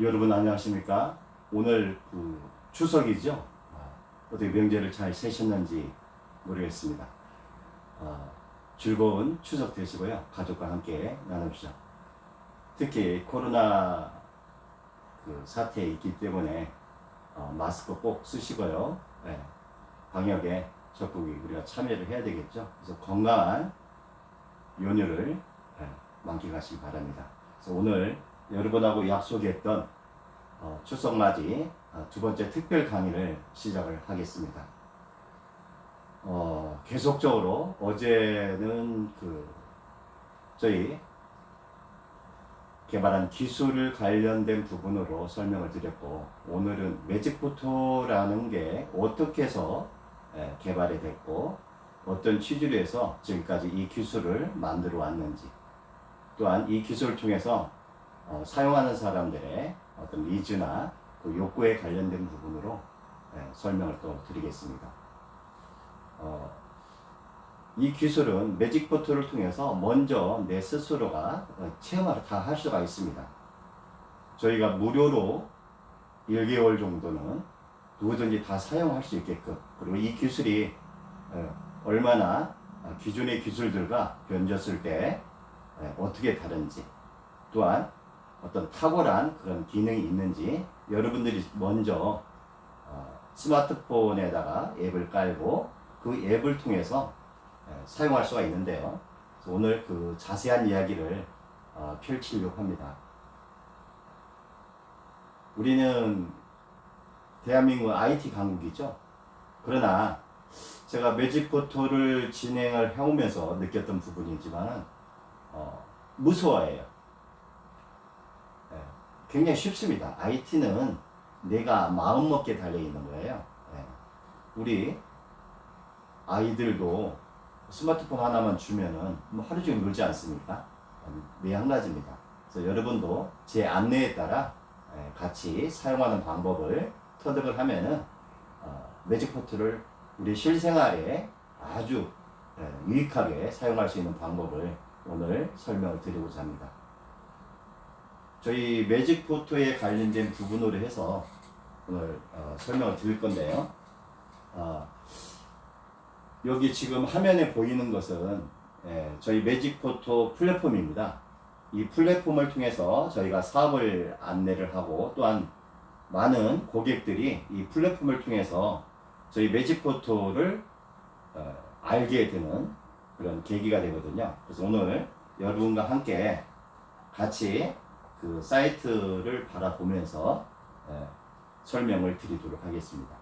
여러분 안녕하십니까? 오늘 추석이죠? 어떻게 명절을 잘 세셨는지 모르겠습니다. 즐거운 추석 되시고요. 가족과 함께 나누시죠. 특히 코로나 사태에 있기 때문에 마스크 꼭 쓰시고요. 네, 방역에 적극 우리가 참여를 해야 되겠죠. 그래서 건강한 연휴를 만끽하시기 바랍니다. 그래서 오늘 여러분하고 약속했던 추석 맞이 두 번째 특별 강의를 시작을 하겠습니다. 계속적으로 어제는 저희 개발한 기술 관련된 부분으로 설명을 드렸고, 오늘은 매직포토라는 게 어떻게 해서 개발이 됐고 어떤 취지로 해서 지금까지 이 기술을 만들어 왔는지, 또한 이 기술을 통해서 사용하는 사람들의 어떤 니즈나 그 욕구에 관련된 부분으로 설명을 또 드리겠습니다. 이 기술은 매직포트를 통해서 먼저 내 스스로가 체험을 다 할 수가 있습니다. 저희가 무료로 1개월 정도는 누구든지 다 사용할 수 있게끔, 그리고 이 기술이 얼마나 기존의 기술들과 견졌을 때 어떻게 다른지, 또한 어떤 탁월한 그런 기능이 있는지 여러분들이 먼저 스마트폰에다가 앱을 깔고 그 앱을 통해서 사용할 수가 있는데요. 오늘 그 자세한 이야기를 펼치려고 합니다. 우리는 대한민국 IT 강국이죠. 그러나 제가 매직포토를 진행을 해오면서 느꼈던 부분이지만 무서워해요. 굉장히 쉽습니다. IT는 내가 마음먹기에 달려있는 거예요. 우리 아이들도 스마트폰 하나만 주면은 뭐 하루 종일 놀지 않습니까? 매한가지입니다. 그래서 여러분도 제 안내에 따라 같이 사용하는 방법을 터득을 하면은 매직포트를 우리 실생활에 아주 유익하게 사용할 수 있는 방법을 오늘 설명을 드리고자 합니다. 저희 매직포토에 관련된 부분으로 해서 오늘 설명을 드릴 건데요. 여기 지금 화면에 보이는 것은 저희 매직포토 플랫폼입니다. 이 플랫폼을 통해서 저희가 사업을 안내를 하고, 또한 많은 고객들이 이 플랫폼을 통해서 저희 매직포토를 알게 되는 그런 계기가 되거든요. 그래서 오늘 여러분과 함께 같이 그 사이트를 바라보면서 설명을 드리도록 하겠습니다.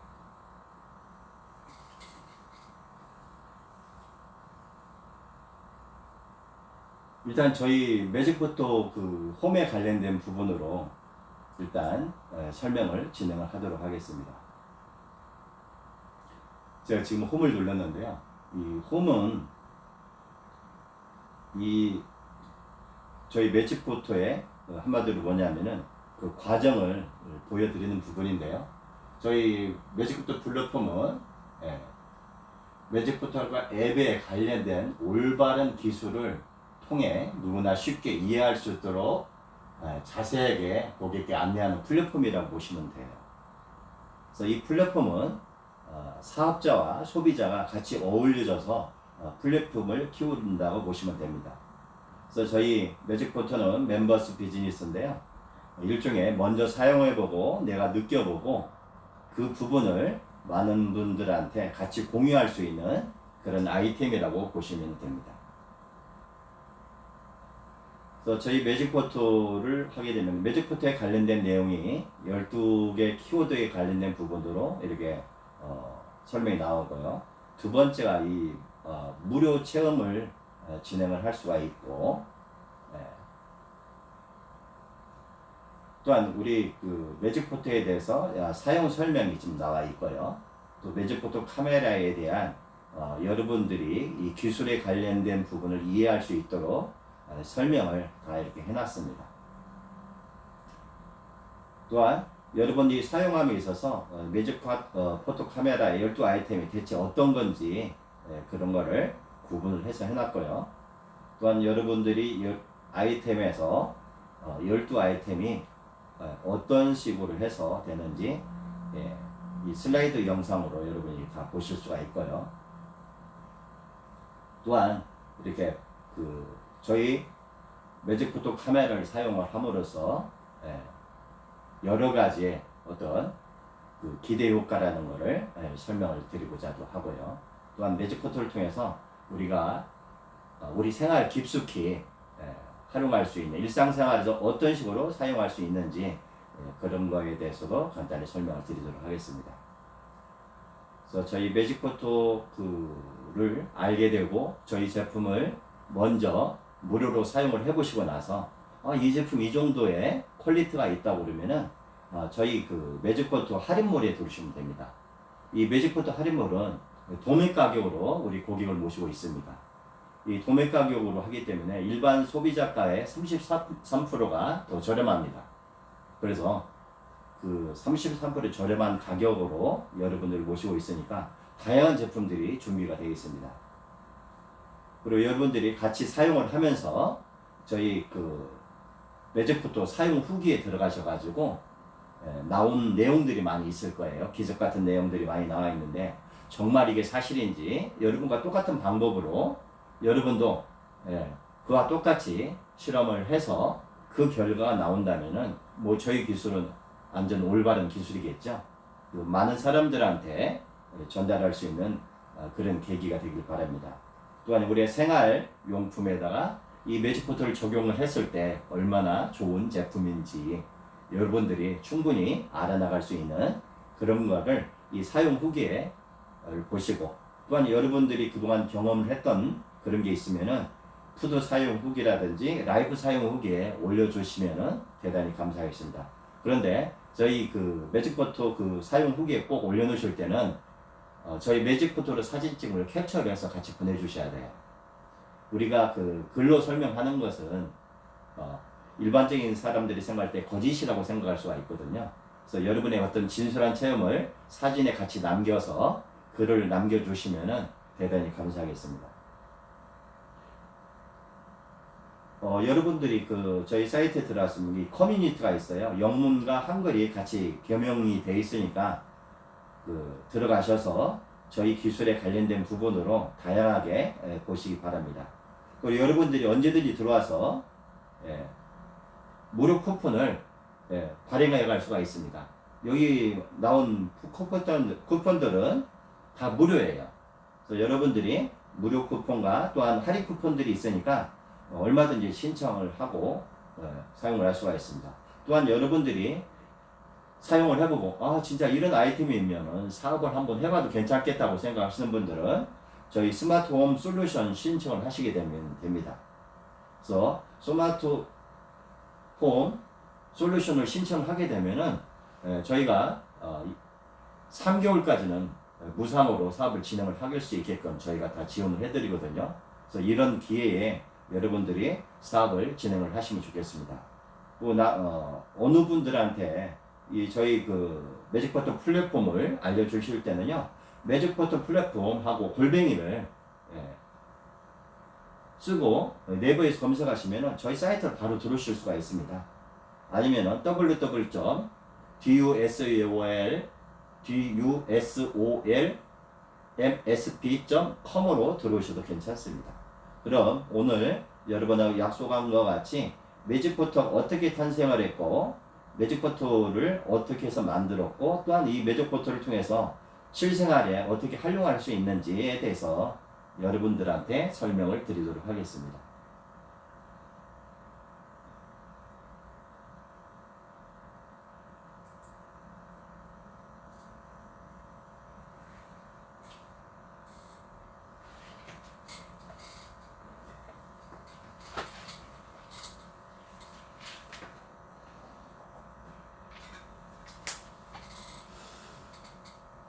일단 저희 매직포토 그 홈에 관련된 부분으로 일단 설명을 진행을 하도록 하겠습니다. 제가 지금 홈을 눌렀는데요. 이 홈은 저희 매직포토의 한마디로 뭐냐면은 그 과정을 보여드리는 부분인데요. 저희 매직포토 플랫폼은 매직포토과 앱에 관련된 올바른 기술을 통해 누구나 쉽게 이해할 수 있도록 자세하게 고객께 안내하는 플랫폼이라고 보시면 돼요. 그래서 이 플랫폼은 사업자와 소비자가 같이 어울려져서 플랫폼을 키운다고 보시면 됩니다. 그래서 저희 매직포토는 멤버스 비즈니스인데요. 일종의 먼저 사용해보고 내가 느껴보고 그 부분을 많은 분들한테 같이 공유할 수 있는 그런 아이템이라고 보시면 됩니다. 그래서 저희 매직포토를 하게 되면 매직포토에 관련된 내용이 12개 키워드에 관련된 부분으로 이렇게 설명이 나오고요. 두 번째가 이 무료 체험을 진행을 할 수가 있고, 또한 우리 그 매직포토에 대해서 사용 설명이 지금 나와 있고요. 또 매직포토 카메라에 대한 여러분들이 이 기술에 관련된 부분을 이해할 수 있도록 설명을 다 이렇게 해놨습니다. 또한 여러분이 사용함에 있어서 매직포토 카메라 12 아이템이 대체 어떤 건지 그런 거를 구분을 해서 해놨고요. 또한 여러분들이 아이템에서 12 아이템이 어떤 식으로 해서 되는지 이 슬라이드 영상으로 여러분이 다 보실 수가 있고요. 또한 이렇게 저희 매직포토 카메라를 사용을 함으로써 여러 가지의 어떤 기대 효과라는 것을 설명을 드리고자 하고요. 또한 매직포토를 통해서 우리가 우리 생활 깊숙이 활용할 수 있는 일상생활에서 어떤 식으로 사용할 수 있는지 그런 거에 대해서도 간단히 설명을 드리도록 하겠습니다. 그래서 저희 매직포토를 알게 되고 저희 제품을 먼저 무료로 사용을 해보시고 나서 이 제품 이 정도의 퀄리티가 있다고 그러면은 저희 매직포토 할인몰에 들어오시면 됩니다. 이 매직포토 할인몰은 도매 가격으로 우리 고객을 모시고 있습니다. 이 도매 가격으로 하기 때문에 일반 소비자가의 33%가 더 저렴합니다. 그래서 33% 저렴한 가격으로 여러분들을 모시고 있으니까 다양한 제품들이 준비가 되어 있습니다. 그리고 여러분들이 같이 사용을 하면서 저희 매직포토 사용 후기에 들어가셔가지고 나온 내용들이 많이 있을 거예요. 기적 같은 내용들이 많이 나와 있는데 정말 이게 사실인지 여러분과 똑같은 방법으로 여러분도 그와 똑같이 실험을 해서 그 결과가 나온다면은 뭐 저희 기술은 완전 올바른 기술이겠죠. 많은 사람들한테 전달할 수 있는 그런 계기가 되길 바랍니다. 또한 우리의 생활용품에다가 이 매직포토를 적용을 했을 때 얼마나 좋은 제품인지 여러분들이 충분히 알아나갈 수 있는 그런 거를 이 사용 후기에 보시고 또한 여러분들이 그동안 경험을 했던 그런 게 있으면은 푸드 사용 후기라든지 라이브 사용 후기에 올려주시면은 대단히 감사하겠습니다. 그런데 저희 매직포토 사용 후기에 꼭 올려놓으실 때는 저희 매직포토로 사진 찍을 캡처를 해서 같이 보내주셔야 돼요. 우리가 글로 설명하는 것은 일반적인 사람들이 생각할 때 거짓이라고 생각할 수가 있거든요. 그래서 여러분의 어떤 진솔한 체험을 사진에 같이 남겨서 글을 남겨주시면은 대단히 감사하겠습니다. 여러분들이 저희 사이트에 들어왔으면 이 커뮤니티가 있어요. 영문과 한글이 같이 겸용이 되어 있으니까 들어가셔서 저희 기술에 관련된 부분으로 다양하게 보시기 바랍니다. 그리고 여러분들이 언제든지 들어와서 무료 쿠폰을 발행해 갈 수가 있습니다. 여기 나온 쿠폰들은 다 무료예요. 그래서 여러분들이 무료 쿠폰과 또한 할인 쿠폰들이 있으니까 얼마든지 신청을 하고 사용을 할 수가 있습니다. 또한 여러분들이 사용을 해보고 진짜 이런 아이템이면 사업을 한번 해봐도 괜찮겠다고 생각하시는 분들은 저희 스마트홈 솔루션 신청을 하시게 되면 됩니다. 그래서 스마트홈 솔루션을 신청하게 되면은 저희가 3개월까지는 무상으로 사업을 진행을 할 수 있게끔 저희가 다 지원을 해드리거든요. 그래서 이런 기회에 여러분들이 사업을 진행을 하시면 좋겠습니다. 어느 분들한테 저희 매직포토 플랫폼을 알려주실 때는요, 매직포토 플랫폼하고 골뱅이를 쓰고 네이버에서 검색하시면 저희 사이트를 바로 들어오실 수가 있습니다. 아니면 www.dusolmsp.com으로 들어오셔도 괜찮습니다. 그럼 오늘 여러분하고 약속한 것 같이 매직포토가 어떻게 탄생을 했고 매직포토를 어떻게 해서 만들었고 또한 이 매직포토를 통해서 실생활에 어떻게 활용할 수 있는지에 대해서 여러분들한테 설명을 드리도록 하겠습니다.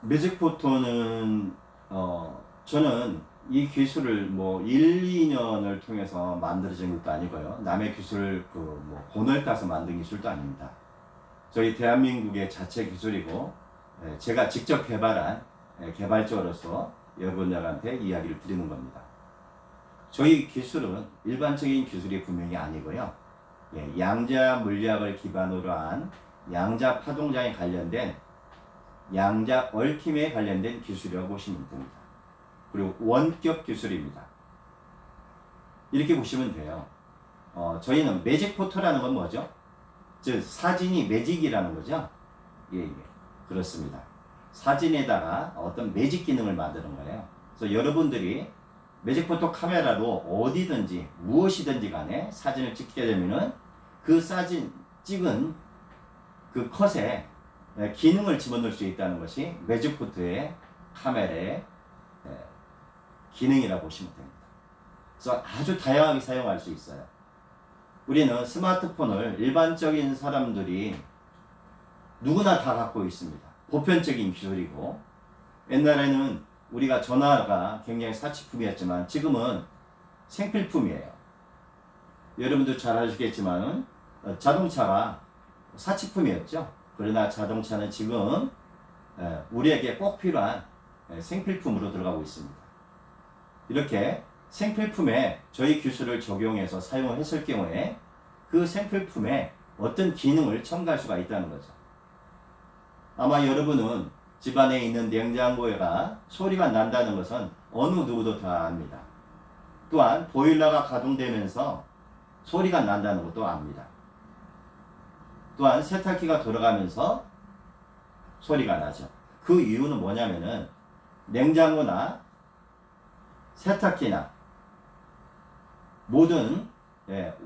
매직포토는 저는 이 기술을 뭐 1, 2년을 통해서 만들어진 것도 아니고요. 남의 기술을 본을 따서 만든 기술도 아닙니다. 저희 대한민국의 자체 기술이고 제가 직접 개발한 개발자로서 여러분들한테 이야기를 드리는 겁니다. 저희 기술은 일반적인 기술이 분명히 아니고요. 양자 물리학을 기반으로 한 양자 파동장에 관련된 양자 얽힘에 관련된 기술이라고 보시면 됩니다. 그리고 원격 기술입니다. 이렇게 보시면 돼요. 저희는 매직 포토라는 건 뭐죠? 즉 사진이 매직이라는 거죠. 예, 그렇습니다. 사진에다가 어떤 매직 기능을 만드는 거예요. 그래서 여러분들이 매직 포토 카메라로 어디든지 무엇이든지 간에 사진을 찍게 되면은 그 사진 찍은 그 컷에 기능을 집어넣을 수 있다는 것이 매직 포토의 카메라의 기능이라고 보시면 됩니다. 그래서 아주 다양하게 사용할 수 있어요. 우리는 스마트폰을 일반적인 사람들이 누구나 다 갖고 있습니다. 보편적인 기술이고, 옛날에는 우리가 전화가 굉장히 사치품이었지만 지금은 생필품이에요. 여러분도 잘 아시겠지만 자동차가 사치품이었죠. 그러나 자동차는 지금 우리에게 꼭 필요한 생필품으로 들어가고 있습니다. 이렇게 생필품에 저희 기술을 적용해서 사용을 했을 경우에 그 생필품에 어떤 기능을 첨가할 수가 있다는 거죠. 아마 여러분은 집안에 있는 냉장고가 소리가 난다는 것은 어느 누구도 다 압니다. 또한 보일러가 가동되면서 소리가 난다는 것도 압니다. 또한 세탁기가 돌아가면서 소리가 나죠. 그 이유는 뭐냐면은 냉장고나 세탁기나 모든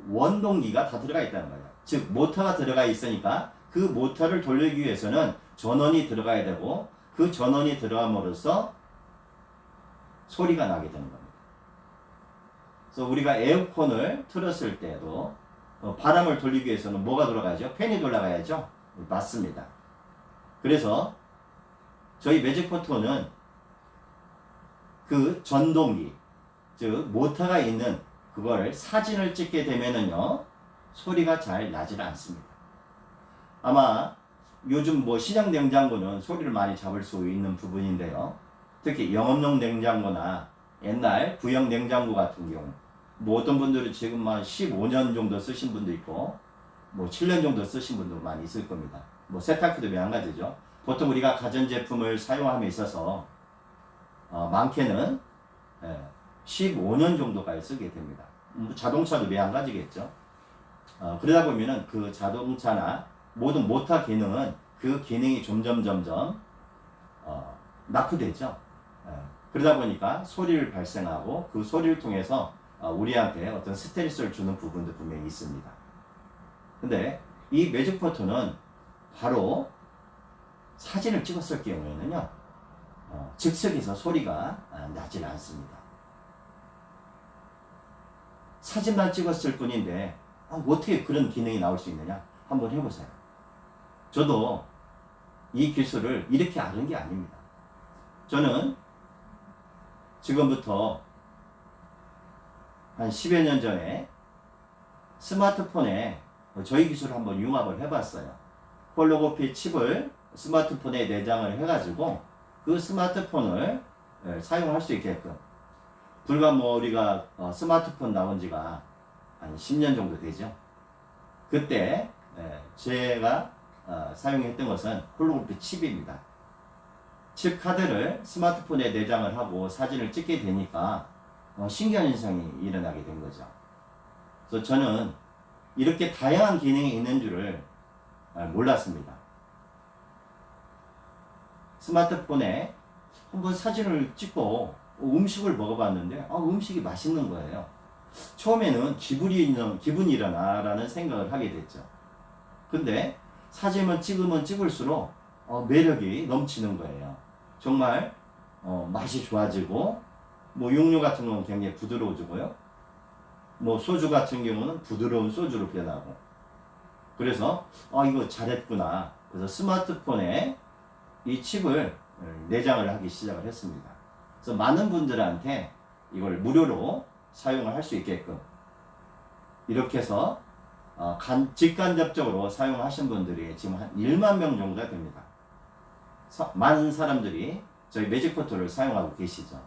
원동기가 다 들어가 있다는 거예요. 즉 모터가 들어가 있으니까 그 모터를 돌리기 위해서는 전원이 들어가야 되고 그 전원이 들어감으로써 소리가 나게 되는 겁니다. 그래서 우리가 에어컨을 틀었을 때도 바람을 돌리기 위해서는 뭐가 돌아가야죠? 팬이 돌아가야죠? 맞습니다. 그래서 저희 매직 포토는 그 전동기, 즉 모터가 있는 그걸 사진을 찍게 되면은요 소리가 잘 나질 않습니다. 아마 요즘 시장 냉장고는 소리를 많이 잡을 수 있는 부분인데요. 특히 영업용 냉장고나 옛날 구형 냉장고 같은 경우 어떤 분들은 지금 15년 정도 쓰신 분도 있고 7년 정도 쓰신 분도 많이 있을 겁니다. 세탁기도 마찬가지죠. 보통 우리가 가전제품을 사용함에 있어서 많게는 15년 정도까지 쓰게 됩니다. 자동차도 마찬가지겠죠. 그러다 보면은 그 자동차나 모든 모터 기능은 그 기능이 점점 낙후되죠. 그러다 보니까 소리를 발생하고 그 소리를 통해서 우리한테 어떤 스트레스를 주는 부분도 분명히 있습니다. 근데 이 매직 포토는 바로 사진을 찍었을 경우에는요 즉석에서 소리가 나질 않습니다. 사진만 찍었을 뿐인데 어떻게 그런 기능이 나올 수 있느냐 한번 해보세요. 저도 이 기술을 이렇게 아는 게 아닙니다. 저는 지금부터 한 10여 년 전에 스마트폰에 저희 기술을 한번 융합을 해봤어요. 홀로그래피 칩을 스마트폰에 내장을 해가지고 그 스마트폰을 사용할 수 있게끔 불과 우리가 스마트폰 나온 지가 한 10년 정도 되죠. 그때 제가 사용했던 것은 홀로그래피 칩입니다. 칩 카드를 스마트폰에 내장을 하고 사진을 찍게 되니까 신기한 현상이 일어나게 된 거죠. 그래서 저는 이렇게 다양한 기능이 있는 줄을 몰랐습니다. 스마트폰에 한번 사진을 찍고 음식을 먹어봤는데 음식이 맛있는 거예요. 처음에는 기분이 일어나라는 생각을 하게 됐죠. 근데 사진을 찍으면 찍을수록 매력이 넘치는 거예요. 정말 맛이 좋아지고 육류 같은 건 굉장히 부드러워지고요. 소주 같은 경우는 부드러운 소주로 변하고. 그래서 이거 잘했구나. 그래서 스마트폰에 이 칩을 내장을 하기 시작을 했습니다. 그래서 많은 분들한테 이걸 무료로 사용을 할 수 있게끔 이렇게 해서 직간접적으로 사용하신 분들이 지금 한 1만 명 정도가 됩니다. 많은 사람들이 저희 매직 포토를 사용하고 계시죠.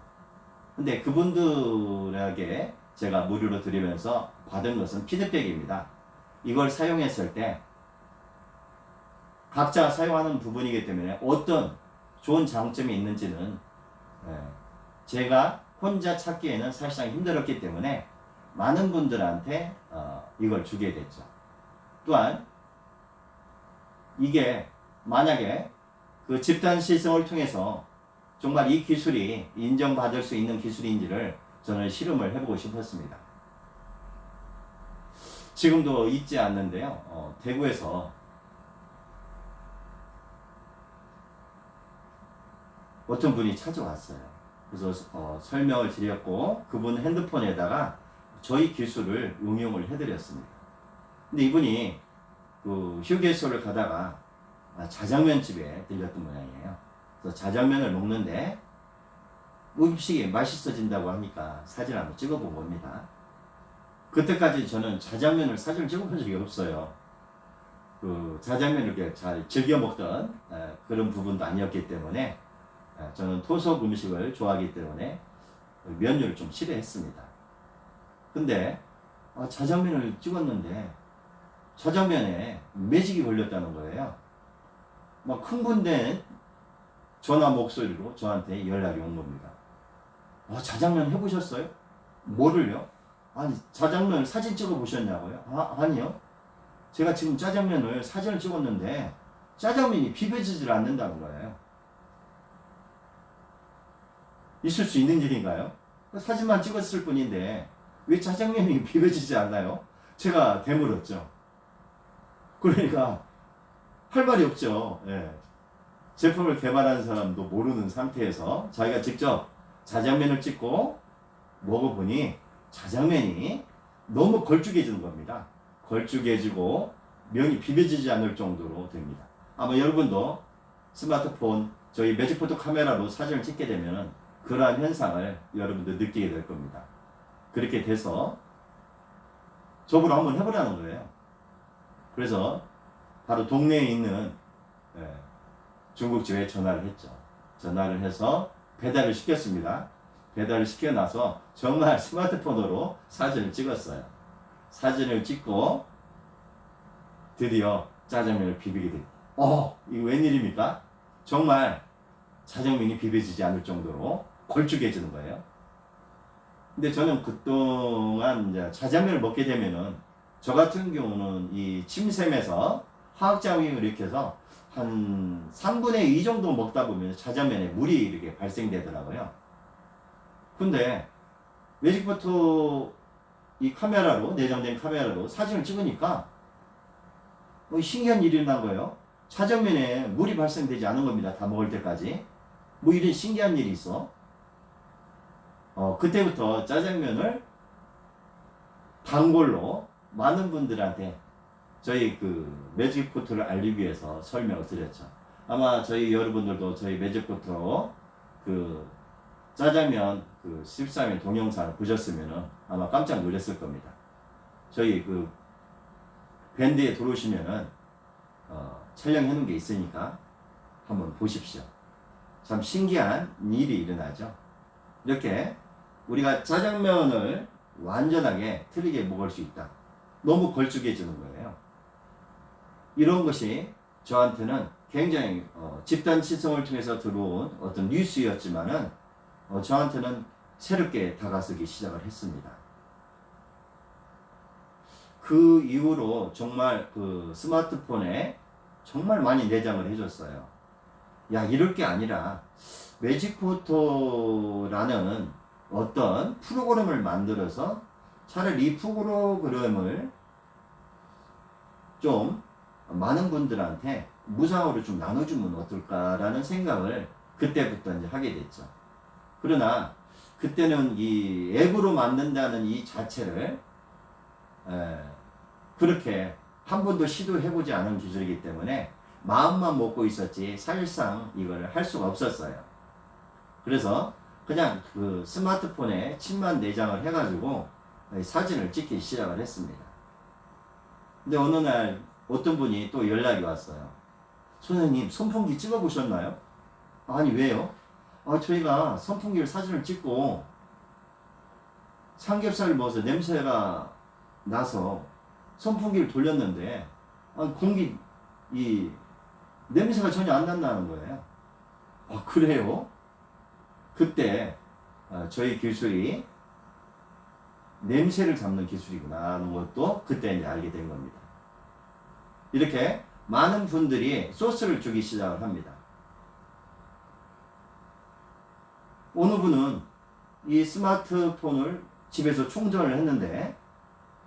근데 그분들에게 제가 무료로 드리면서 받은 것은 피드백입니다. 이걸 사용했을 때 각자 사용하는 부분이기 때문에 어떤 좋은 장점이 있는지는 제가 혼자 찾기에는 사실상 힘들었기 때문에 많은 분들한테 이걸 주게 됐죠. 또한 이게 만약에 그 집단 시승을 통해서 정말 이 기술이 인정받을 수 있는 기술인지를 저는 실험을 해보고 싶었습니다. 지금도 잊지 않는데요. 대구에서 어떤 분이 찾아왔어요. 그래서 설명을 드렸고 그분 핸드폰에다가 저희 기술을 응용을 해드렸습니다. 근데 이분이 그 휴게소를 가다가 자장면 집에 들렸던 모양이에요. 그래서 자장면을 먹는데 음식이 맛있어진다고 하니까 사진 한번 찍어본 겁니다. 그때까지 저는 자장면을 사진을 찍어본 적이 없어요. 그 자장면을 이렇게 잘 즐겨 먹던 그런 부분도 아니었기 때문에 저는 토속 음식을 좋아하기 때문에 면류를 좀 싫어했습니다. 근데 자장면을 찍었는데 자장면에 매직이 걸렸다는 거예요. 막 흥분된 전화 목소리로 저한테 연락이 온 겁니다. 자장면 해보셨어요? 뭐를요? 아니, 자장면 사진 찍어 보셨냐고요? 아니요. 제가 지금 짜장면을 사진을 찍었는데 짜장면이 비벼지질 않는다는 거예요. 있을 수 있는 일인가요? 사진만 찍었을 뿐인데 왜 짜장면이 비벼지지 않나요? 제가 되물었죠. 그러니까 할 말이 없죠. 예. 제품을 개발한 사람도 모르는 상태에서 자기가 직접 자장면을 찍고 먹어보니 자장면이 너무 걸쭉해지는 겁니다. 걸쭉해지고 면이 비벼지지 않을 정도로 됩니다. 아마 여러분도 스마트폰 저희 매직포토 카메라로 사진을 찍게 되면 그러한 현상을 여러분도 느끼게 될 겁니다. 그렇게 돼서 저보러 한번 해보라는 거예요. 그래서 바로 동네에 있는 중국집에 전화를 했죠. 전화를 해서 배달을 시켰습니다. 배달을 시켜 나서 정말 스마트폰으로 사진을 찍었어요. 사진을 찍고 드디어 짜장면을 비비게 됐어요. 이거 웬일입니까? 정말 자장면이 비벼지지 않을 정도로 걸쭉해지는 거예요. 근데 저는 그동안 이제 자장면을 먹게 되면은 저 같은 경우는 이 침샘에서 화학작용을 일으켜서 한 3분의 2 정도 먹다 보면 자장면에 물이 이렇게 발생되더라고요. 근데 매직포토 이 카메라로, 내장된 카메라로 사진을 찍으니까 신기한 일이 난 거예요. 자장면에 물이 발생되지 않은 겁니다. 다 먹을 때까지. 뭐 이런 신기한 일이 있어. 그때부터 짜장면을 단골로 많은 분들한테 저희 그 매직포토를 알리기 위해서 설명을 드렸죠. 아마 저희 여러분들도 저희 매직포토 그 짜장면 그 13일 동영상을 보셨으면은 아마 깜짝 놀랐을 겁니다. 저희 그 밴드에 들어오시면은 촬영해 놓은 게 있으니까 한번 보십시오. 참 신기한 일이 일어나죠. 이렇게 우리가 짜장면을 완전하게 틀리게 먹을 수 있다. 너무 걸쭉해지는 거예요. 이런 것이 저한테는 굉장히 집단 시성을 통해서 들어온 어떤 뉴스였지만은 저한테는 새롭게 다가서기 시작을 했습니다. 그 이후로 정말 그 스마트폰에 정말 많이 내장을 해줬어요. 야, 이럴 게 아니라 매직포토라는 어떤 프로그램을 만들어서 차라리 이 프로그램을 좀 많은 분들한테 무상으로 좀 나눠주면 어떨까라는 생각을 그때부터 이제 하게 됐죠. 그러나 그때는 이 앱으로 만든다는 이 자체를 그렇게 한 번도 시도해보지 않은 기술이기 때문에 마음만 먹고 있었지 사실상 이걸 할 수가 없었어요. 그래서 그냥 그 스마트폰에 침만 내장을 해가지고 사진을 찍기 시작을 했습니다. 근데 어느 날 어떤 분이 또 연락이 왔어요. 선생님, 선풍기 찍어보셨나요? 아니, 왜요? 저희가 선풍기를 사진을 찍고 삼겹살을 먹어서 냄새가 나서 선풍기를 돌렸는데 공기 이 냄새가 전혀 안 난다는 거예요. 그래요? 그때 저희 기술이 냄새를 잡는 기술이구나 하는 것도 그때 이제 알게 된 겁니다. 이렇게 많은 분들이 소스를 주기 시작을 합니다. 어느 분은 이 스마트폰을 집에서 충전을 했는데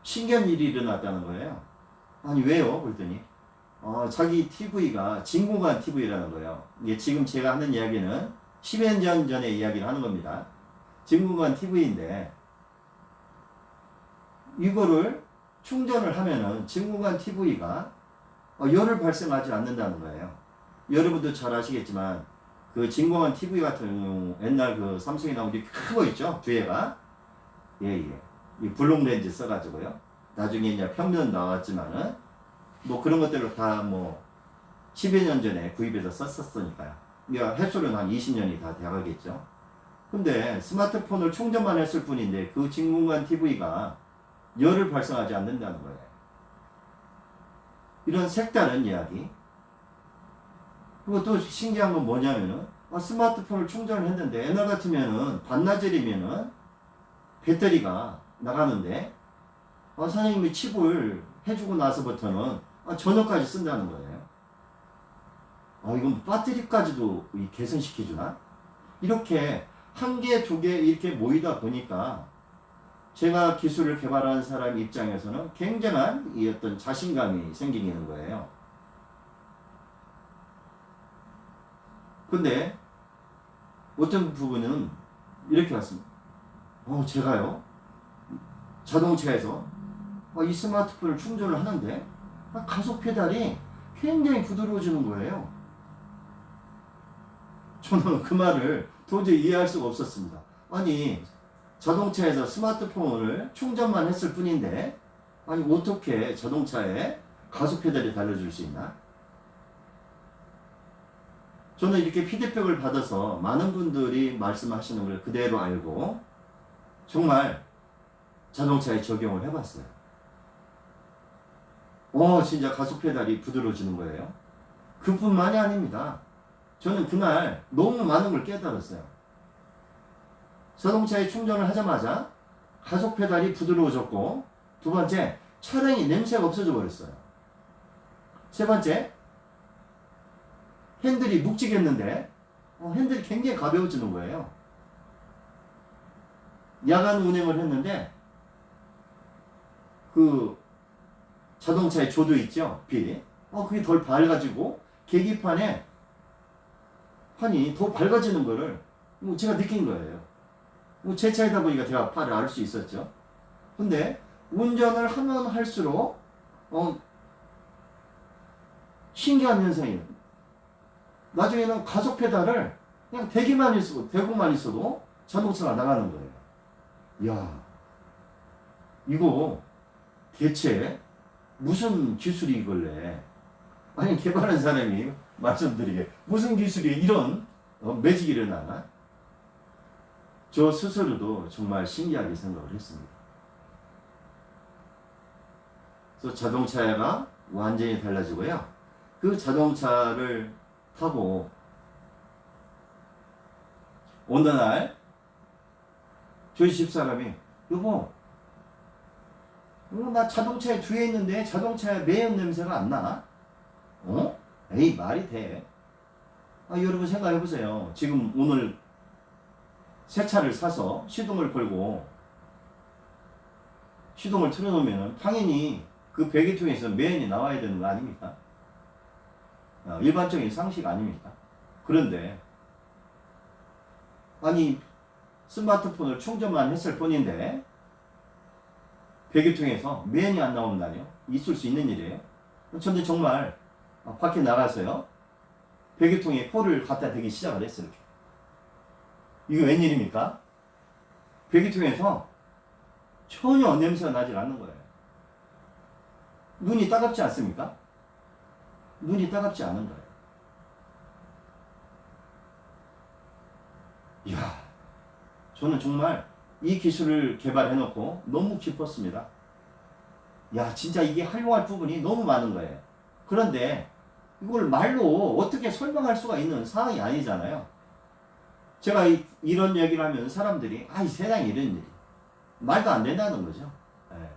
신기한 일이 일어났다는 거예요. 아니 왜요? 그랬더니 자기 TV가 진공관 TV라는 거예요. 이게 지금 제가 하는 이야기는 10여 년 전의 이야기를 하는 겁니다. 진공관 TV인데 이거를 충전을 하면은 진공관 TV가 열을 발생하지 않는다는 거예요. 여러분도 잘 아시겠지만 그 진공관 TV 같은 경우 옛날 그 삼성이 나온 게 큰 거 있죠? 뒤에가 예예 이 블록 렌즈 써가지고요. 나중에 이제 평면 나왔지만은 뭐 그런 것들을 다 뭐 10여 년 전에 구입해서 썼었으니까요. 횟수로는 한 20년이 다 돼가겠죠. 근데 스마트폰을 충전만 했을 뿐인데 그 진공관 TV가 열을 발생하지 않는다는 거예요. 이런 색다른 이야기. 그리고 또 신기한 건 뭐냐면은 스마트폰을 충전을 했는데 옛날 같으면은 반나절이면은 배터리가 나가는데 선생님이 칩을 해주고 나서부터는 저녁까지 쓴다는 거예요. 이건 배터리까지도 개선시켜주나? 이렇게 한 개, 두 개 이렇게 모이다 보니까 제가 기술을 개발한 사람 입장에서는 굉장한 이 어떤 자신감이 생기는 거예요. 근데 어떤 부분은 이렇게 왔습니다. 제가요? 자동차에서 이 스마트폰을 충전을 하는데 가속 페달이 굉장히 부드러워지는 거예요. 저는 그 말을 도저히 이해할 수가 없었습니다. 아니 자동차에서 스마트폰을 충전만 했을 뿐인데 어떻게 자동차에 가속 페달이 달려줄 수 있나? 저는 이렇게 피드백을 받아서 많은 분들이 말씀하시는 걸 그대로 알고 정말 자동차에 적용을 해봤어요. 진짜 가속 페달이 부드러워지는 거예요. 그뿐만이 아닙니다. 저는 그날 너무 많은 걸 깨달았어요. 자동차에 충전을 하자마자 가속 페달이 부드러워졌고, 두 번째, 차량이 냄새가 없어져 버렸어요. 세 번째, 핸들이 묵직했는데 핸들이 굉장히 가벼워지는 거예요. 야간 운행을 했는데 그 자동차의 조도 있죠? 빛. 그게 덜 밝아지고 계기판에 판이 더 밝아지는 거를 제가 느낀 거예요. 제 차이다 보니까 제가 팔을 알 수 있었죠. 근데 운전을 하면 할수록 신기한 현상이에요. 나중에는 가속 페달을 그냥 대고만 있어도 자동차가 나가는 거예요. 이야, 이거 대체 무슨 기술이 이걸래? 아니 개발한 사람이 말씀드리게 무슨 기술이 이런 매직이 일어나나? 저 스스로도 정말 신기하게 생각을 했습니다. 그래서 자동차가 완전히 달라지고요. 그 자동차를 타고 어느 날 저희 집사람이 여보 나 자동차에 뒤에 있는데 자동차에 매연 냄새가 안 나? 에이 말이 돼. 여러분 생각해보세요. 지금 오늘 새 차를 사서 시동을 걸고 시동을 틀어놓으면 당연히 그 배기통에서 매연이 나와야 되는 거 아닙니까? 일반적인 상식 아닙니까? 그런데 아니 스마트폰을 충전만 했을 뿐인데 배기통에서 매연이 안 나온다뇨? 있을 수 있는 일이에요? 저는 정말 밖에 나가서요 배기통에 코를 갖다 대기 시작을 했어요. 이게 웬일입니까? 배기통에서 전혀 냄새가 나질 않는 거예요. 눈이 따갑지 않습니까? 눈이 따갑지 않은 거예요. 이야, 저는 정말 이 기술을 개발해놓고 너무 기뻤습니다. 야, 진짜 이게 활용할 부분이 너무 많은 거예요. 그런데 이걸 말로 어떻게 설명할 수가 있는 상황이 아니잖아요. 제가 이런 얘기를 하면 사람들이, 이 세상에 이런 일이 말도 안 된다는 거죠. 예.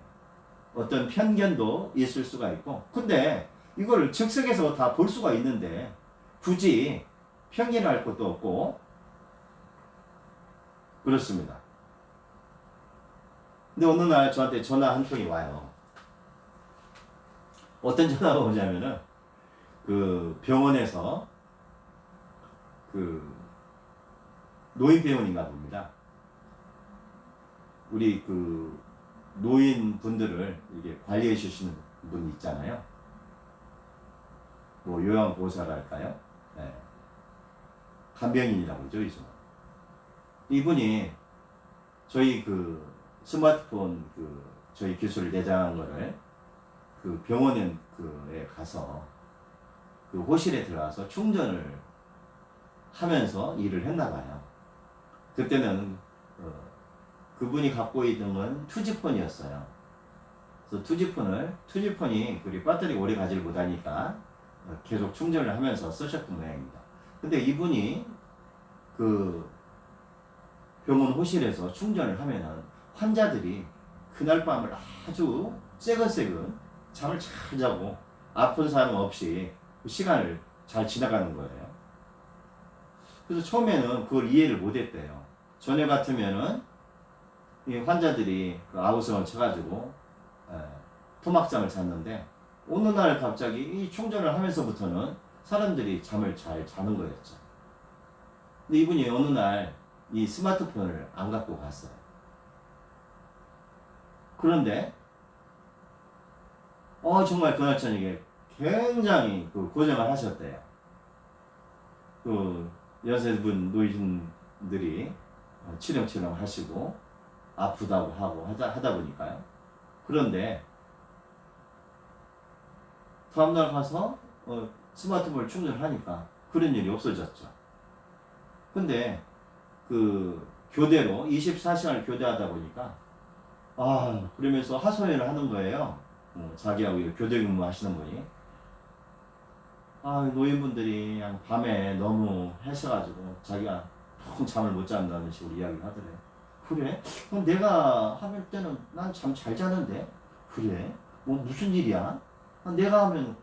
어떤 편견도 있을 수가 있고. 근데 이걸 즉석에서 다 볼 수가 있는데 굳이 편견할 것도 없고 그렇습니다. 근데 어느 날 저한테 전화 한 통이 와요. 어떤 전화가 오냐면은 그 병원에서 그 노인병원인가 봅니다. 우리 그 노인분들을 이게 관리해 주시는 분 있잖아요. 뭐 요양보호사랄까요? 네. 간병인이라고 그러죠, 요즘. 이분이 저희 그 스마트폰 그 저희 기술을 내장한 거를 그 병원에 가서 그 호실에 들어가서 충전을 하면서 일을 했나 봐요. 그때는 그분이 갖고 있는 건 투지폰이었어요. 그래서 투지폰이 우리 배터리 오래 가지를 못하니까 계속 충전을 하면서 쓰셨던 모양입니다. 근데 이분이 그 병원 호실에서 충전을 하면은 환자들이 그날 밤을 아주 새근새근 잠을 잘 자고 아픈 사람 없이 시간을 잘 지나가는 거예요. 그래서 처음에는 그걸 이해를 못했대요. 전에 같으면은 이 환자들이 그 아우성을 쳐가지고 토막잠을 잤는데 어느 날 갑자기 이 충전을 하면서부터는 사람들이 잠을 잘 자는 거였죠. 근데 이분이 어느 날 이 스마트폰을 안 갖고 갔어요. 그런데 정말 그날 저녁에 굉장히 그 고생을 하셨대요. 그 연세분 노인들이 치렁치렁 하시고 아프다고 하고 하다 보니까요. 그런데 다음날 가서 스마트폰을 충전하니까 그런 일이 없어졌죠. 근데 그 교대로 24시간을 교대하다 보니까 그러면서 하소연을 하는 거예요. 자기하고 교대 근무하시는 분이 노인분들이 그냥 밤에 너무 하셔가지고 자기가 통 잠을 못 잔다는 식으로 이야기를 하더래요. 그래? 그럼 내가 할 때는 난 잠 잘 자는데? 그래? 뭐 무슨 일이야? 내가 하면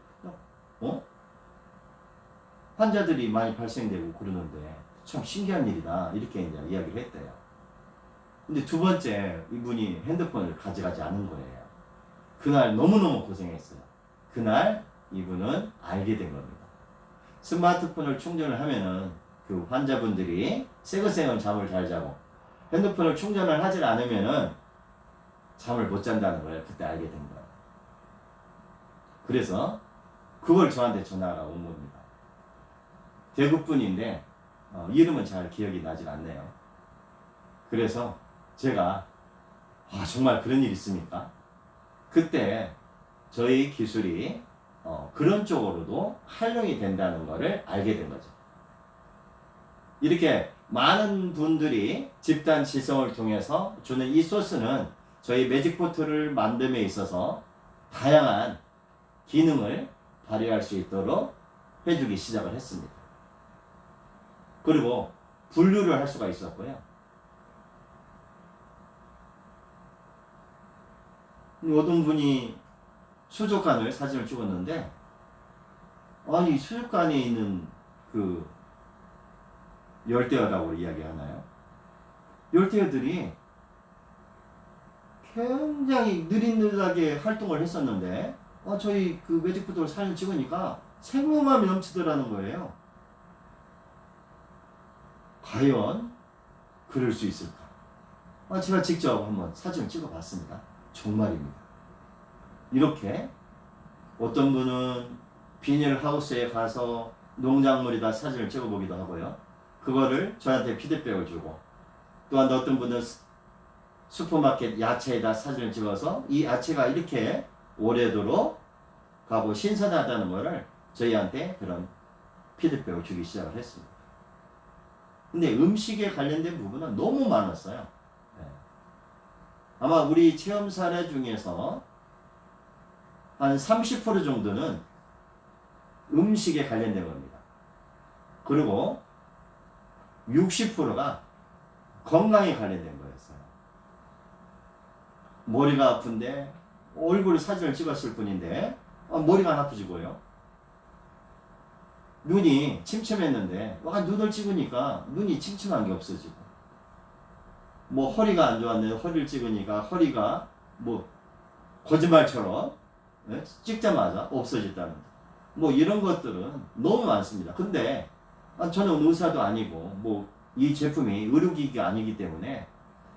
환자들이 많이 발생되고 그러는데 참 신기한 일이다. 이렇게 이제 이야기를 했대요. 근데 두 번째 이분이 핸드폰을 가져가지 않은 거예요. 그날 너무너무 고생했어요. 그날 이분은 알게 된 겁니다. 스마트폰을 충전을 하면은 그 환자분들이 새근새근 잠을 잘 자고 핸드폰을 충전을 하지 않으면은 잠을 못 잔다는 걸 그때 알게 된 거예요. 그래서 그걸 저한테 전화가 온 겁니다. 대구분인데 이름은 잘 기억이 나질 않네요. 그래서 제가 정말 그런 일 있습니까? 그때 저희 기술이 그런 쪽으로도 활용이 된다는 것을 알게 된 거죠. 이렇게 많은 분들이 집단 지성을 통해서 주는 이 소스는 저희 매직보트를 만듦에 있어서 다양한 기능을 발휘할 수 있도록 해주기 시작을 했습니다. 그리고 분류를 할 수가 있었고요. 어떤 분이 수족관을 사진을 찍었는데 수족관에 있는 그 열대어라고 이야기하나요? 열대어들이 굉장히 느릿느릿하게 활동을 했었는데 저희 그 매직보트를 사진 찍으니까 생명감이 넘치더라는 거예요. 과연 그럴 수 있을까? 제가 직접 한번 사진을 찍어봤습니다. 정말입니다. 이렇게 어떤 분은 비닐하우스에 가서 농작물에다 사진을 찍어보기도 하고요. 그거를 저한테 피드백을 주고 또한 어떤 분은 슈퍼마켓 야채에다 사진을 찍어서 이 야채가 이렇게 오래도록 가고 신선하다는 것을 저희한테 그런 피드백을 주기 시작을 했습니다. 근데 음식에 관련된 부분은 너무 많았어요. 아마 우리 체험 사례 중에서 한 30% 정도는 음식에 관련된 겁니다. 그리고 60%가 건강에 관련된 거였어요. 머리가 아픈데 얼굴 사진을 찍었을 뿐인데 머리가 안 아프지고요. 눈이 침침했는데 눈을 찍으니까 눈이 침침한 게 없어지고, 뭐 허리가 안 좋았는데 허리를 찍으니까 허리가 뭐 거짓말처럼 찍자마자 없어졌다는, 뭐 이런 것들은 너무 많습니다. 근데 저는 의사도 아니고 뭐 이 제품이 의료기기가 아니기 때문에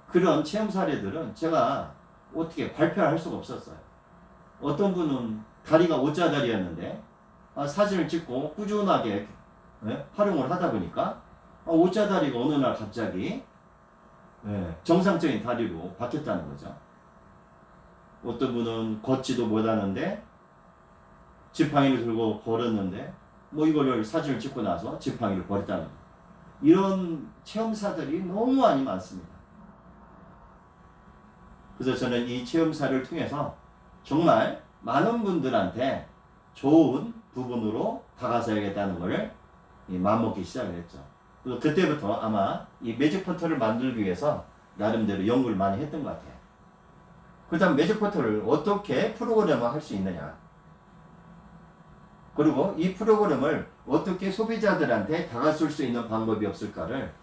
그런 체험 사례들은 제가 어떻게 발표할 수가 없었어요. 어떤 분은 다리가 O자다리였는데 사진을 찍고 꾸준하게 활용을 하다 보니까 O자다리가 어느 날 갑자기 정상적인 다리로 바뀌었다는 거죠. 어떤 분은 걷지도 못하는데 지팡이를 들고 걸었는데 뭐 이거를 사진을 찍고 나서 지팡이를 버렸다는 거예요. 이런 체험사들이 너무 많이 많습니다. 그래서 저는 이 체험사를 통해서 정말 많은 분들한테 좋은 부분으로 다가서야겠다는 것을 마음먹기 시작을 했죠. 그래서 그때부터 아마 이 매직 포털을 만들기 위해서 나름대로 연구를 많이 했던 것 같아요. 그 다음 매직 포털을 어떻게 프로그램을 할 수 있느냐, 그리고 이 프로그램을 어떻게 소비자들한테 다가설 수 있는 방법이 없을까를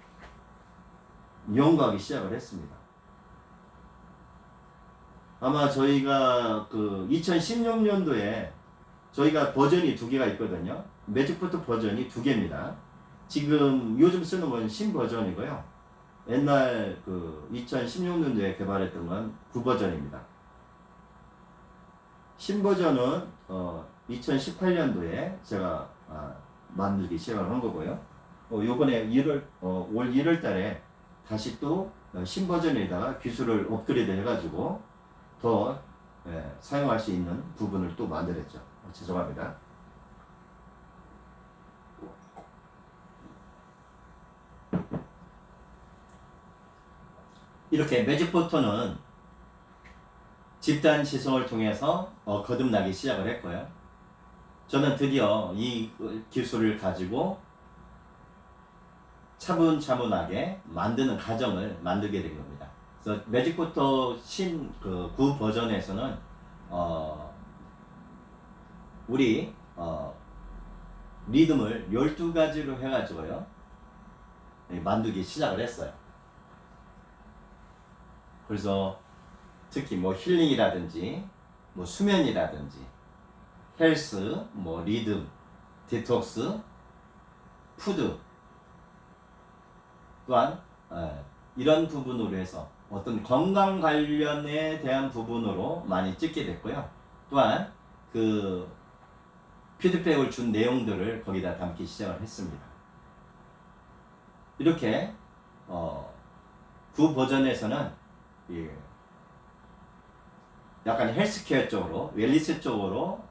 연구하기 시작을 했습니다. 아마 저희가 그 2016년도에 저희가 버전이 2개가 있거든요. 매직포트 버전이 2개입니다. 지금 요즘 쓰는 건 신버전이고요. 옛날 그 2016년도에 개발했던 건 9버전입니다. 신버전은 2018년도에 제가 만들기 시작을 한 거고요. 요번에 올 1월 달에 다시 또 신버전에다가 기술을 업그레이드 해가지고 더 사용할 수 있는 부분을 또 만들었죠. 죄송합니다. 이렇게 매직포터는 집단 지성을 통해서 거듭나기 시작을 했고요. 저는 드디어 이 기술을 가지고 차분차분하게 만드는 과정을 만들게 된 겁니다. 그래서 매직포터 구 버전에서는 우리 리듬을 12가지로 해가지고요 만들기 시작을 했어요. 그래서 특히 뭐 힐링이라든지 뭐 수면이라든지 헬스, 뭐 리듬, 디톡스, 푸드 또한 이런 부분으로 해서 어떤 건강 관련에 대한 부분으로 많이 찍게 됐고요. 또한 그 피드백을 준 내용들을 거기다 담기 시작을 했습니다. 이렇게 구 버전에서는 약간 헬스케어 쪽으로, 웰니스 쪽으로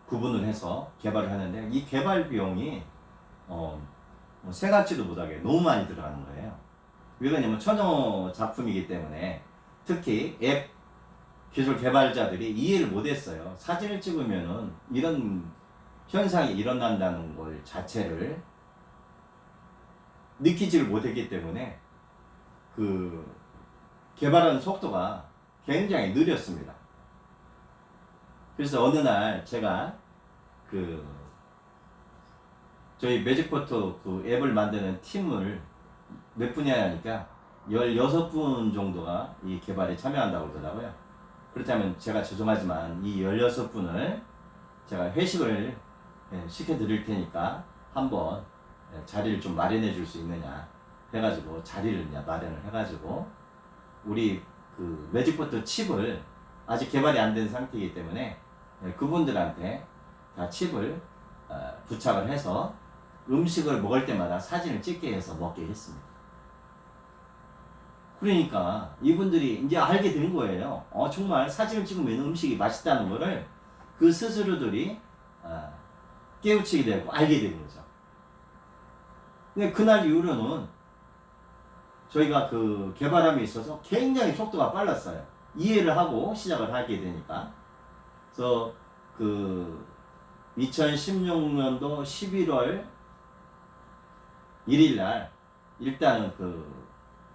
구분을 해서 개발을 하는데, 이 개발 비용이 생각지도 못하게 너무 많이 들어가는 거예요. 왜 그러냐면 천여 작품이기 때문에, 특히 앱 기술 개발자들이 이해를 못했어요. 사진을 찍으면은 이런 현상이 일어난다는 걸 자체를 느끼지를 못했기 때문에 그 개발하는 속도가 굉장히 느렸습니다. 그래서 어느 날 제가 저희 매직포터 그 앱을 만드는 팀을 몇 분이야 하니까 16분 정도가 이 개발에 참여한다고 그러더라고요. 그렇다면 제가 죄송하지만 이 16분을 제가 회식을 시켜드릴 테니까 한번 자리를 좀 마련해 줄 수 있느냐 해가지고 자리를 마련을 해가지고 우리 그 매직포터 칩을 아직 개발이 안 된 상태이기 때문에 그분들한테 다 칩을 부착을 해서 음식을 먹을 때마다 사진을 찍게 해서 먹게 했습니다. 그러니까 이분들이 이제 알게 된 거예요. 정말 사진을 찍으면 음식이 맛있다는 거를 그 스스로들이 깨우치게 되고 알게 된 거죠. 근데 그날 이후로는 저희가 그 개발함에 있어서 굉장히 속도가 빨랐어요. 이해를 하고 시작을 하게 되니까. 그래서 그 2016년도 11월 1일 날 일단은 그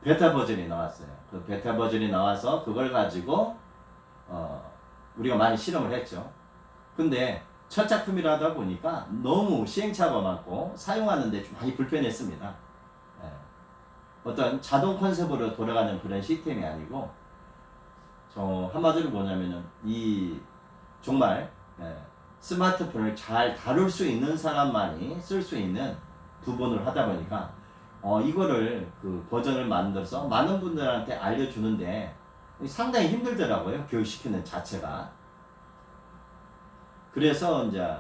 베타 버전이 나왔어요. 그 베타 버전이 나와서 그걸 가지고 우리가 많이 실험을 했죠. 근데 첫 작품이라 하다 보니까 너무 시행착오가 많고 사용하는데 좀 많이 불편했습니다. 예. 어떤 자동 컨셉으로 돌아가는 그런 시스템이 아니고 한마디로 뭐냐면은 이 정말 스마트폰을 잘 다룰 수 있는 사람만이 쓸 수 있는 부분을 하다 보니까 이거를 그 버전을 만들어서 많은 분들한테 알려주는데 상당히 힘들더라고요. 교육시키는 자체가. 그래서 이제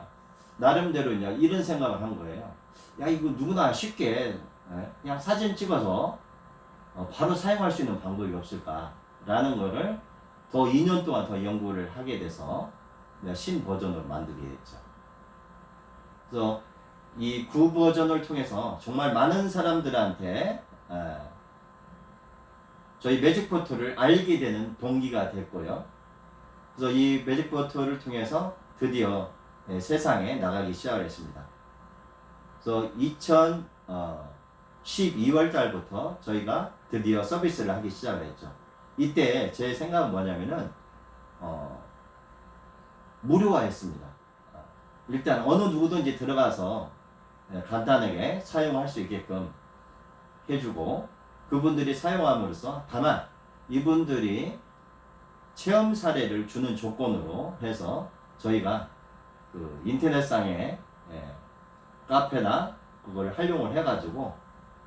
나름대로 이제 이런 생각을 한 거예요. 야, 이거 누구나 쉽게 그냥 사진 찍어서 바로 사용할 수 있는 방법이 없을까라는 거를 더 2년 동안 더 연구를 하게 돼서 신 버전으로 만들게 됐죠. 그래서 이 구 버전을 통해서 정말 많은 사람들한테 저희 매직포토를 알게 되는 동기가 됐고요. 그래서 이 매직포토를 통해서 드디어 세상에 나가기 시작을 했습니다. 그래서 2012월 달부터 저희가 드디어 서비스를 하기 시작을 했죠. 이때 제 생각은 뭐냐면은 무료화했습니다. 일단 어느 누구든지 들어가서 간단하게 사용할 수 있게끔 해주고 그분들이 사용함으로써 다만 이분들이 체험 사례를 주는 조건으로 해서 저희가 그 인터넷상에 카페나 그걸 활용을 해가지고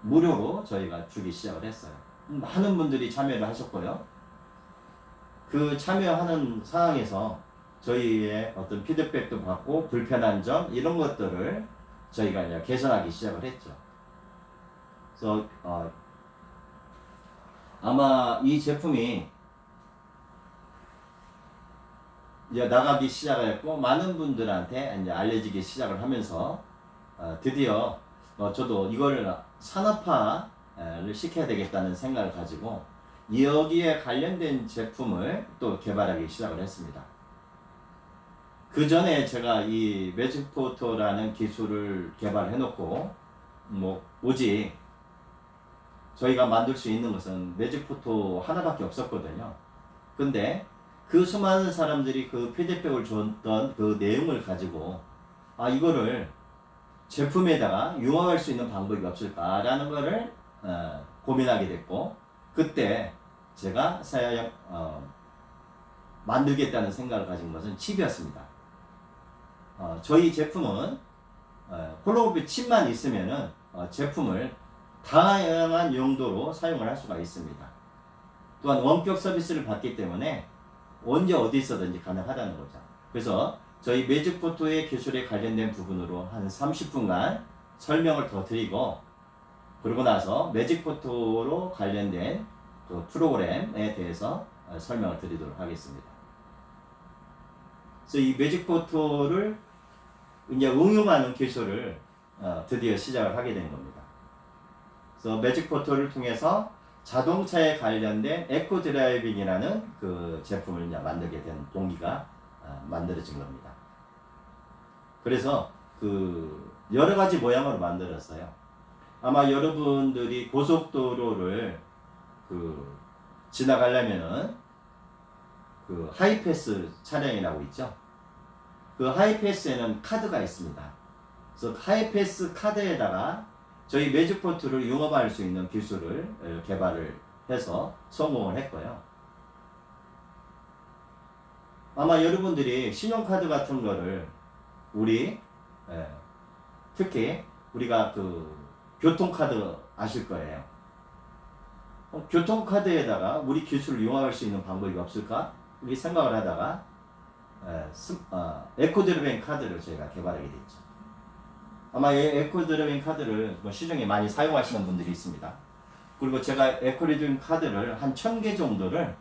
무료로 저희가 주기 시작을 했어요. 많은 분들이 참여를 하셨고요. 그 참여하는 상황에서 저희의 어떤 피드백도 받고 불편한 점 이런 것들을 저희가 이제 개선하기 시작을 했죠. 그래서 아마 이 제품이 이제 나가기 시작을 했고 많은 분들한테 이제 알려지기 시작을 하면서 드디어 저도 이거를 산업화를 시켜야 되겠다는 생각을 가지고 여기에 관련된 제품을 또 개발하기 시작을 했습니다. 그 전에 제가 이 매직포토라는 기술을 개발해 놓고 오직 저희가 만들 수 있는 것은 매직포토 하나밖에 없었거든요. 근데 그 수많은 사람들이 그 피드백을 줬던 그 내용을 가지고 이거를 제품에다가 융합할 수 있는 방법이 없을까라는 거를 고민하게 됐고 그때 제가 만들겠다는 생각을 가진 것은 칩이었습니다. 저희 제품은 홀로그래픽 칩만 있으면은 제품을 다양한 용도로 사용을 할 수가 있습니다. 또한 원격 서비스를 받기 때문에 언제 어디 있어든지 가능하다는 거죠. 그래서 저희 매직포토의 기술에 관련된 부분으로 한 30분간 설명을 더 드리고 그러고 나서 매직포토로 관련된 그 프로그램에 대해서 설명을 드리도록 하겠습니다. 그래서 이 매직포토를 이제 응용하는 기술을 드디어 시작을 하게 된 겁니다. 그래서 매직포토를 통해서 자동차에 관련된 에코 드라이빙이라는 그 제품을 이제 만들게 된 동기가 만들어진 겁니다. 그래서 그 여러 가지 모양으로 만들었어요. 아마 여러분들이 고속도로를 그 지나가려면은 그 하이패스 차량이라고 있죠. 그 하이패스에는 카드가 있습니다. 그래서 하이패스 카드에다가 저희 매직포토를 융합할 수 있는 기술을 개발을 해서 성공을 했고요. 아마 여러분들이 신용카드 같은 거를 특히 우리가 그 교통카드 아실 거예요. 교통카드에다가 우리 기술을 융합할 수 있는 방법이 없을까? 우리 생각을 하다가 에코드리빙 카드를 저희가 개발하게 됐죠. 아마 에코드리빙 카드를 시중에 많이 사용하시는 분들이 있습니다. 그리고 제가 에코드리빙 카드를 한 1000개 정도를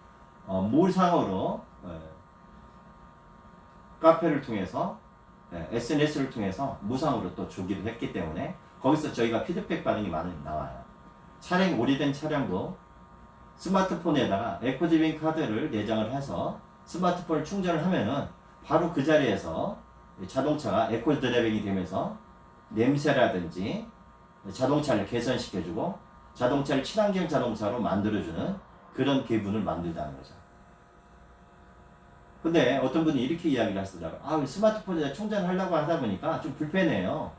무상으로 카페를 통해서 SNS를 통해서 무상으로 또 주기도 했기 때문에 거기서 저희가 피드백 반응이 많이 나와요. 오래된 차량도 스마트폰에다가 에코드리빙 카드를 내장을 해서 스마트폰을 충전을 하면은 바로 그 자리에서 자동차가 에코드라이빙이 되면서 냄새라든지 자동차를 개선시켜주고 자동차를 친환경 자동차로 만들어주는 그런 기분을 만들다는 거죠. 근데 어떤 분이 이렇게 이야기를 하시더라고요. 아, 스마트폰에다 충전하려고 하다 보니까 좀 불편해요.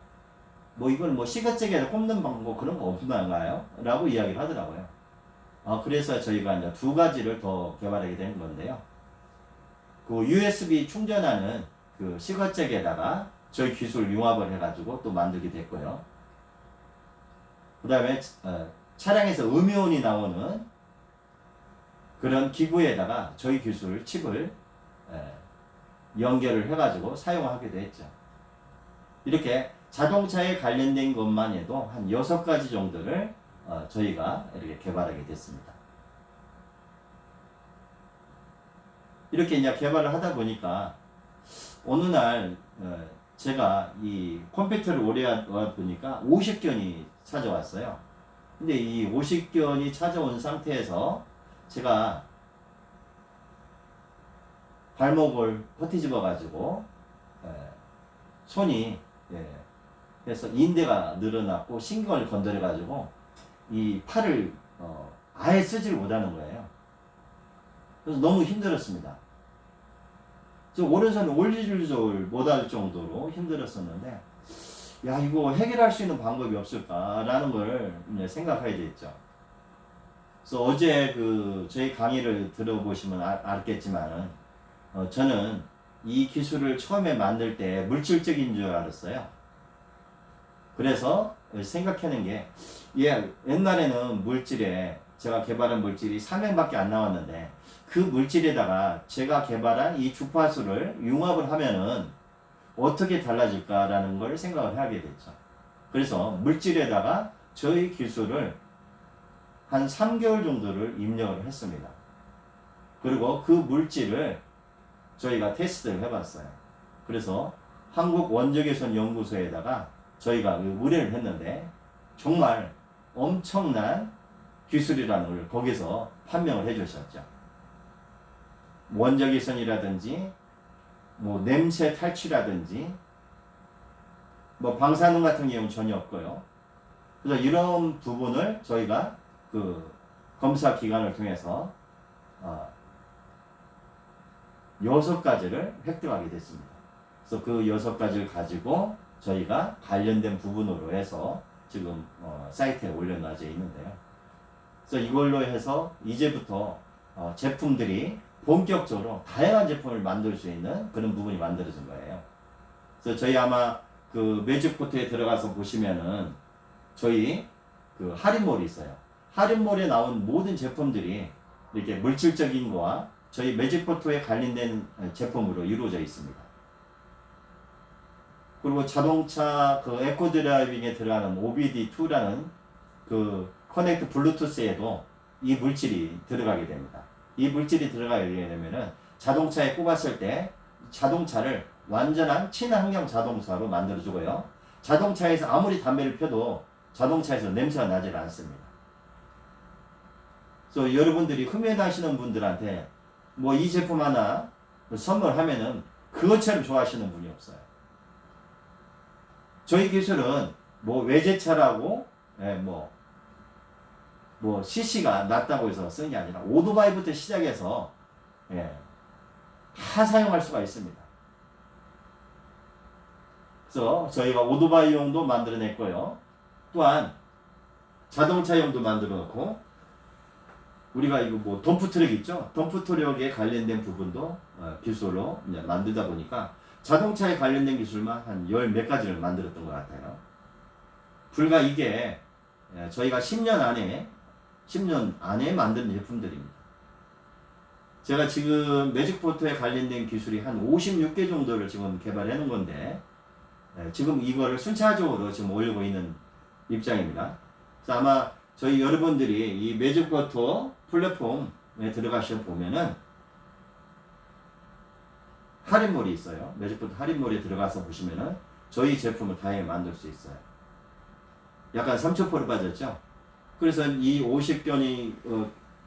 뭐 이건 뭐 시가잭에다 꼽는 방법 그런 거 없나요? 라고 이야기를 하더라고요. 그래서 저희가 이제 두 가지를 더 개발하게 된 건데요. 그 USB 충전하는 그 시거잭에다가 저희 기술 융합을 해가지고 또 만들게 됐고요. 그 다음에 차량에서 음이온이 나오는 그런 기구에다가 저희 기술 칩을 연결을 해가지고 사용하기도 했죠. 이렇게 자동차에 관련된 것만 해도 한 6가지 정도를 저희가 이렇게 개발하게 됐습니다. 이렇게 이제 개발을 하다 보니까 어느 날 제가 이 컴퓨터를 오래 하다 보니까 50견이 찾아왔어요. 근데 이 50견이 찾아온 상태에서 제가 발목을 허티집어 가지고 손이 그래서 인대가 늘어났고 신경을 건드려 가지고 이 팔을 아예 쓰지를 못하는 거예요. 그래서 너무 힘들었습니다. 오른손을 올리줄 못할 정도로 힘들었었는데, 야, 이거 해결할 수 있는 방법이 없을까라는 걸 생각하게 됐죠. 그래서 어제 저희 강의를 들어보시면 알겠지만은, 저는 이 기술을 처음에 만들 때 물질적인 줄 알았어요. 그래서 생각하는 게, 옛날에는 물질에 제가 개발한 물질이 3명밖에 안 나왔는데 그 물질에다가 제가 개발한 이 주파수를 융합을 하면은 어떻게 달라질까라는 걸 생각을 하게 됐죠. 그래서 물질에다가 저희 기술을 한 3개월 정도를 입력을 했습니다. 그리고 그 물질을 저희가 테스트를 해봤어요. 그래서 한국원적외선 연구소에다가 저희가 의뢰를 했는데 정말 엄청난 기술이라는 걸 거기서 판명을 해주셨죠. 원적외선이라든지 뭐 냄새 탈취라든지 뭐 방사능 같은 경우는 전혀 없고요. 그래서 이런 부분을 저희가 그 검사 기관을 통해서 6가지를 획득하게 됐습니다. 그래서 그 6가지를 가지고 저희가 관련된 부분으로 해서 지금 사이트에 올려놔져 있는데요. 그래서 이걸로 해서 이제부터 제품들이 본격적으로 다양한 제품을 만들 수 있는 그런 부분이 만들어진 거예요. 그래서 저희 아마 그 매직포트에 들어가서 보시면은 저희 그 할인몰이 있어요. 할인몰에 나온 모든 제품들이 이렇게 물질적인 거와 저희 매직포트에 관련된 제품으로 이루어져 있습니다. 그리고 자동차 그 에코 드라이빙에 들어가는 OBD2라는 그 커넥트 블루투스에도 이 물질이 들어가게 됩니다. 이 물질이 들어가게 되면은 자동차에 꼽았을 때 자동차를 완전한 친환경 자동차로 만들어주고요. 자동차에서 아무리 담배를 펴도 자동차에서 냄새가 나질 않습니다. 그래서 여러분들이 흡연하시는 분들한테 뭐 이 제품 하나 선물하면은 그것처럼 좋아하시는 분이 없어요. 저희 기술은 뭐 외제차라고 뭐 CC가 낮다고 해서 쓴 게 아니라 오토바이부터 시작해서 다 사용할 수가 있습니다. 그래서 저희가 오토바이용도 만들어냈고요. 또한 자동차용도 만들어 놓고 우리가 이거 뭐 덤프트럭 있죠? 덤프트럭에 관련된 부분도 기술로 이제 만들다 보니까 자동차에 관련된 기술만 한 10몇 가지를 만들었던 것 같아요. 불과 이게 저희가 10년 안에 만든 제품들입니다. 제가 지금 매직포트에 관련된 기술이 한 56개 정도를 지금 개발해 놓은 건데 지금 이거를 순차적으로 지금 올리고 있는 입장입니다. 그래서 아마 저희 여러분들이 이 매직포트 플랫폼에 들어가셔 보면은 할인몰이 있어요. 매직포트 할인몰에 들어가서 보시면은 저희 제품을 다양하게 만들 수 있어요. 약간 3,000% 빠졌죠? 그래서 이 50견이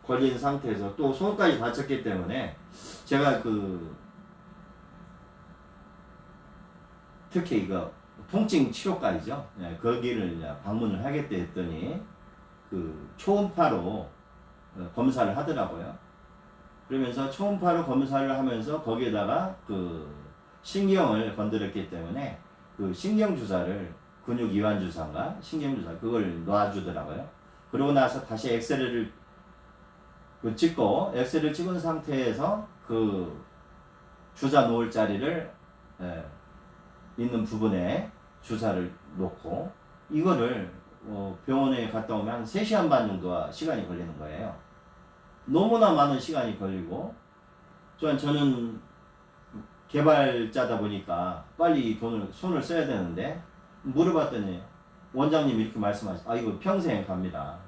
걸린 상태에서 또 손까지 다쳤기 때문에 제가 특히 이거 통증 치료과이죠. 예, 거기를 이제 방문을 하겠다 했더니 초음파로 검사를 하더라고요. 그러면서 초음파로 검사를 하면서 거기에다가 신경을 건드렸기 때문에 신경 주사를 근육 이완 주사인가 신경 주사 그걸 놔주더라고요. 그러고 나서 다시 엑스레이를 찍고 엑스레이를 찍은 상태에서 주사 놓을 자리를 있는 부분에 주사를 놓고 이거를 병원에 갔다 오면 한 3시간 반 정도가 시간이 걸리는 거예요. 너무나 많은 시간이 걸리고 저는 개발자다 보니까 빨리 손을 써야 되는데 물어봤더니 원장님이 이렇게 말씀하시죠. 이거 평생 갑니다.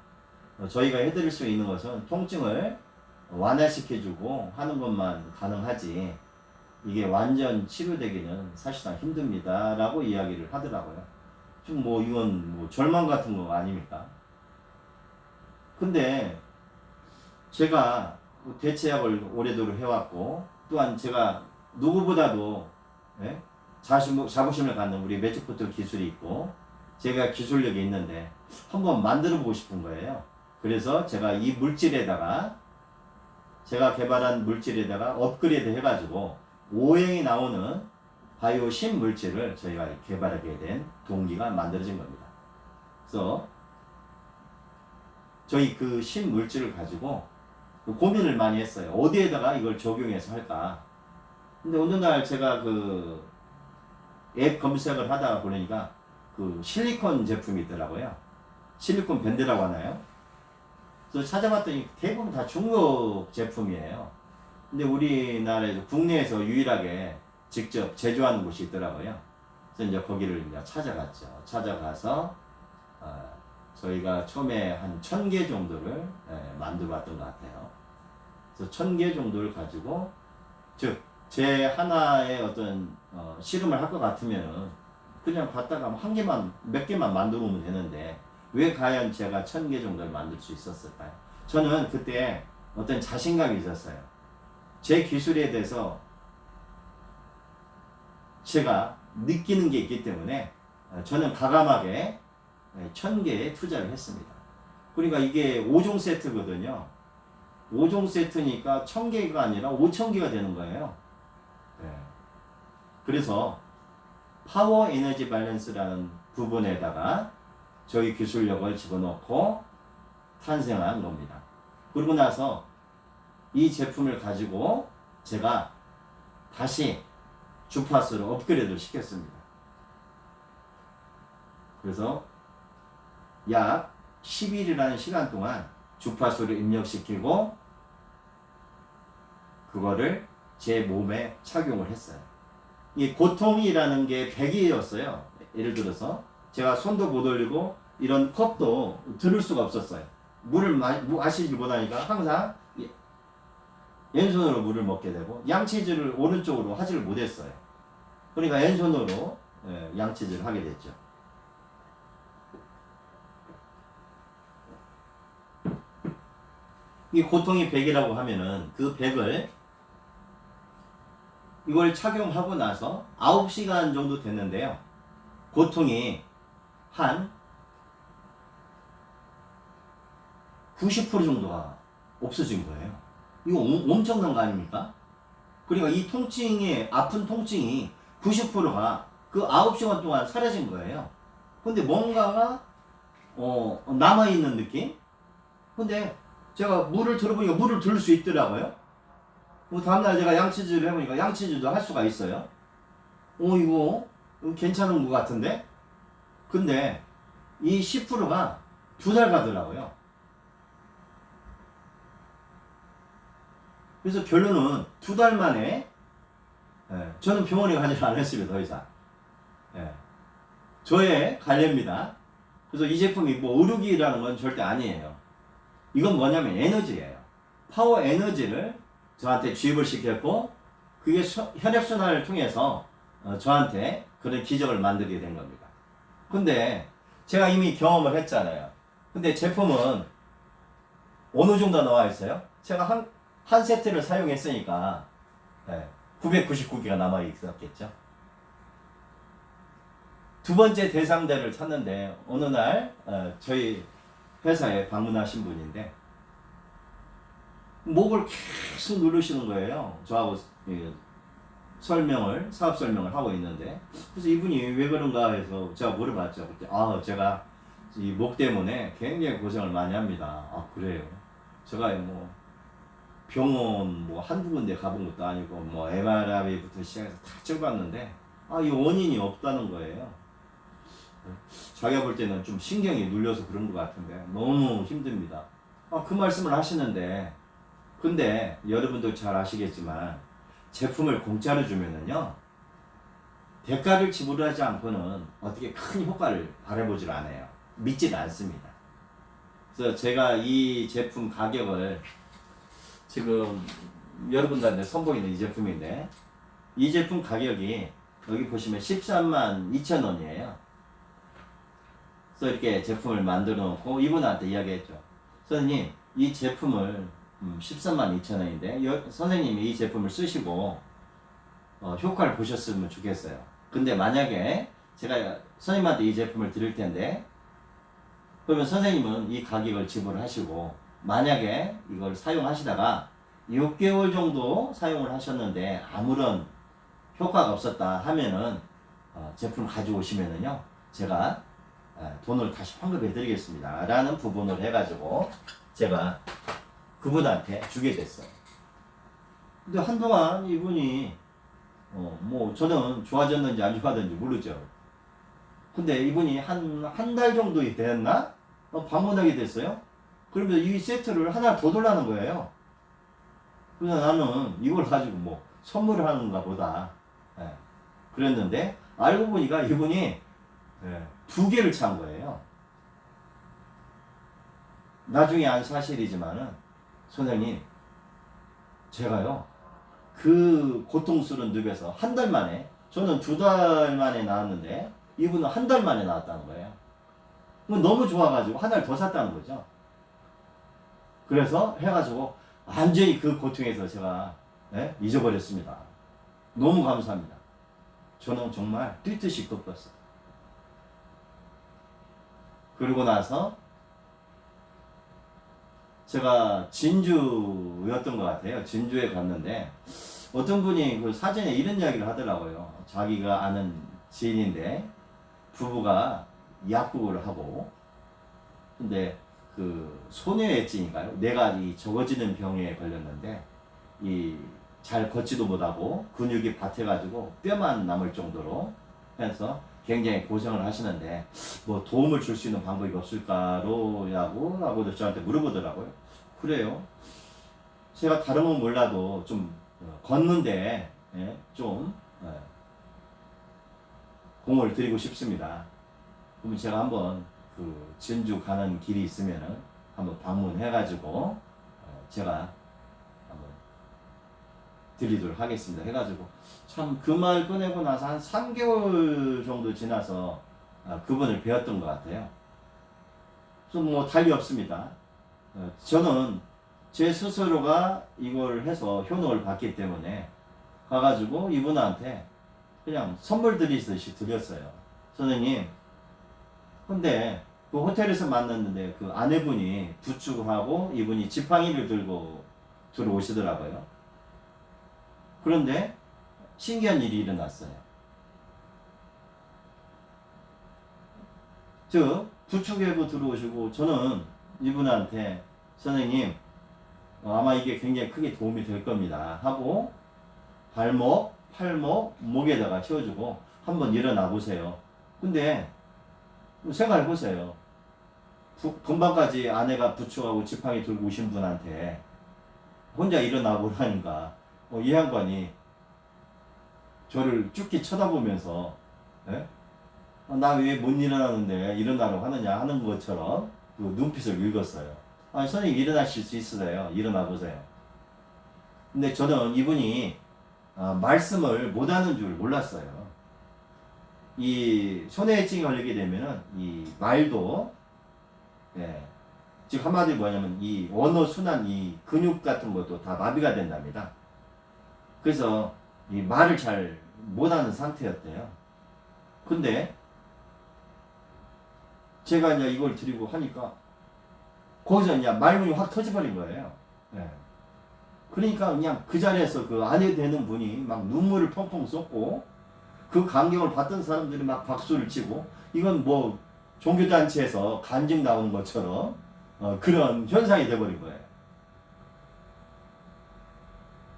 저희가 해드릴 수 있는 것은 통증을 완화시켜주고 하는 것만 가능하지 이게 완전 치료되기는 사실상 힘듭니다 라고 이야기를 하더라고요. 좀 이건 절망 같은 거 아닙니까? 근데 제가 대체약을 오래도록 해왔고 또한 제가 누구보다도 자부심을 갖는 우리 매직포트 기술이 있고 제가 기술력이 있는데 한번 만들어 보고 싶은 거예요. 그래서 제가 이 물질에다가 제가 개발한 물질에다가 업그레이드 해가지고 오행이 나오는 바이오 신물질을 저희가 개발하게 된 동기가 만들어진 겁니다. 그래서 저희 신물질을 가지고 고민을 많이 했어요. 어디에다가 이걸 적용해서 할까. 근데 어느 날 제가 앱 검색을 하다가 보니까 실리콘 제품이 있더라고요. 실리콘 밴드라고 하나요? 그래서 찾아봤더니 대부분 다 중국 제품이에요. 근데 우리나라에서 국내에서 유일하게 직접 제조하는 곳이 있더라고요. 그래서 이제 거기를 이제 찾아갔죠. 찾아가서 저희가 처음에 한 1000개 정도를 만들어 봤던 것 같아요. 그래서 1000개 정도를 가지고 제 하나의 어떤 실험을 할 것 같으면 그냥 받다가 몇 개만 만들어 오면 되는데 왜 과연 제가 1000개 정도를 만들 수 있었을까요? 저는 그때 어떤 자신감이 있었어요. 제 기술에 대해서 제가 느끼는 게 있기 때문에 저는 과감하게 1000개에 투자를 했습니다. 그러니까 이게 5종 세트거든요. 5종 세트니까 1000개가 아니라 5000개가 되는 거예요. 그래서 파워 에너지 밸런스라는 부분에다가 저희 기술력을 집어넣고 탄생한 겁니다. 그러고 나서 이 제품을 가지고 제가 다시 주파수를 업그레이드 시켰습니다. 그래서 약 10일이라는 시간 동안 주파수를 입력시키고 그거를 제 몸에 착용을 했어요. 이 고통이라는 게 100이었어요. 예를 들어서 제가 손도 못 올리고 이런 컵도 들을 수가 없었어요. 물을 마시지 못하니까 항상 왼손으로 물을 먹게 되고 양치질을 오른쪽으로 하지를 못했어요. 그러니까 왼손으로 양치질을 하게 됐죠. 이 고통이 100이라고 하면은 그 100을 이걸 착용하고 나서 9시간 정도 됐는데요. 고통이 한 90% 정도가 없어진 거예요. 이거 엄청난 거 아닙니까? 그러니까 이 아픈 통증이 90%가 그 9시간 동안 사라진 거예요. 근데 뭔가가 남아있는 느낌? 근데 제가 물을 들어보니까 물을 들을 수 있더라고요. 다음날 제가 양치질을 해보니까 양치질도 할 수가 있어요. 이거 괜찮은 것 같은데? 근데 이 10%가 2달 가더라고요. 그래서 결론은 2달 만에 저는 병원에 가지 않았습니다. 더 이상. 저의 관례입니다. 그래서 이 제품이 의료기라는 건 절대 아니에요. 이건 뭐냐면 에너지예요. 파워 에너지를 저한테 주입을 시켰고 그게 혈액순환을 통해서 저한테 그런 기적을 만들게 된 겁니다. 근데 제가 이미 경험을 했잖아요. 근데 제품은 어느 정도 나와 있어요? 제가 한 세트를 사용했으니까 999개가 남아 있었겠죠. 두 번째 대상자를 찾는데 어느 날 저희 회사에 방문하신 분인데 목을 계속 누르시는 거예요. 저하고 사업 설명을 하고 있는데, 그래서 이분이 왜 그런가 해서 제가 물어봤죠. 그때 제가 이 목 때문에 굉장히 고생을 많이 합니다. 그래요. 제가 뭐 병원 뭐 한두 군데 가본 것도 아니고 뭐 MRI부터 시작해서 다 찍어봤는데 이 원인이 없다는 거예요. 자기가 볼 때는 좀 신경이 눌려서 그런 것 같은데 너무 힘듭니다. 그 말씀을 하시는데, 근데 여러분도 잘 아시겠지만 제품을 공짜로 주면은요 대가를 지불하지 않고는 어떻게 큰 효과를 바라보질 않아요. 믿질 않습니다. 그래서 제가 이 제품 가격을 지금 여러분들한테 선보이는 이 제품인데, 이 제품 가격이 여기 보시면 13만 2천 원이에요. 그래서 이렇게 제품을 만들어 놓고 이분한테 이야기했죠. 선생님, 이 제품을 13만 2천 원인데 선생님이 이 제품을 쓰시고 효과를 보셨으면 좋겠어요. 근데 만약에 제가 선생님한테 이 제품을 드릴 텐데, 그러면 선생님은 이 가격을 지불하시고 만약에 이걸 사용하시다가 6개월 정도 사용을 하셨는데 아무런 효과가 없었다 하면은 제품 가져오시면은요 제가 돈을 다시 환급해 드리겠습니다 라는 부분을 해가지고 제가 그분한테 주게 됐어요. 근데 한동안 이분이 뭐 저는 좋아졌는지 안 좋아졌는지 모르죠. 근데 이분이 한 달 정도 됐나? 방문하게 됐어요. 그러면 이 세트를 하나 더 달라는 거예요. 그래서 나는 이걸 가지고 뭐 선물을 하는가 보다 그랬는데, 알고 보니까 이분이 2개를 찬 거예요. 나중에 안 사실이지만은 선생님, 제가요 그 고통스러운 늪에서 한 달 만에, 저는 2달 만에 나왔는데 이분은 한 달 만에 나왔다는 거예요. 너무 좋아가지고 하나를 더 샀다는 거죠. 그래서 해가지고 완전히 그 고통에서 제가 잊어버렸습니다. 너무 감사합니다. 저는 정말 뛰듯이 꺾었어요. 그러고 나서 제가 진주였던 것 같아요. 진주에 갔는데 어떤 분이 그 사전에 이런 이야기를 하더라고요. 자기가 아는 지인인데 부부가 약국을 하고, 근데 그 소녀엣지인가요? 내가 이 적어지는 병에 걸렸는데 이 잘 걷지도 못하고 근육이 밭해가지고 뼈만 남을 정도로 해서 굉장히 고생을 하시는데 뭐 도움을 줄 수 있는 방법이 없을까라고 저한테 물어보더라고요. 그래요. 제가 다른 건 몰라도 좀 걷는데 좀 공을 드리고 싶습니다. 그러면 제가 한번 그 진주 가는 길이 있으면은 한번 방문해가지고 제가 한번 드리도록 하겠습니다. 해가지고 참 그 말 꺼내고 나서 한 3개월 정도 지나서 그분을 배웠던 것 같아요. 그래서 뭐 달리 없습니다. 저는 제 스스로가 이걸 해서 효능을 받기 때문에 가가지고 이분한테 그냥 선물 드리듯이 드렸어요. 선생님, 근데 그 호텔에서 만났는데 그 아내분이 부축하고 이분이 지팡이를 들고 들어오시더라고요. 그런데 신기한 일이 일어났어요. 부축하고 들어오시고 저는 이분한테 선생님 아마 이게 굉장히 크게 도움이 될 겁니다 하고 발목, 팔목, 목에다가 채워주고 한번 일어나 보세요. 근데 생각해 보세요. 금방까지 아내가 부축하고 지팡이 들고 오신 분한테 혼자 일어나 보라니까 이 양반이 저를 쭉히 쳐다보면서 나 왜 못 일어나는데 일어나라고 하느냐 하는 것처럼 그 눈빛을 읽었어요. 선생님 일어나실 수 있으세요. 일어나 보세요. 근데 저는 이분이 말씀을 못하는 줄 몰랐어요. 이 손해증이 걸리게 되면은 이 말도 즉 한마디로 뭐냐면 이 언어 순환, 이 근육 같은 것도 다 마비가 된답니다. 그래서 이 말을 잘 못하는 상태였대요. 근데 제가 이제 이걸 드리고 하니까 거기서 그냥 말문이 확 터져버린 거예요. 예. 그러니까 그냥 그 자리에서 그 아내 되는 분이 막 눈물을 펑펑 쏟고 그 광경을 봤던 사람들이 막 박수를 치고 이건 뭐 종교단체에서 간증 나오는 것처럼 그런 현상이 돼버린 거예요.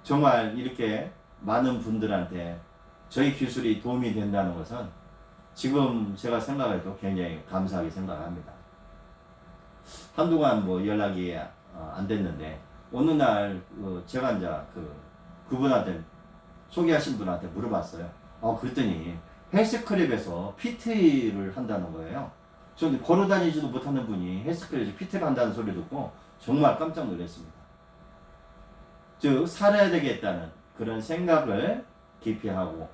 정말 이렇게 많은 분들한테 저희 기술이 도움이 된다는 것은 지금 제가 생각해도 굉장히 감사하게 생각합니다. 한동안 뭐 연락이 안 됐는데 어느 날 제가 이제 그분한테 소개하신 분한테 물어봤어요. 그랬더니 헬스클럽에서 PT를 한다는 거예요. 저는 걸어다니지도 못하는 분이 헬스클럽에서 PT를 한다는 소리 듣고 정말 깜짝 놀랐습니다. 즉 살아야 되겠다는 그런 생각을 깊이 하고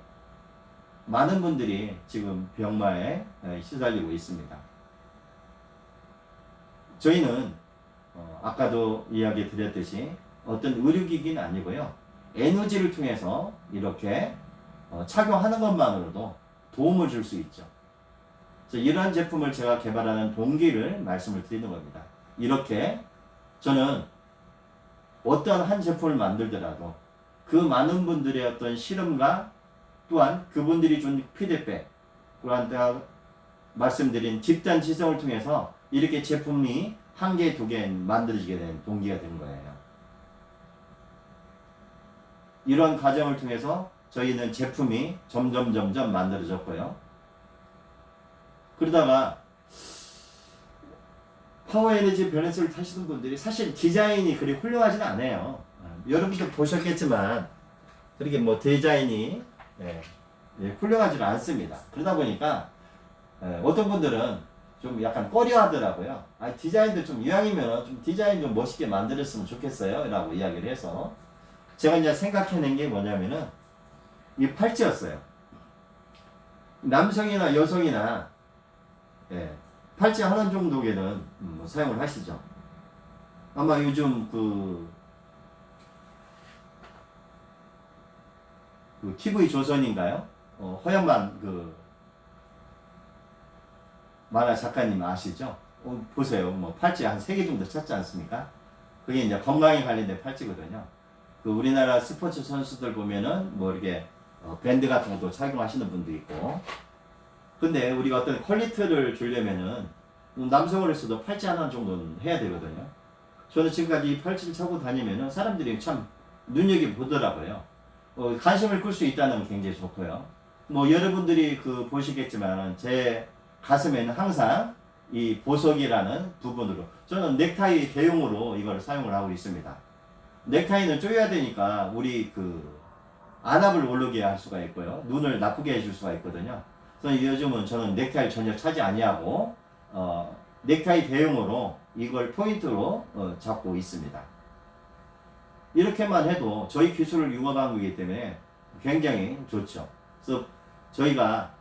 많은 분들이 지금 병마에 시달리고 있습니다. 저희는 아까도 이야기 드렸듯이 어떤 의료기기는 아니고요. 에너지를 통해서 이렇게 착용하는 것만으로도 도움을 줄 수 있죠. 그래서 이러한 제품을 제가 개발하는 동기를 말씀을 드리는 겁니다. 이렇게 저는 어떤 한 제품을 만들더라도 그 많은 분들의 어떤 실험과 또한 그분들이 준 피드백, 또한 제가 말씀드린 집단 지성을 통해서 이렇게 제품이 한 개, 두 개 만들어지게 된 동기가 된 거예요. 이런 과정을 통해서 저희는 제품이 점점 만들어졌고요. 그러다가 파워에너지 밸런스를 타시는 분들이 사실 디자인이 그리 훌륭하진 않아요. 여러분도 보셨겠지만 그렇게 뭐 디자인이 훌륭하지는 않습니다. 그러다 보니까 어떤 분들은 좀 약간 꺼려하더라고요. 디자인도 좀 이왕이면 좀 디자인 좀 멋있게 만들었으면 좋겠어요 라고 이야기를 해서 제가 이제 생각해낸 게 뭐냐면은 이 팔찌였어요. 남성이나 여성이나 팔찌 하나 정도에는 사용을 하시죠. 아마 요즘 그 TV 조선인가요? 허영만 만화 작가님 아시죠? 보세요. 뭐 팔찌 한 3개 정도 찾지 않습니까? 그게 이제 건강에 관련된 팔찌거든요. 우리나라 스포츠 선수들 보면은 뭐 이렇게 밴드 같은 것도 착용하시는 분도 있고. 근데 우리가 어떤 퀄리티를 주려면은 남성으로서도 팔찌 하나 정도는 해야 되거든요. 저는 지금까지 이 팔찌를 차고 다니면은 사람들이 참 눈여겨보더라고요. 관심을 끌 수 있다는 건 굉장히 좋고요. 뭐 여러분들이 보시겠지만 제 가슴에는 항상 이 보석이라는 부분으로 저는 넥타이 대용으로 이걸 사용을 하고 있습니다. 넥타이는 조여야 되니까 우리 안압을 오르게 할 수가 있고요. 눈을 나쁘게 해줄 수가 있거든요. 그래서 요즘은 저는 넥타이를 전혀 차지 아니하고 넥타이 대용으로 이걸 포인트로 잡고 있습니다. 이렇게만 해도 저희 기술을 융합한 거기 때문에 굉장히 좋죠. 그래서 저희가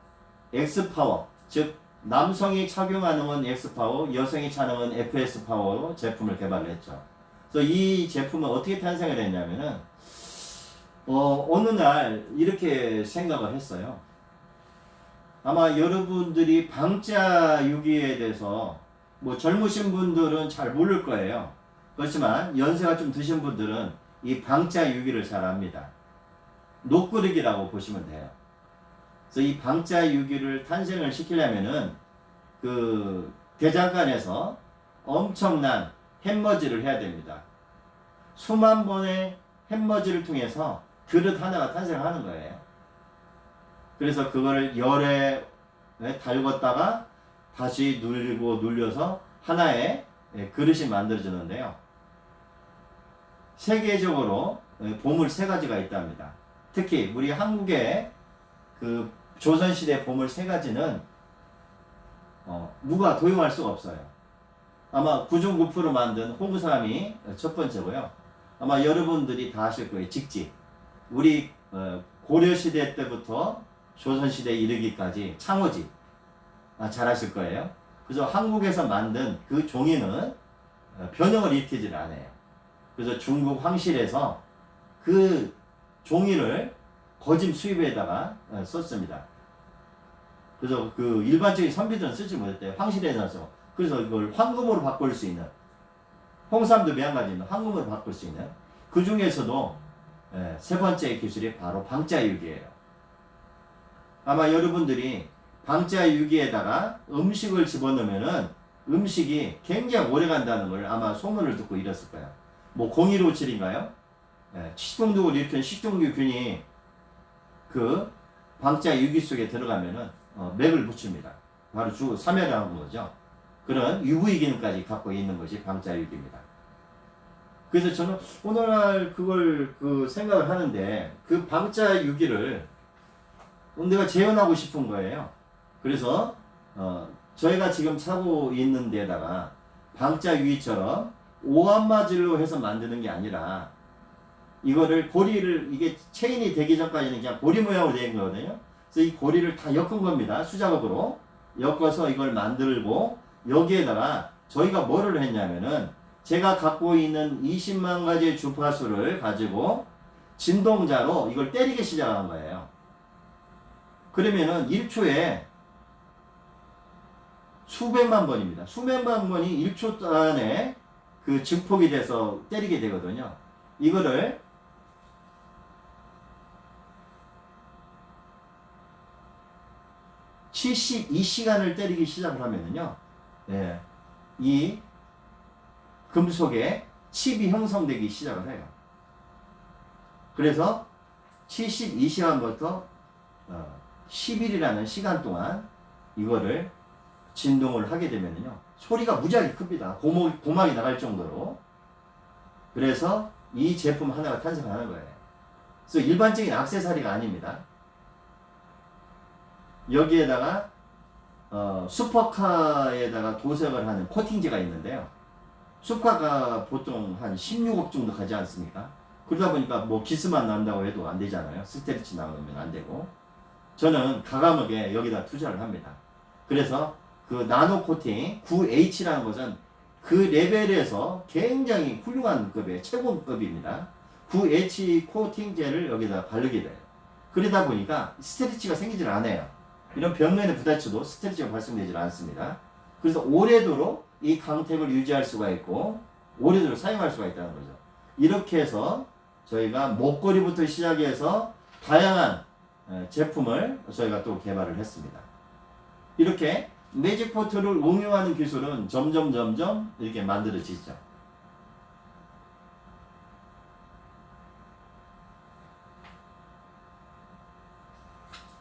X파워, 즉 남성이 착용하는 건 X파워, 여성이 착용하는 FS파워로 제품을 개발을 했죠. 그래서 이 제품은 어떻게 탄생을 했냐면은 어느 날 이렇게 생각을 했어요. 아마 여러분들이 방자 유기에 대해서 뭐 젊으신 분들은 잘 모를 거예요. 그렇지만 연세가 좀 드신 분들은 이 방자 유기를 잘 압니다. 녹그르기라고 보시면 돼요. 그래서 이 방자 유기를 탄생을 시키려면은 대장간에서 엄청난 햄머지를 해야 됩니다. 수만 번의 햄머지를 통해서 그릇 하나가 탄생하는 거예요. 그래서 그거를 열에 달궜다가 다시 눌려서 하나의 그릇이 만들어지는데요. 세계적으로 보물 3가지가 있답니다. 특히 우리 한국의 조선시대 보물 3가지는 누가 도용할 수가 없어요. 아마 구중구프로 만든 홍구삼이 첫 번째고요. 아마 여러분들이 다 아실 거예요. 직지. 우리 고려시대 때부터 조선시대에 이르기까지 창호지. 잘 아실 거예요. 그래서 한국에서 만든 그 종이는 변형을 일으키질 않아요. 그래서 중국 황실에서 그 종이를 거짐 수입에다가 썼습니다. 그래서 그 일반적인 선비들은 쓰지 못했대요. 황실에서. 그래서 이걸 황금으로 바꿀 수 있는, 홍삼도 매한가지입니다. 황금으로 바꿀 수 있는. 그 중에서도 세 번째 기술이 바로 방자유기예요. 아마 여러분들이 방자유기에다가 음식을 집어넣으면은 음식이 굉장히 오래 간다는 걸 아마 소문을 듣고 이랬을 거예요. 뭐 0157인가요? 식중독을 일으키는 식중독균이 그 방자유기 속에 들어가면은 맥을 붙입니다. 바로 사멸하는 거죠. 그런 UV 기능까지 갖고 있는 것이 방자유기입니다. 그래서 저는 오늘날 그걸 생각을 하는데 그 방자유기를 내가 재현하고 싶은 거예요. 그래서 저희가 지금 차고 있는 데다가 방자유기처럼 오한마질로 해서 만드는 게 아니라 이거를 고리를 이게 체인이 되기 전까지는 그냥 고리 모양으로 된 거거든요. 그래서 이 고리를 다 엮은 겁니다. 수작업으로 엮어서 이걸 만들고 여기에다가 저희가 뭐를 했냐면은 제가 갖고 있는 20만 가지의 주파수를 가지고 진동자로 이걸 때리기 시작한 거예요. 그러면은 1초에 수백만 번입니다. 수백만 번이 1초 안에 그 증폭이 돼서 때리게 되거든요. 이거를 72시간을 때리기 시작을 하면은요, 이 금속에 칩이 형성되기 시작을 해요. 그래서 72시간부터 10일이라는 시간 동안 이거를 진동을 하게 되면요, 소리가 무지하게 큽니다. 고막이 나갈 정도로. 그래서 이 제품 하나가 탄생하는 거예요. 그래서 일반적인 액세서리가 아닙니다. 여기에다가 슈퍼카에다가 도색을 하는 코팅제가 있는데요. 슈퍼카가 보통 한 16억 정도 가지 않습니까? 그러다 보니까 뭐 기스만 난다고 해도 안 되잖아요. 스테리치 나오면 안 되고. 저는 가감하게 여기다 투자를 합니다. 그래서 그 나노 코팅 9H라는 것은 그 레벨에서 굉장히 훌륭한 급의 최고급입니다. 9H 코팅제를 여기다 바르게 돼요. 그러다 보니까 스테리치가 생기질 않아요. 이런 벽면에 부딪혀도 스트레치가 발생되지 않습니다. 그래서 오래도록 이 강택을 유지할 수가 있고 오래도록 사용할 수가 있다는 거죠. 이렇게 해서 저희가 목걸이부터 시작해서 다양한 제품을 저희가 또 개발을 했습니다. 이렇게 매직포트를 응용하는 기술은 점점 이렇게 만들어지죠.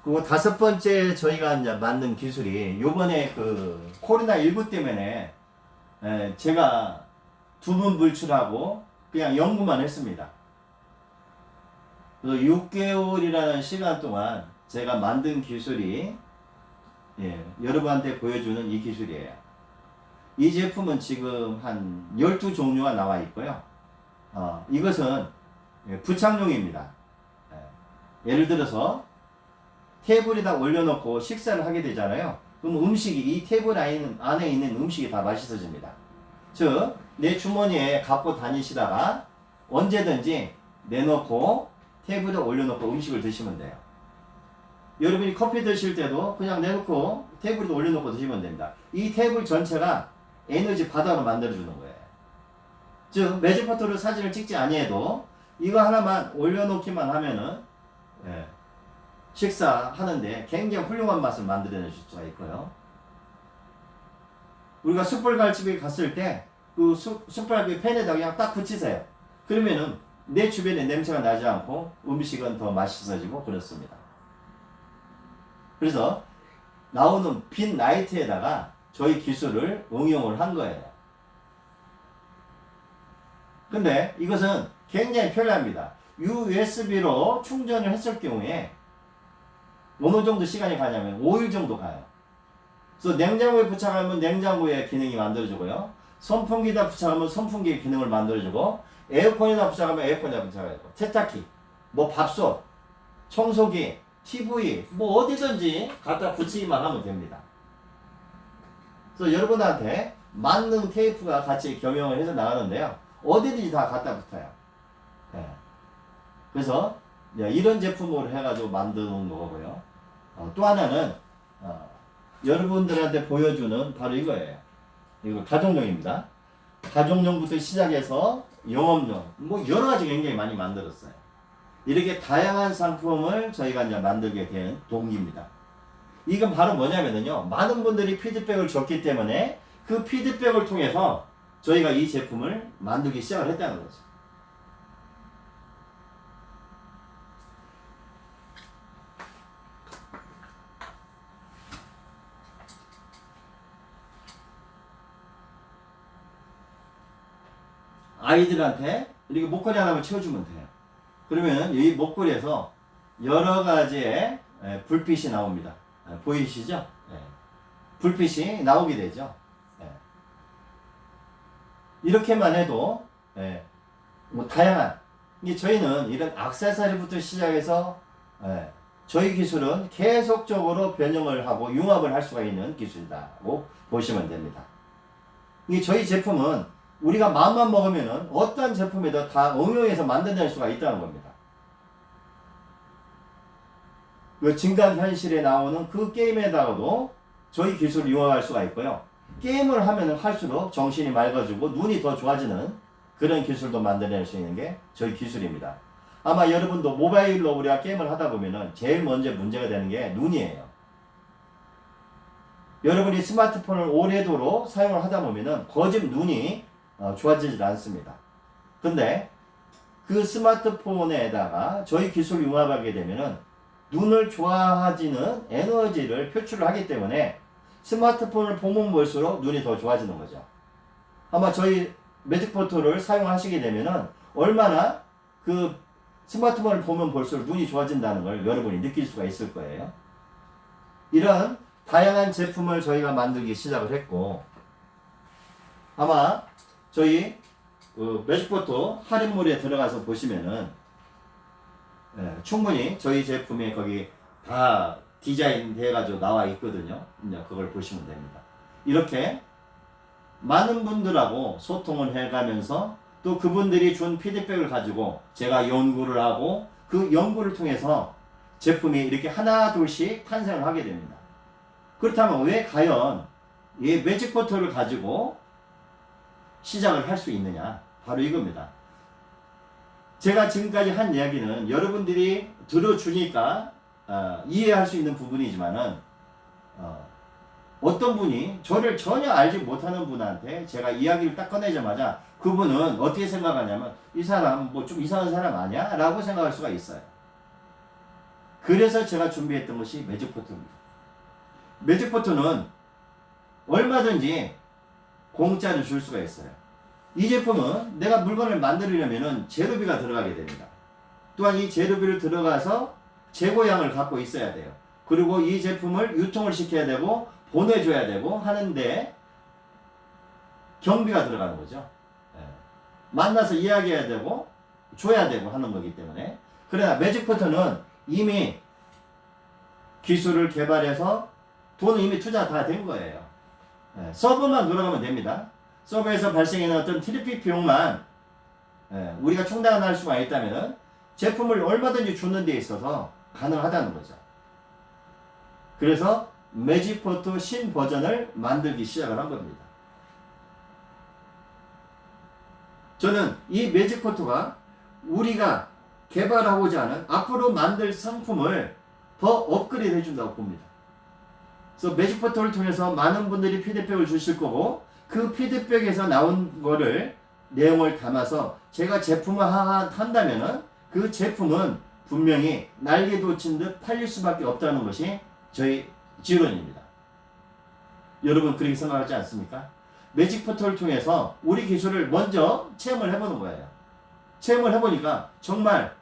그리고 다섯 번째 저희가 이제 만든 기술이 요번에 그 코로나19 때문에 제가 두분 불출하고 그냥 연구만 했습니다. 그래서 6개월이라는 시간 동안 제가 만든 기술이 여러분한테 보여주는 이 기술이에요. 이 제품은 지금 한 12종류가 나와 있고요. 이것은 부착용입니다. 예를 들어서 테이블에다 올려놓고 식사를 하게 되잖아요. 그럼 음식이 이 테이블 안에 있는 음식이 다 맛있어집니다. 즉, 내 주머니에 갖고 다니시다가 언제든지 내놓고 테이블에 올려놓고 음식을 드시면 돼요. 여러분이 커피 드실 때도 그냥 내놓고 테이블에 올려놓고 드시면 됩니다. 이 테이블 전체가 에너지 바다로 만들어주는 거예요. 즉, 매직포트로 사진을 찍지 아니해도 이거 하나만 올려놓기만 하면은 식사하는데 굉장히 훌륭한 맛을 만들어낼 수가 있고요. 우리가 숯불갈집에 갔을 때 그 숯불갈집 팬에다 그냥 딱 붙이세요. 그러면은 내 주변에 냄새가 나지 않고 음식은 더 맛있어지고 그렇습니다. 그래서 나오는 빈 라이트에다가 저희 기술을 응용을 한 거예요. 근데 이것은 굉장히 편리합니다. USB로 충전을 했을 경우에 어느 정도 시간이 가냐면 5일 정도 가요. 그래서 냉장고에 부착하면 냉장고의 기능이 만들어지고요. 선풍기에다 부착하면 선풍기의 기능을 만들어주고, 에어컨에다 부착하면 에어컨에다 부착하고, 세탁기, 뭐 밥솥, 청소기, TV, 뭐 어디든지 갖다 붙이기만 하면 됩니다. 그래서 여러분한테 만능 테이프가 같이 겸용을 해서 나가는데요. 어디든지 다 갖다 붙어요. 예. 그래서 이런 제품으로 해가지고 만드는 거고요. 또 하나는 여러분들한테 보여주는 바로 이거예요. 이거 가정용입니다. 가정용부터 시작해서 영업용, 뭐 여러 가지 굉장히 많이 만들었어요. 이렇게 다양한 상품을 저희가 이제 만들게 된 동기입니다. 이건 바로 뭐냐면요, 많은 분들이 피드백을 줬기 때문에 그 피드백을 통해서 저희가 이 제품을 만들기 시작을 했다는 거죠. 아이들한테 이렇게 목걸이 하나만 채워주면 돼요. 그러면 이 목걸이에서 여러 가지의 불빛이 나옵니다. 보이시죠? 불빛이 나오게 되죠. 이렇게만 해도 뭐 다양한, 저희는 이런 액세서리부터 시작해서 저희 기술은 계속적으로 변형을 하고 융합을 할 수가 있는 기술이라고 보시면 됩니다. 저희 제품은 우리가 마음만 먹으면은 어떤 제품에도 다 응용해서 만들어낼 수가 있다는 겁니다. 그 증강현실에 나오는 그 게임에다가도 저희 기술을 이용할 수가 있고요. 게임을 하면 할수록 정신이 맑아지고 눈이 더 좋아지는 그런 기술도 만들어낼 수 있는 게 저희 기술입니다. 아마 여러분도 모바일로 우리가 게임을 하다 보면은 제일 먼저 문제가 되는 게 눈이에요. 여러분이 스마트폰을 오래도록 사용을 하다 보면은 거짓 눈이 좋아지지 않습니다. 근데 그 스마트폰에다가 저희 기술을 융합하게 되면은 눈을 좋아지는 에너지를 표출을 하기 때문에 스마트폰을 보면 볼수록 눈이 더 좋아지는 거죠. 아마 저희 매직포토를 사용하시게 되면은 얼마나 그 스마트폰을 보면 볼수록 눈이 좋아진다는 걸 여러분이 느낄 수가 있을 거예요. 이런 다양한 제품을 저희가 만들기 시작을 했고, 아마 저희 매직포토 할인몰에 들어가서 보시면은 충분히 저희 제품이 거기 다 디자인 돼가지고 나와 있거든요. 그걸 보시면 됩니다. 이렇게 많은 분들하고 소통을 해가면서 또 그분들이 준 피드백을 가지고 제가 연구를 하고 그 연구를 통해서 제품이 이렇게 하나 둘씩 탄생을 하게 됩니다. 그렇다면 왜 과연 이 매직포토를 가지고 시작을 할 수 있느냐? 바로 이겁니다. 제가 지금까지 한 이야기는 여러분들이 들어주니까 이해할 수 있는 부분이지만은 어떤 분이 저를 전혀 알지 못하는 분한테 제가 이야기를 딱 꺼내자마자 그분은 어떻게 생각하냐면 이 사람 뭐 좀 이상한 사람 아니야? 라고 생각할 수가 있어요. 그래서 제가 준비했던 것이 매직포토입니다. 매직포토는 얼마든지 공짜로 줄 수가 있어요. 이 제품은 내가 물건을 만들려면은 재료비가 들어가게 됩니다. 또한 이 재료비를 들어가서 재고량을 갖고 있어야 돼요. 그리고 이 제품을 유통을 시켜야 되고 보내줘야 되고 하는데 경비가 들어가는 거죠. 만나서 이야기해야 되고 줘야 되고 하는 거기 때문에. 그러나 매직포토는 이미 기술을 개발해서 돈은 이미 투자 다 된 거예요. 서버만 돌아가면 됩니다. 서버에서 발생하는 어떤 트래픽 비용만 우리가 충당할 수가 있다면 제품을 얼마든지 주는 데 있어서 가능하다는 거죠. 그래서 매직포토 신 버전을 만들기 시작을 한 겁니다. 저는 이 매직포토가 우리가 개발하고자 하는 앞으로 만들 상품을 더 업그레이드 해준다고 봅니다. 그래서 매직포토를 통해서 많은 분들이 피드백을 주실 거고 그 피드백에서 나온 거를 내용을 담아서 제가 제품을 한다면은 그 제품은 분명히 날개 돋친 듯 팔릴 수밖에 없다는 것이 저희 지론입니다. 여러분 그렇게 생각하지 않습니까? 매직포토를 통해서 우리 기술을 먼저 체험을 해보는 거예요. 체험을 해보니까 정말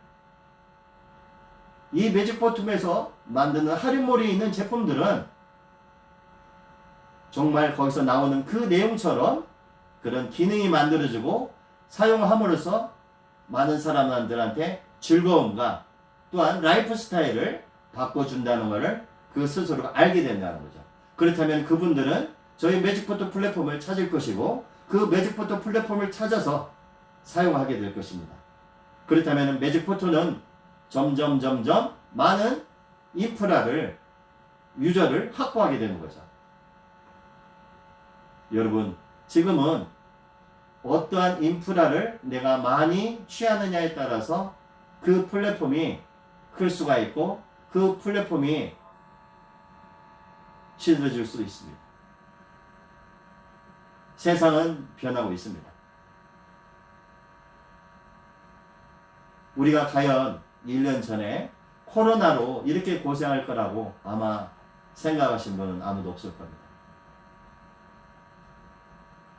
이 매직포토에서 만드는 할인몰에 있는 제품들은 정말 거기서 나오는 그 내용처럼 그런 기능이 만들어지고 사용함으로써 많은 사람들한테 즐거움과 또한 라이프 스타일을 바꿔준다는 것을 그 스스로가 알게 된다는 거죠. 그렇다면 그분들은 저희 매직포토 플랫폼을 찾을 것이고 그 매직포토 플랫폼을 찾아서 사용하게 될 것입니다. 그렇다면 매직포토는 점점 많은 인프라를 유저를 확보하게 되는 거죠. 여러분, 지금은 어떠한 인프라를 내가 많이 취하느냐에 따라서 그 플랫폼이 클 수가 있고 그 플랫폼이 치러질 수 있습니다. 세상은 변하고 있습니다. 우리가 과연 1년 전에 코로나로 이렇게 고생할 거라고 아마 생각하신 분은 아무도 없을 겁니다.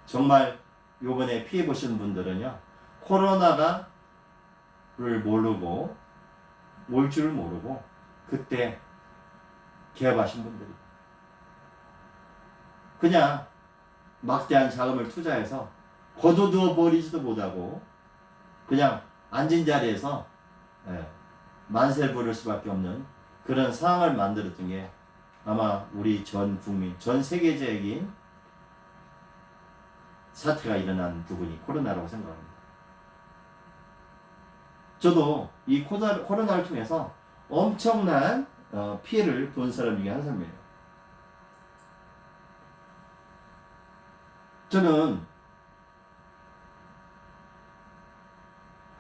정말 요번에 피해 보신 분들은요, 코로나가 를 모르고 올 줄 모르고 그때 개업하신 분들이 그냥 막대한 자금을 투자해서 거둬두어 버리지도 못하고 그냥 앉은 자리에서 만세 부를 수밖에 없는 그런 상황을 만들었던 게 아마 우리 전 국민, 전 세계적인 사태가 일어난 부분이 코로나라고 생각합니다. 저도 이 코로나를 통해서 엄청난 피해를 본 사람 중에 한 사람이에요. 저는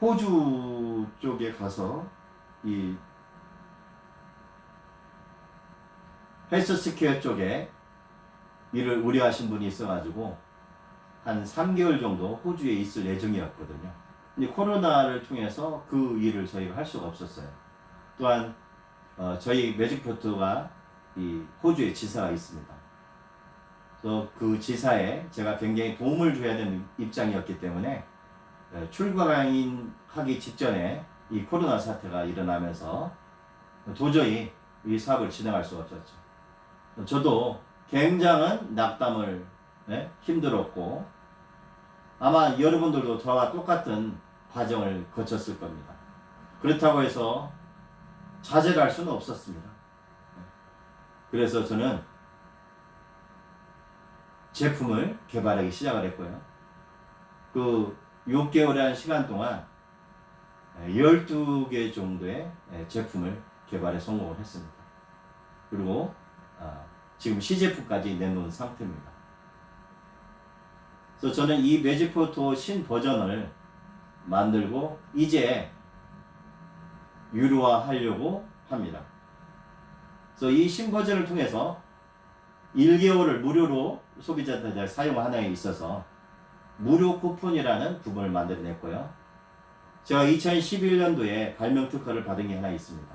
호주 쪽에 가서 이 헬스스퀘어 쪽에 일을 우려하신 분이 있어가지고 한 3개월 정도 호주에 있을 예정이었거든요. 근데 코로나를 통해서 그 일을 저희가 할 수가 없었어요. 또한 저희 매직포트가 이 호주에 지사가 있습니다. 그래서 그 지사에 제가 굉장히 도움을 줘야 되는 입장이었기 때문에 출강하기 직전에 이 코로나 사태가 일어나면서 도저히 이 사업을 진행할 수가 없었죠. 저도 굉장한 낙담을 힘들었고 아마 여러분들도 저와 똑같은 과정을 거쳤을 겁니다. 그렇다고 해서 자제를 할 수는 없었습니다. 그래서 저는 제품을 개발하기 시작을 했고요. 그 6개월이라는 시간 동안 12개 정도의 제품을 개발에 성공을 했습니다. 그리고 지금 시제품까지 내놓은 상태입니다. 그래서 저는 이 매직포토 신 버전을 만들고 이제 유료화하려고 합니다. 그래서 이 신 버전을 통해서 1개월을 무료로 소비자들 사용하는 데 있어서 무료 쿠폰이라는 부분을 만들어냈고요. 제가 2011년도에 발명 특허를 받은 게 하나 있습니다.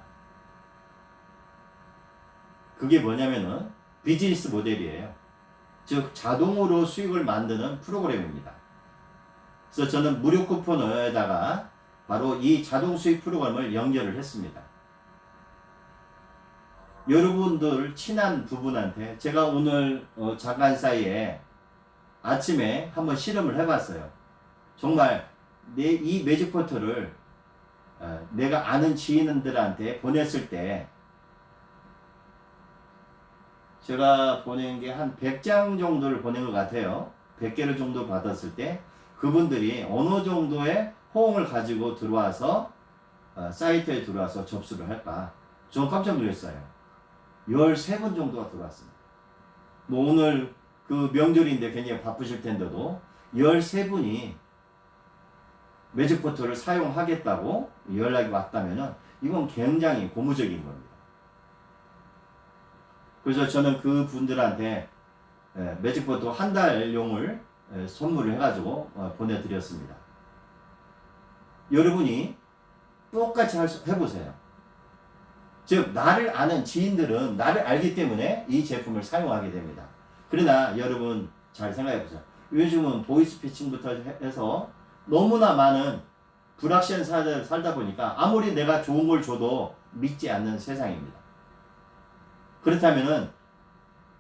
그게 뭐냐면은 비즈니스 모델이에요. 즉 자동으로 수익을 만드는 프로그램입니다. 그래서 저는 무료 쿠폰에다가 바로 이 자동 수익 프로그램을 연결을 했습니다. 여러분들 친한 부분한테 제가 오늘 잠깐 사이에 아침에 한번 실험을 해봤어요. 정말 이 매직포트를 내가 아는 지인들한테 보냈을 때 제가 보낸 게 한 100장 정도를 보낸 것 같아요. 100개를 정도 받았을 때 그분들이 어느 정도의 호응을 가지고 들어와서 사이트에 들어와서 접수를 할까. 저 깜짝 놀랐어요. 13분 정도가 들어왔습니다. 뭐 오늘 그 명절인데 굉장히 바쁘실 텐데도 13분이 매직포트를 사용하겠다고 연락이 왔다면 이건 굉장히 고무적인 겁니다. 그래서 저는 그 분들한테 매직포트 한 달용을 선물을 해가지고 보내드렸습니다. 여러분이 똑같이 해보세요. 즉 나를 아는 지인들은 나를 알기 때문에 이 제품을 사용하게 됩니다. 그러나 여러분 잘 생각해보세요. 요즘은 보이스피싱부터 해서 너무나 많은 불확실한 사회를 살다 보니까 아무리 내가 좋은 걸 줘도 믿지 않는 세상입니다. 그렇다면은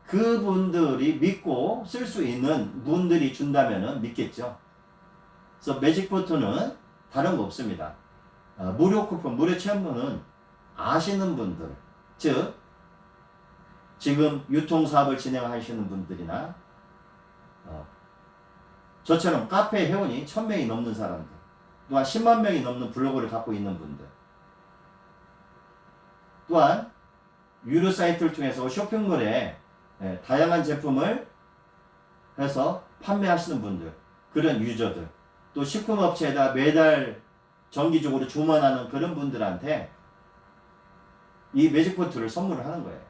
그분들이 믿고 쓸 수 있는 분들이 준다면은 믿겠죠. 그래서 매직포트는 다른 거 없습니다. 무료 쿠폰, 무료 체험료는 아시는 분들, 즉 지금 유통사업을 진행하시는 분들이나 저처럼 카페 회원이 1000명이 넘는 사람들, 또한 10만 명이 넘는 블로그를 갖고 있는 분들, 또한 유료 사이트를 통해서 쇼핑몰에 다양한 제품을 해서 판매하시는 분들, 그런 유저들, 또 식품업체에다 매달 정기적으로 주문하는 그런 분들한테 이 매직포트를 선물을 하는 거예요.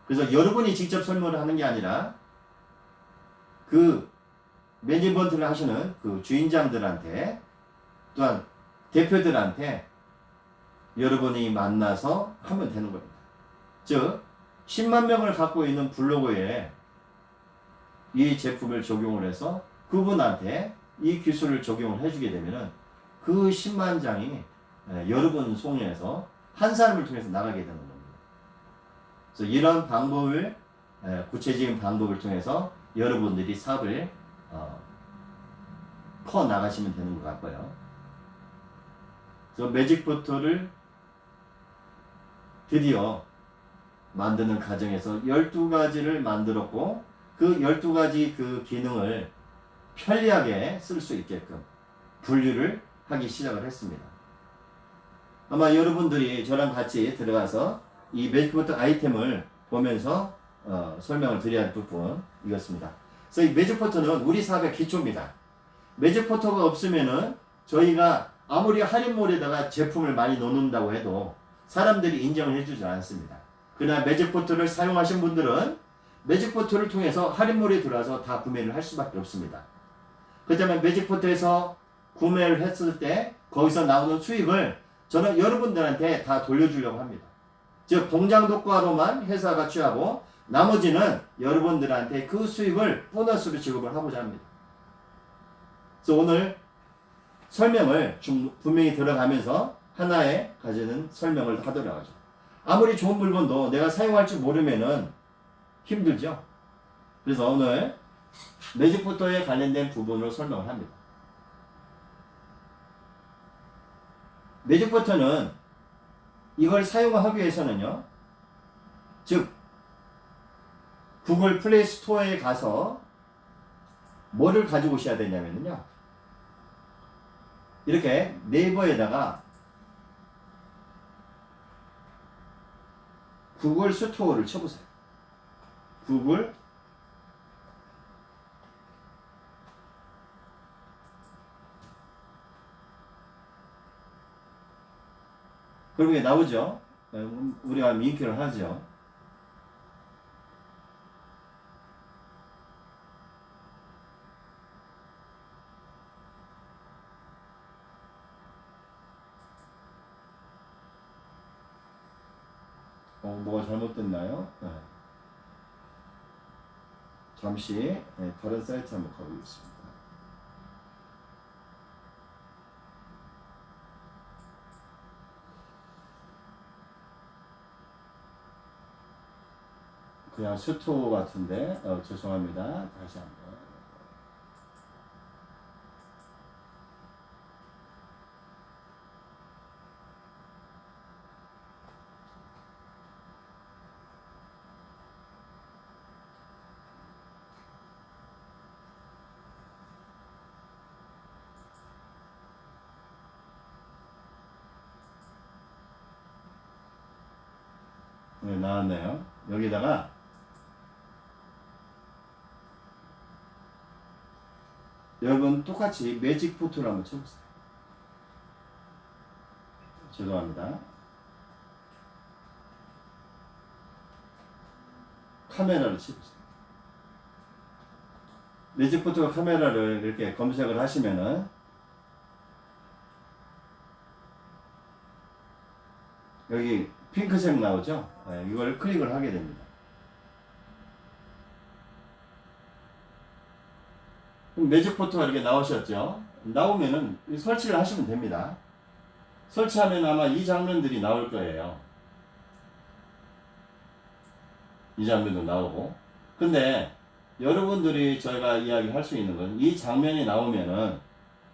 그래서 여러분이 직접 선물을 하는 게 아니라 그 매니지먼트를 하시는 그 주인장들한테, 또한 대표들한테 여러분이 만나서 하면 되는 겁니다. 즉 10만 명을 갖고 있는 블로거에 이 제품을 적용을 해서 그분한테 이 기술을 적용을 해주게 되면은 그 10만 장이 여러분 손에서 한 사람을 통해서 나가게 되는 겁니다. 그래서 이런 방법을, 구체적인 방법을 통해서 여러분들이 사업을 커 나가시면 되는 것 같고요. 그래서 매직포터를 드디어 만드는 과정에서 12가지를 만들었고, 그 12가지 그 기능을 편리하게 쓸 수 있게끔 분류를 하기 시작을 했습니다. 아마 여러분들이 저랑 같이 들어가서 이 매직포터 아이템을 보면서 설명을 드려야 할 부분이었습니다. 그래서 이 매직포터는 우리 사업의 기초입니다. 매직포터가 없으면은 저희가 아무리 할인몰에다가 제품을 많이 넣는다고 해도 사람들이 인정을 해주지 않습니다. 그러나 매직포터를 사용하신 분들은 매직포터를 통해서 할인몰에 들어와서 다 구매를 할 수밖에 없습니다. 그렇다면 매직포터에서 구매를 했을 때 거기서 나오는 수익을 저는 여러분들한테 다 돌려주려고 합니다. 즉 공장 독과로만 회사가 취하고 나머지는 여러분들한테 그 수익을 보너스로 지급을 하고자 합니다. 그래서 오늘 설명을 좀 분명히 들어가면서 하나의 가지는 설명을 하도록 하죠. 아무리 좋은 물건도 내가 사용할 줄 모르면은 힘들죠. 그래서 오늘 매직포터에 관련된 부분으로 설명을 합니다. 매직포터는 이걸 사용하기 위해서는요, 즉 구글 플레이 스토어에 가서 뭐를 가지고 오셔야 되냐면요, 이렇게 네이버에다가 구글 스토어를 쳐보세요. 구글 그런 게 나오죠. 우리가 민기를 하죠. 뭐가 잘못됐나요? 네. 잠시 다른 사이트 한번 가보겠습니다. 그냥 스토어 같은데 죄송합니다. 다시 한번. 네, 나왔네요. 여기다가 여러분 똑같이 매직포트를 한번 쳐보세요. 죄송합니다. 카메라를 쳐보세요. 매직포트가 카메라를 이렇게 검색을 하시면은 여기 핑크색 나오죠? 네, 이걸 클릭을 하게 됩니다. 그럼 매직포트가 이렇게 나오셨죠? 나오면은 설치를 하시면 됩니다. 설치하면 아마 이 장면들이 나올 거예요. 이 장면도 나오고. 근데 여러분들이 저희가 이야기할 수 있는 건 이 장면이 나오면은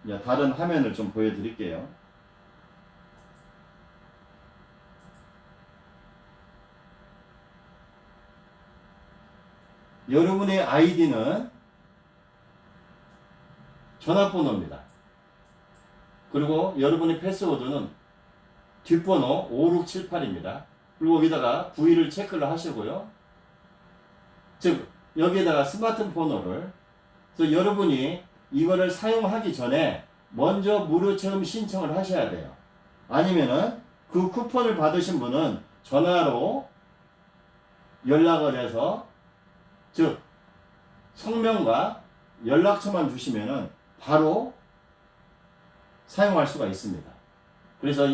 이제 다른 화면을 좀 보여드릴게요. 여러분의 아이디는 전화번호입니다. 그리고 여러분의 패스워드는 뒷번호 5678입니다. 그리고 여기다가 부위를 체크를 하시고요. 즉 여기에다가 스마트폰을 그래서 여러분이 이거를 사용하기 전에 먼저 무료 체험 신청을 하셔야 돼요. 아니면은 그 쿠폰을 받으신 분은 전화로 연락을 해서 즉 성명과 연락처만 주시면은 바로 사용할 수가 있습니다. 그래서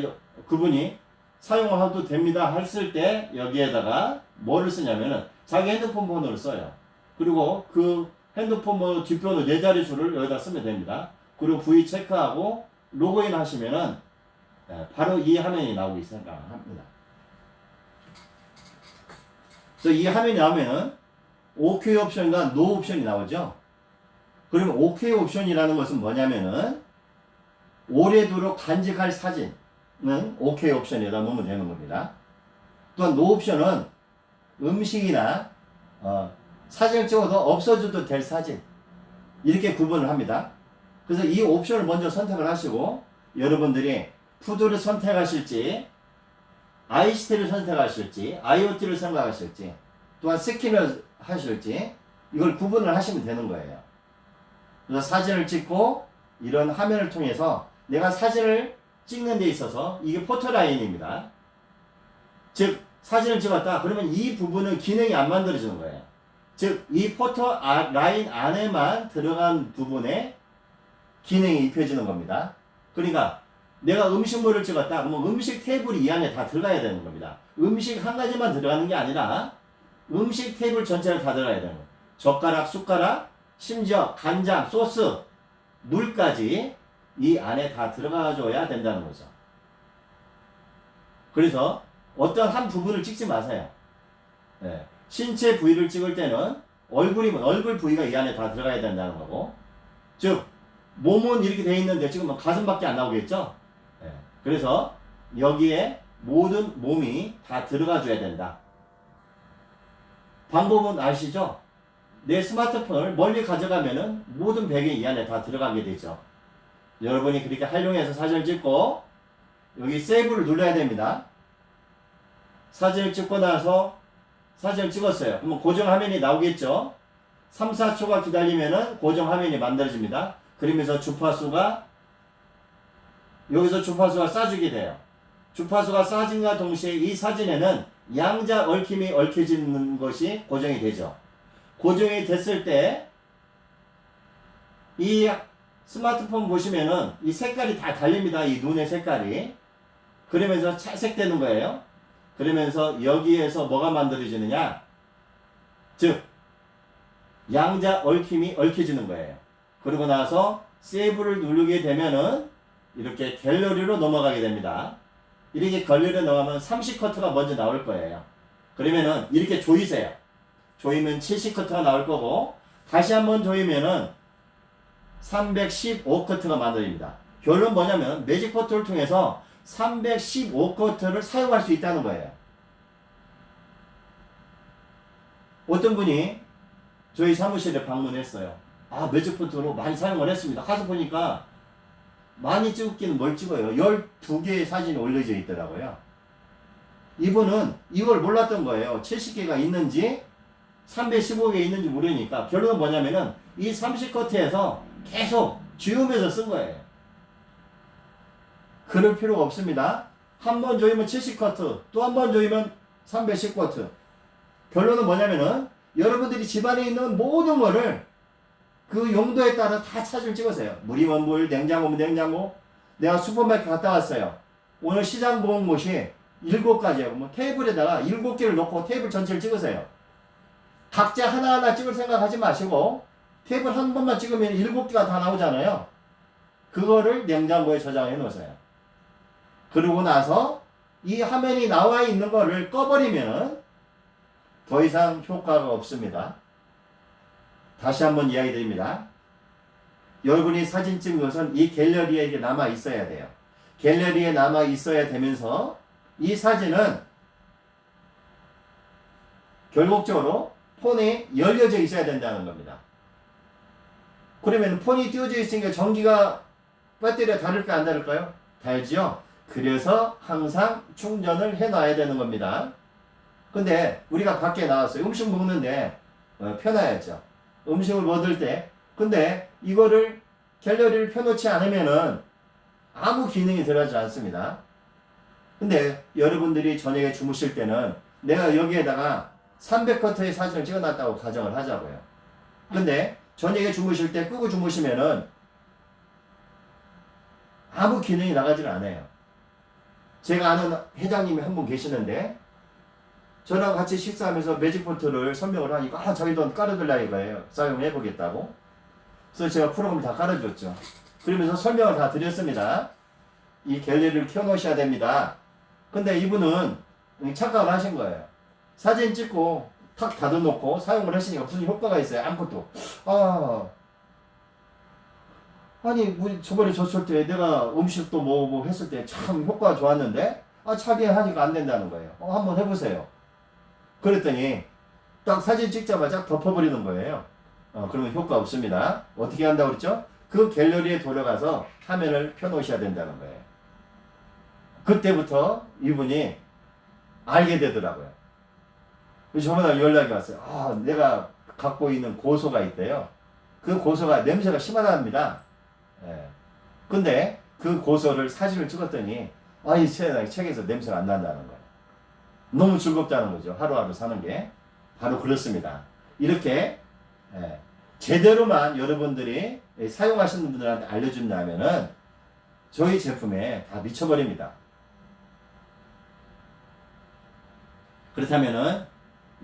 그분이 사용해도 됩니다 했을 때 여기에다가 뭐를 쓰냐면은 자기 핸드폰 번호를 써요. 그리고 그 핸드폰 번호 뒷번호 4자릿수를 여기다 쓰면 됩니다. 그리고 부위 체크하고 로그인 하시면은 바로 이 화면이 나오기 시작합니다. 그래서 이 화면이 나오면은 OK 옵션과 NO 옵션이 나오죠. 그러면 OK 옵션이라는 것은 뭐냐면은 오래도록 간직할 사진은 OK 옵션에다 놓으면 되는 겁니다. 또한 NO 옵션은 음식이나 사진을 찍어도 없어져도 될 사진 이렇게 구분을 합니다. 그래서 이 옵션을 먼저 선택을 하시고 여러분들이 푸드를 선택하실지 ICT를 선택하실지 IoT를 생각하실지 또한 스킨을 하실지 이걸 구분을 하시면 되는 거예요. 그래서 사진을 찍고 이런 화면을 통해서 내가 사진을 찍는 데 있어서 이게 포토라인입니다. 즉 사진을 찍었다 그러면 이 부분은 기능이 안 만들어지는 거예요. 즉 이 포토라인 안에만 들어간 부분에 기능이 입혀지는 겁니다. 그러니까 내가 음식물을 찍었다 그러면 음식 테이블이 이 안에 다 들어가야 되는 겁니다. 음식 한 가지만 들어가는 게 아니라 음식 테이블 전체를 다 들어가야 되는 거예요. 젓가락, 숟가락, 심지어 간장, 소스, 물까지 이 안에 다 들어가줘야 된다는 거죠. 그래서 어떤 한 부분을 찍지 마세요. 네. 신체 부위를 찍을 때는 얼굴이면 얼굴 부위가 이 안에 다 들어가야 된다는 거고 즉 몸은 이렇게 돼 있는데 지금 가슴밖에 안 나오겠죠? 네. 그래서 여기에 모든 몸이 다 들어가 줘야 된다. 방법은 아시죠? 내 스마트폰을 멀리 가져가면은 모든 배경이 이 안에 다 들어가게 되죠. 여러분이 그렇게 활용해서 사진을 찍고 여기 세이브를 눌러야 됩니다. 사진을 찍고 나서 사진을 찍었어요. 그러면 고정 화면이 나오겠죠? 3, 4초가 기다리면은 고정 화면이 만들어집니다. 그러면서 주파수가 여기서 주파수가 쏴주게 돼요. 주파수가 쏴진과 동시에 이 사진에는 양자 얽힘이 얽혀지는 것이 고정이 되죠. 고정이 됐을 때 이 스마트폰 보시면은 이 색깔이 다 달립니다. 이 눈의 색깔이. 그러면서 차색되는 거예요. 그러면서 여기에서 뭐가 만들어지느냐? 즉 양자 얽힘이 얽혀지는 거예요. 그러고 나서 세이브를 누르게 되면은 이렇게 갤러리로 넘어가게 됩니다. 이렇게 갤러리로 넘어가면 30커트가 먼저 나올 거예요. 그러면은 이렇게 조이세요. 조이면 70커트가 나올 거고 다시 한번 조이면은 315커트가 만들어집니다. 결론은 뭐냐면 매직 포트를 통해서 315커트를 사용할 수 있다는 거예요. 어떤 분이 저희 사무실에 방문했어요. 아, 매직 포트로 많이 사용을 했습니다. 가서 보니까 많이 찍기는 뭘 찍어요. 12개의 사진이 올려져 있더라고요. 이분은 이걸 몰랐던 거예요. 70개가 있는지 315개 있는지 모르니까 결론은 뭐냐면은 이 30커트에서 계속 지우면서 쓴 거예요. 그럴 필요가 없습니다. 한 번 조이면 70커트, 또 한 번 조이면 310커트. 결론은 뭐냐면은 여러분들이 집안에 있는 모든 거를 그 용도에 따라 다 사진을 찍으세요. 물이면 물, 냉장고면 냉장고. 내가 슈퍼마켓 갔다 왔어요. 오늘 시장 본 곳이 7가지예요. 뭐 테이블에다가 7개를 놓고 테이블 전체를 찍으세요. 각자 하나하나 찍을 생각하지 마시고 테이블 한 번만 찍으면 7개가 다 나오잖아요. 그거를 냉장고에 저장해 놓으세요. 그러고 나서 이 화면이 나와 있는 거를 꺼버리면 더 이상 효과가 없습니다. 다시 한번 이야기 드립니다. 여러분이 사진 찍은 것은 이 갤러리에 이렇게 남아 있어야 돼요. 갤러리에 남아 있어야 되면서 이 사진은 결국적으로 폰이 열려져 있어야 된다는 겁니다. 그러면 폰이 띄워져 있으니까 전기가 배터리가 다를까 안 다를까요? 달죠. 그래서 항상 충전을 해놔야 되는 겁니다. 근데 우리가 밖에 나왔어요. 음식 먹는데 펴놔야죠. 음식을 먹을 때. 근데 이거를 갤러리를 펴놓지 않으면은 아무 기능이 들어가지 않습니다. 근데 여러분들이 저녁에 주무실 때는 내가 여기에다가 300커트의 사진을 찍어놨다고 가정을 하자고요. 근데 저녁에 주무실 때 끄고 주무시면은 아무 기능이 나가질 않아요. 제가 아는 회장님이 한 분 계시는데 저랑 같이 식사하면서 매직포트를 설명을 하니까 자기도 깔아달라 이거예요. 사용해보겠다고. 그래서 제가 프로그램을 다 깔아줬죠. 그러면서 설명을 다 드렸습니다. 이 갤러리를 켜놓으셔야 됩니다. 근데 이분은 착각을 하신 거예요. 사진 찍고 탁 닫아놓고 사용을 하시니까 무슨 효과가 있어요? 아무것도. 아니 우리 저번에 줬을 때 내가 음식도 뭐 했을 때 참 효과가 좋았는데 자기 하니까 안 된다는 거예요. 한번 해보세요. 그랬더니 딱 사진 찍자마자 덮어버리는 거예요. 그러면 효과 없습니다. 어떻게 한다고 그랬죠? 그 갤러리에 돌아가서 화면을 펴놓으셔야 된다는 거예요. 그때부터 이분이 알게 되더라고요. 저번에 연락이 왔어요. 내가 갖고 있는 고소가 있대요. 그 고소가 냄새가 심하답니다. 예. 근데 그 고소를 사진을 찍었더니 이 책에서 냄새가 안 난다는 거예요. 너무 즐겁다는 거죠. 하루하루 사는 게. 바로 그렇습니다. 이렇게 제대로만 여러분들이 사용하시는 분들한테 알려준다면은 저희 제품에 다 미쳐버립니다. 그렇다면은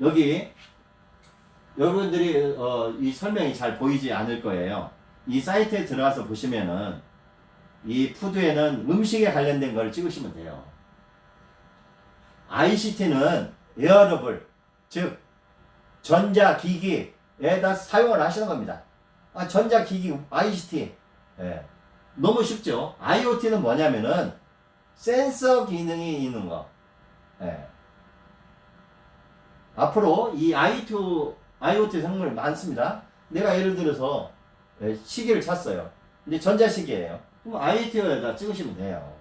여기 여러분들이 이 설명이 잘 보이지 않을 거예요. 이 사이트에 들어가서 보시면은 이 푸드에는 음식에 관련된 걸 찍으시면 돼요. ICT는 웨어러블, 즉 전자기기에다 사용을 하시는 겁니다. 전자기기 ICT 너무 쉽죠. IoT는 뭐냐면은 센서 기능이 있는 거. 앞으로 이 IoT 상품이 많습니다. 내가 예를 들어서 시계를 샀어요. 근데 전자시계예요. 그럼 IoT에다 찍으시면 돼요.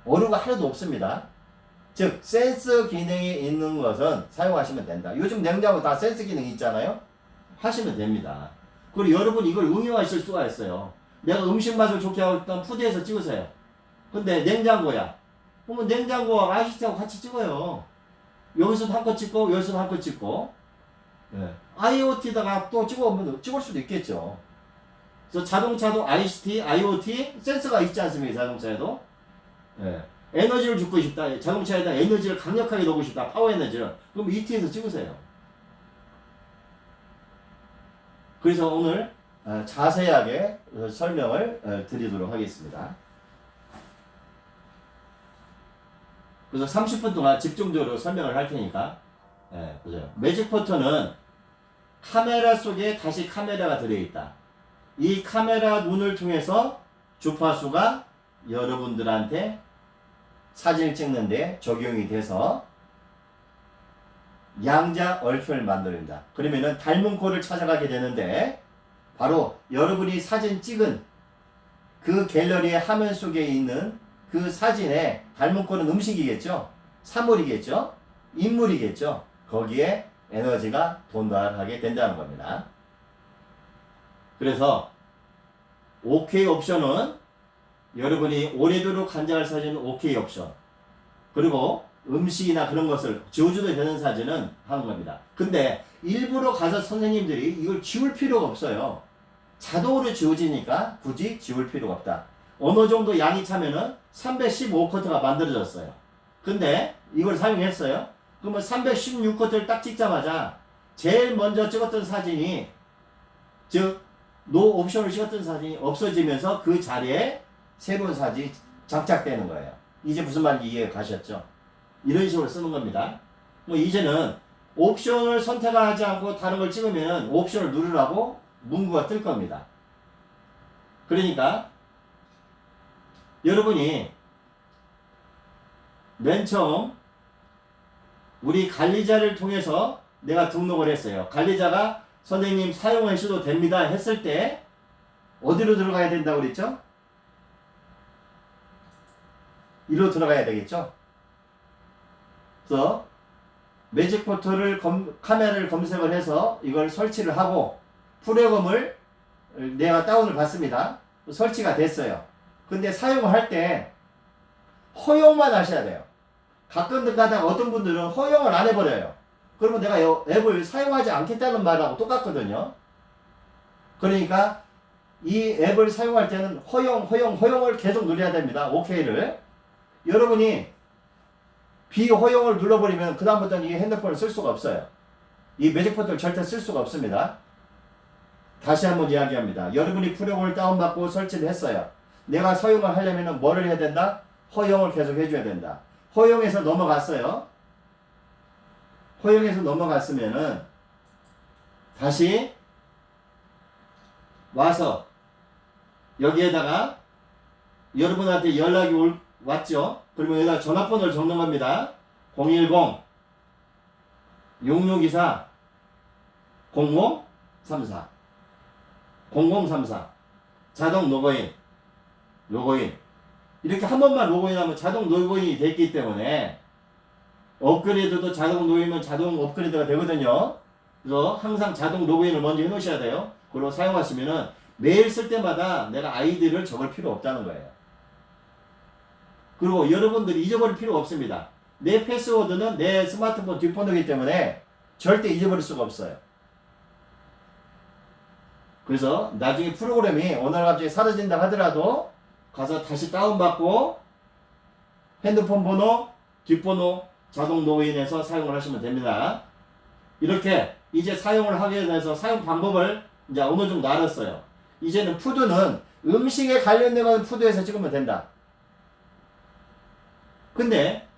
어려운 거 하나도 없습니다. 즉 센서 기능이 있는 것은 사용하시면 된다. 요즘 냉장고 다 센서 기능이 있잖아요. 하시면 됩니다. 그리고 여러분 이걸 응용하실 수가 있어요. 내가 음식 맛을 좋게 하고 있던 푸드에서 찍으세요. 근데 냉장고야. 그러면 냉장고와 ICT하고 같이 찍어요. 여기서도 한 컷 찍고 여기서도 한 컷 찍고 IoT다가 또 찍을 수도 있겠죠. 그래서 자동차도 ICT, IoT 센서가 있지 않습니까? 자동차에도. 에너지를 주고 싶다. 자동차에다 에너지를 강력하게 넣고 싶다. 파워 에너지를. 그럼 ET에서 찍으세요. 그래서 오늘 자세하게 설명을 드리도록 하겠습니다. 그래서 30분 동안 집중적으로 설명을 할 테니까 보세요. 매직포터는 카메라 속에 다시 카메라가 들어있다. 이 카메라 눈을 통해서 주파수가 여러분들한테 사진을 찍는데 적용이 돼서 양자 얼편을 만듭니다. 그러면은 닮은 꼴을 찾아가게 되는데 바로 여러분이 사진 찍은 그 갤러리의 화면 속에 있는 그 사진에 닮은 꼴은 음식이겠죠? 사물이겠죠? 인물이겠죠? 거기에 에너지가 돈달하게 된다는 겁니다. 그래서 OK 옵션은 여러분이 오래도록 간직할 사진은 OK 옵션. 그리고 음식이나 그런 것을 지워줘도 되는 사진은 하는 겁니다. 근데 일부러 가서 선생님들이 이걸 지울 필요가 없어요. 자동으로 지워지니까 굳이 지울 필요가 없다. 어느 정도 양이 차면은 315커트가 만들어졌어요. 근데 이걸 사용했어요. 그러면 316커트를 딱 찍자마자 제일 먼저 찍었던 사진이 즉 노 옵션을 찍었던 사진이 없어지면서 그 자리에 새로운 사진이 장착되는 거예요. 이제 무슨 말인지 이해가 가셨죠? 이런 식으로 쓰는 겁니다. 뭐 이제는 옵션을 선택하지 않고 다른 걸 찍으면 옵션을 누르라고 문구가 뜰 겁니다. 그러니까 여러분이 맨 처음 우리 관리자를 통해서 내가 등록을 했어요. 관리자가 선생님 사용하셔도 됩니다 했을 때 어디로 들어가야 된다고 그랬죠? 이리로 들어가야 되겠죠? 그래서 매직 포털을 카메라를 검색을 해서 이걸 설치를 하고 프로그램을 내가 다운을 받습니다. 설치가 됐어요. 근데 사용을 할 때 허용만 하셔야 돼요. 가끔 가다가 어떤 분들은 허용을 안 해버려요. 그러면 내가 이 앱을 사용하지 않겠다는 말하고 똑같거든요. 그러니까 이 앱을 사용할 때는 허용을 계속 누려야 됩니다. OK를. 여러분이 비허용을 눌러버리면 그 다음부터는 이 핸드폰을 쓸 수가 없어요. 이 매직 포털 절대 쓸 수가 없습니다. 다시 한번 이야기합니다. 여러분이 프로그램을 다운받고 설치를 했어요. 내가 사용을 하려면 뭐를 해야 된다? 허용을 계속 해줘야 된다. 허용해서 넘어갔어요. 허용해서 넘어갔으면은 다시 와서 여기에다가 여러분한테 연락이 왔죠? 그러면 여기다 전화번호를 적는 겁니다. 010-6624 0034 0034 자동 로그인 이렇게 한 번만 로그인하면 자동 로그인이 됐기 때문에 업그레이드도 자동 로그인은 자동 업그레이드가 되거든요. 그래서 항상 자동 로그인을 먼저 해 놓으셔야 돼요. 그리고 사용하시면은 매일 쓸 때마다 내가 아이디를 적을 필요 없다는 거예요. 그리고 여러분들이 잊어버릴 필요가 없습니다. 내 패스워드는 내 스마트폰 뒷번호이기 때문에 절대 잊어버릴 수가 없어요. 그래서 나중에 프로그램이 오늘 갑자기 사라진다 하더라도 가서 다시 다운받고 핸드폰 번호, 뒷번호 자동 로그인해서 사용을 하시면 됩니다. 이렇게 이제 사용을 하게 돼서 사용 방법을 이제 어느 정도 알았어요. 이제는 푸드는 음식에 관련된 건 푸드에서 찍으면 된다. 근데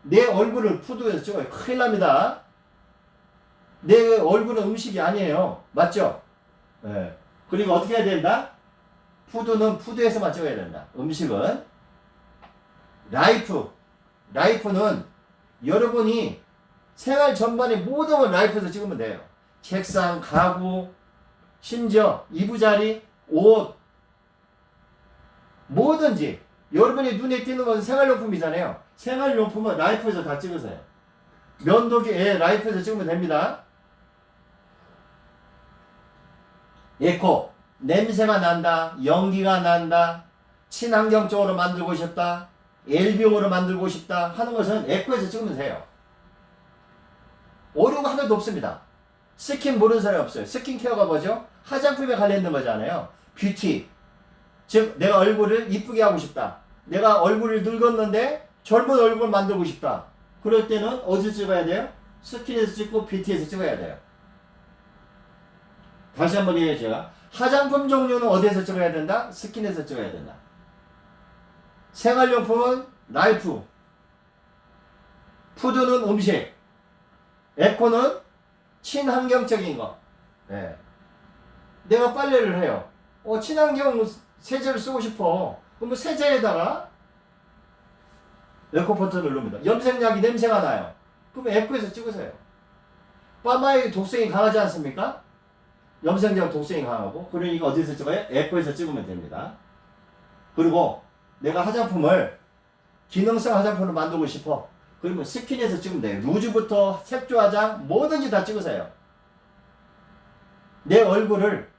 내 얼굴을 푸드에서 찍어요. 큰일 납니다. 내 얼굴은 음식이 아니에요. 맞죠? 네. 그리고 어떻게 해야 된다? 푸드는 푸드에서만 찍어야 된다. 음식은 라이프는 여러분이 생활 전반의 모든 걸 라이프에서 찍으면 돼요. 책상, 가구, 심지어 이부자리, 옷 뭐든지 여러분이 눈에 띄는 건 생활용품이잖아요. 생활용품은 라이프에서 다 찍으세요. 면도기 라이프에서 찍으면 됩니다. 에코 냄새가 난다, 연기가 난다, 친환경적으로 만들고 싶다, L비용으로 만들고 싶다 하는 것은 에코에서 찍으면 돼요. 어려운 하나도 없습니다. 스킨 모르는 사람이 없어요. 스킨케어가 뭐죠? 화장품에 관련된 거잖아요. 뷰티. 즉 내가 얼굴을 이쁘게 하고 싶다. 내가 얼굴을 늙었는데 젊은 얼굴을 만들고 싶다. 그럴 때는 어디서 찍어야 돼요? 스킨에서 찍고 뷰티에서 찍어야 돼요. 다시 한번 얘기해줘요. 화장품 종류는 어디에서 찍어야 된다? 스킨에서 찍어야 된다. 생활용품은 라이프, 푸드는 음식, 에코는 친환경적인 거. 네. 내가 빨래를 해요. 친환경 세제를 쓰고 싶어. 그럼 세제에다가 에코 버튼을 누릅니다. 염색약이 냄새가 나요. 그럼 에코에서 찍으세요. 파마의 독성이 강하지 않습니까? 염색약 독성이 강하고. 그러니까 어디서 찍어요? 에코에서 찍으면 됩니다. 그리고 내가 화장품을 기능성 화장품을 만들고 싶어. 그러면 스킨에서 찍으면 돼요. 루즈부터 색조 화장 뭐든지 다 찍으세요. 내 얼굴을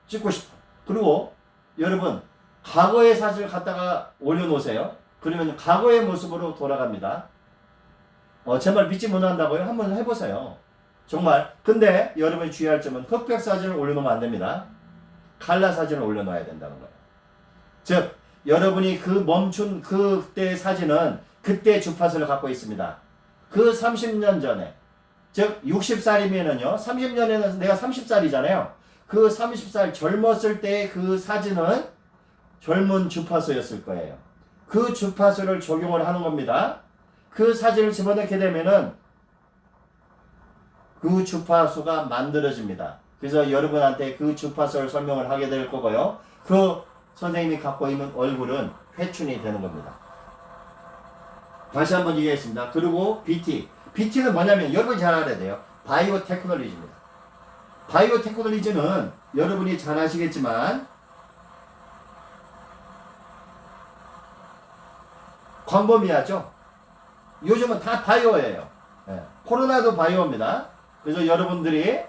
찍고 싶어. 그리고 여러분 과거의 사진을 갖다가 올려놓으세요. 그러면 과거의 모습으로 돌아갑니다. 제 말 믿지 못한다고요? 한번 해보세요. 정말. 근데 여러분이 주의할 점은 흑백 사진을 올려놓으면 안 됩니다. 칼라 사진을 올려놔야 된다는 거예요. 즉 여러분이 그 멈춘 그때의 사진은 그때 주파수를 갖고 있습니다. 그 30년 전에, 즉 60살이면은요 30년에는 내가 30살이잖아요. 그 30살 젊었을 때의 그 사진은 젊은 주파수였을 거예요. 그 주파수를 적용을 하는 겁니다. 그 사진을 집어넣게 되면은 그 주파수가 만들어집니다. 그래서 여러분한테 그 주파수를 설명을 하게 될 거고요. 그 선생님이 갖고 있는 얼굴은 회춘이 되는 겁니다. 다시 한번 얘기하겠습니다. 그리고 BT는 뭐냐면 여러분이 잘 알아야 돼요. 바이오 테크놀로지입니다. 바이오 테크놀로지는 여러분이 잘 아시겠지만 광범위하죠. 요즘은 다 바이오예요. 예. 코로나도 바이오입니다. 그래서 여러분들이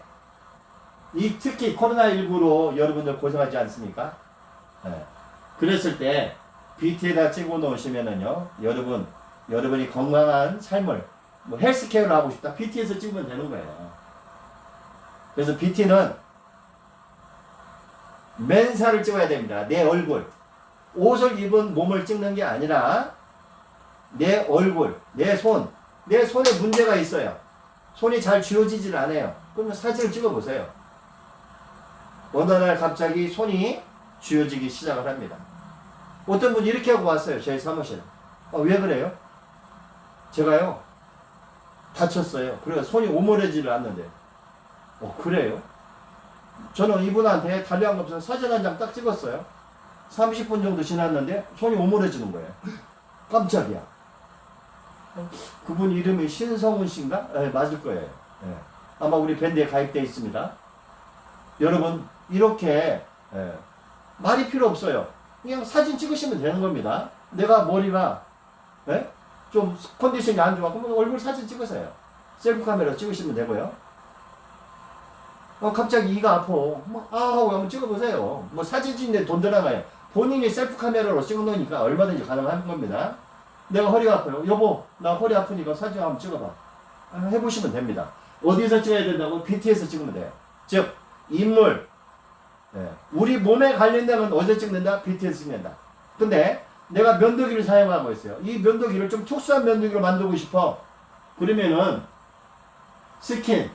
특히 코로나19로 여러분들 고생하지 않습니까? 예. 그랬을 때 BT에다 찍어 놓으시면은요, 여러분이 건강한 삶을 뭐 헬스케어를 하고 싶다, BT에서 찍으면 되는 거예요. 그래서 BT는 맨살을 찍어야 됩니다. 내 얼굴. 옷을 입은 몸을 찍는 게 아니라 내 얼굴, 내 손. 내 손에 문제가 있어요. 손이 잘 쥐어지질 않아요. 그러면 사진을 찍어보세요. 어느 날 갑자기 손이 쥐어지기 시작을 합니다. 어떤 분이 이렇게 하고 왔어요. 저희 사무실. 왜 그래요? 제가요, 다쳤어요. 그래서 손이 오므려지를 않는데. 그래요? 저는 이분한테 달려간 거 없어서 사진 한 장 딱 찍었어요. 30분 정도 지났는데 손이 오므려지는 거예요. 깜짝이야. 그분 이름이 신성훈 씨인가? 네, 맞을 거예요. 네. 아마 우리 밴드에 가입되어 있습니다. 여러분, 이렇게 말이 필요 없어요. 그냥 사진 찍으시면 되는 겁니다. 내가 머리가 좀 컨디션이 안 좋아. 그러면 얼굴 사진 찍으세요. 셀프 카메라 찍으시면 되고요. 갑자기 이가 아파. 하고 한번 찍어보세요. 뭐 사진 찍는데 돈 들어가요. 본인이 셀프 카메라로 찍어놓으니까 얼마든지 가능한 겁니다. 내가 허리가 아파요. 여보, 나 허리 아프니까 사진 한번 찍어봐. 해보시면 됩니다. 어디서 찍어야 된다고? BT에서 찍으면 돼요. 즉, 인물. 우리 몸에 관련된 건 어디서 찍는다? BT에서 찍는다. 근데 내가 면도기를 사용하고 있어요. 이 면도기를 좀 특수한 면도기로 만들고 싶어. 그러면은 스킨.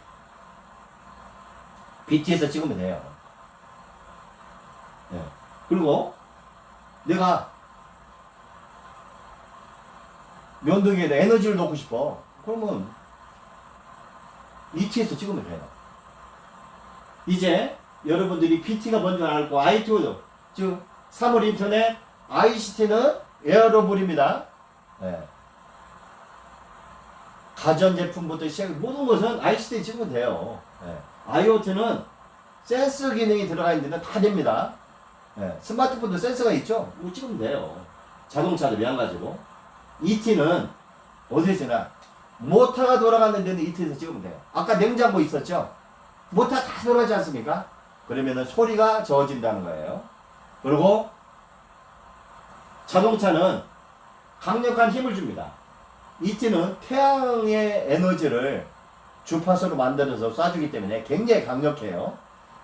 BT에서 찍으면 돼요. 그리고 내가 면도기에다 에너지를 넣고 싶어. 그러면 ET에서 찍으면 돼요. 이제 여러분들이 BT가 뭔지 알고 IT도, 즉 3월 인터넷, ICT는 웨어러블입니다. 가전제품부터 시작해 모든 것은 ICT에 찍으면 돼요. IoT는 센서 기능이 들어가 있는 데는 다 됩니다. 스마트폰도 센서가 있죠? 이거 찍으면 돼요. 자동차도 마찬가지로. ET는 어디서나 모터가 돌아가는 데는 ET에서 찍으면 돼요. 아까 냉장고 있었죠? 모터 다 돌아가지 않습니까? 그러면은 소리가 저어진다는 거예요. 그리고 자동차는 강력한 힘을 줍니다. ET는 태양의 에너지를 주파수로 만들어서 쏴주기 때문에 굉장히 강력해요.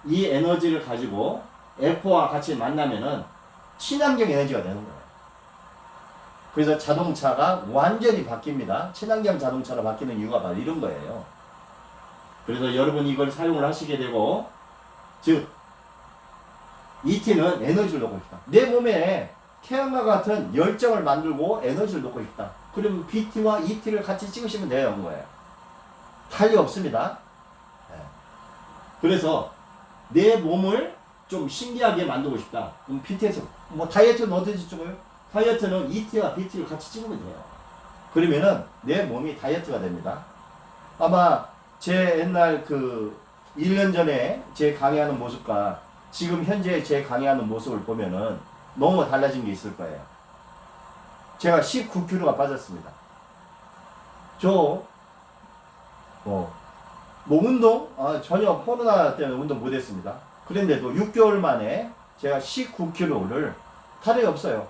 이 에너지를 가지고 에코와 같이 만나면은 친환경 에너지가 되는 거예요. 그래서 자동차가 완전히 바뀝니다. 친환경 자동차로 바뀌는 이유가 바로 이런 거예요. 그래서 여러분이 이걸 사용을 하시게 되고, 즉 ET는 에너지를 넣고 싶다. 내 몸에 태양과 같은 열정을 만들고 에너지를 넣고 싶다. 그러면 BT와 ET를 같이 찍으시면 되는 거예요. 탈이 없습니다. 그래서 내 몸을 좀 신기하게 만들고 싶다. 그럼 BT에서 뭐 다이어트는 어디서 찍어요? 다이어트는 ET와 BT를 같이 찍으면 돼요. 그러면은 내 몸이 다이어트가 됩니다. 아마 제 옛날 1년 전에 제 강의하는 모습과 지금 현재 제 강의하는 모습을 보면은 너무 달라진 게 있을 거예요. 제가 19kg가 빠졌습니다. 뭐 운동? 전혀 코로나 때문에 운동 못했습니다. 그런데도 6개월 만에 제가 19kg를 탈이 없어요.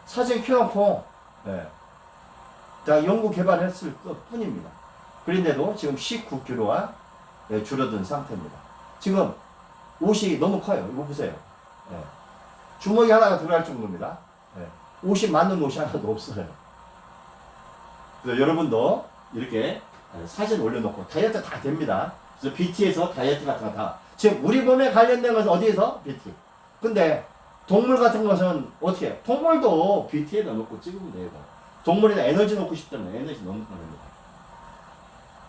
사진 켜놓고 다 연구 개발했을 것 뿐입니다. 그런데도 지금 19kg가 줄어든 상태입니다. 지금 옷이 너무 커요. 이거 보세요. 주머니 하나가 들어갈 정도입니다. 옷이 맞는 옷이 하나도 없어요. 그래서 여러분도 이렇게 사진 올려놓고 다이어트 다 됩니다. 그래서 BT에서 다이어트 같은 거 다. 지금 우리 몸에 관련된 것은 어디에서? BT. 근데 동물 같은 것은 어떻게 해요? 동물도 BT에다 넣고 찍으면 돼요. 동물에다 에너지 넣고 싶다면 에너지 넣는 겁니다.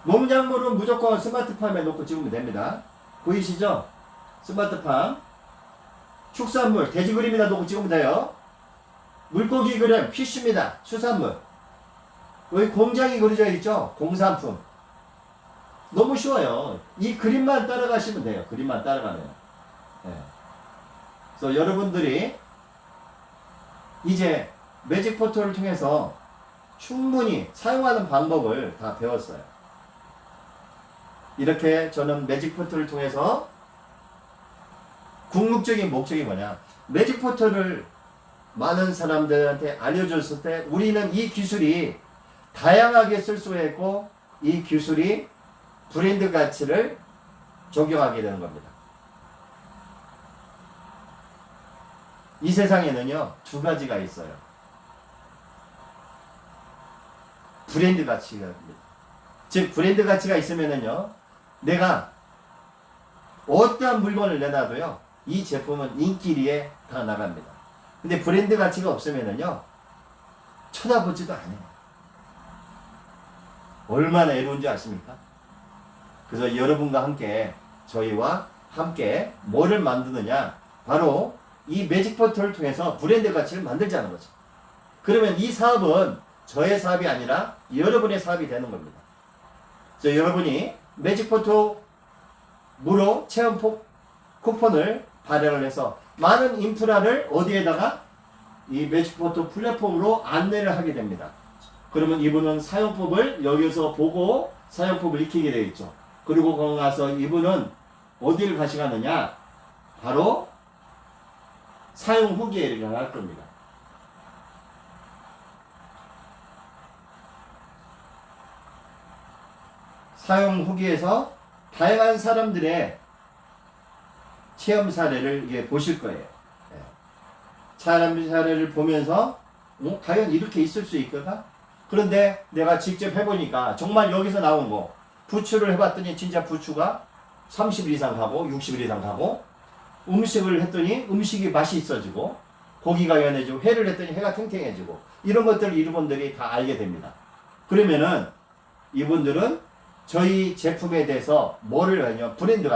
농작물은 무조건 스마트팜에 넣고 찍으면 됩니다. 보이시죠? 스마트팜. 축산물, 돼지 그림이나 넣고 찍으면 돼요. 물고기 그림, 피쉬입니다. 수산물. 여기 공장이 그려져 있죠? 공산품. 너무 쉬워요. 이 그림만 따라가시면 돼요. 그림만 따라가면. 네. 그래서 여러분들이 이제 매직 포털을 통해서 충분히 사용하는 방법을 다 배웠어요. 이렇게 저는 매직 포털을 통해서 궁극적인 목적이 뭐냐? 매직 포털을 많은 사람들한테 알려줬을 때 우리는 이 기술이 다양하게 쓸 수가 있고 이 기술이 브랜드 가치를 적용하게 되는 겁니다. 이 세상에는요, 두 가지가 있어요. 브랜드 가치가 있습니다. 즉, 브랜드 가치가 있으면은요, 내가 어떠한 물건을 내놔도요, 이 제품은 인기리에 다 나갑니다. 근데 브랜드 가치가 없으면은요, 쳐다보지도 않아요. 얼마나 애로운지 아십니까? 그래서 여러분과 함께, 저희와 함께 뭐를 만드느냐? 바로 이 매직 포털을 통해서 브랜드 가치를 만들자는 거죠. 그러면 이 사업은 저의 사업이 아니라 여러분의 사업이 되는 겁니다. 그래서 여러분이 매직 포털 무료 체험 쿠폰을 발행을 해서 많은 인프라를 어디에다가 이 매직 포털 플랫폼으로 안내를 하게 됩니다. 그러면 이분은 사용법을 여기서 보고 사용법을 익히게 되어 있죠. 그리고 거기 가서 이분은 어디를 가시가느냐? 바로 사용 후기에 이렇게 할 겁니다. 사용 후기에서 다양한 사람들의 체험 사례를 이게 보실 거예요. 체험 사례를 보면서 과연 이렇게 있을 수 있을까? 그런데 내가 직접 해보니까 정말 여기서 나온 거 부추를 해봤더니 진짜 부추가 30일 이상 가고 60일 이상 가고 음식을 했더니 음식이 맛이 있어지고 고기가 연해지고 회를 했더니 회가 탱탱해지고 이런 것들을 이분들이 다 알게 됩니다. 그러면은 이분들은 저희 제품에 대해서 뭐를 하냐 브랜드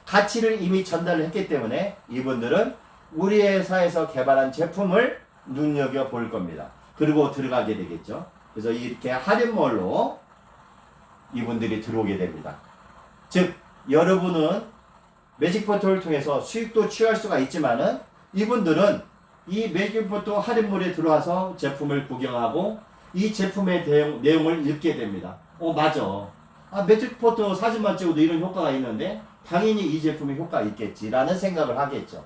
가치를 이미 전달을 했기 때문에 이분들은 우리 회사에서 개발한 제품을 눈여겨볼 겁니다. 그리고 들어가게 되겠죠. 그래서 이렇게 할인몰로 이분들이 들어오게 됩니다. 즉 여러분은 매직 포털을 통해서 수익도 취할 수가 있지만은 이분들은 이 매직 포털 할인몰에 들어와서 제품을 구경하고 이 제품의 내용을 읽게 됩니다. 맞아. 매직 포털 사진만 찍어도 이런 효과가 있는데 당연히 이 제품이 효과가 있겠지라는 생각을 하겠죠.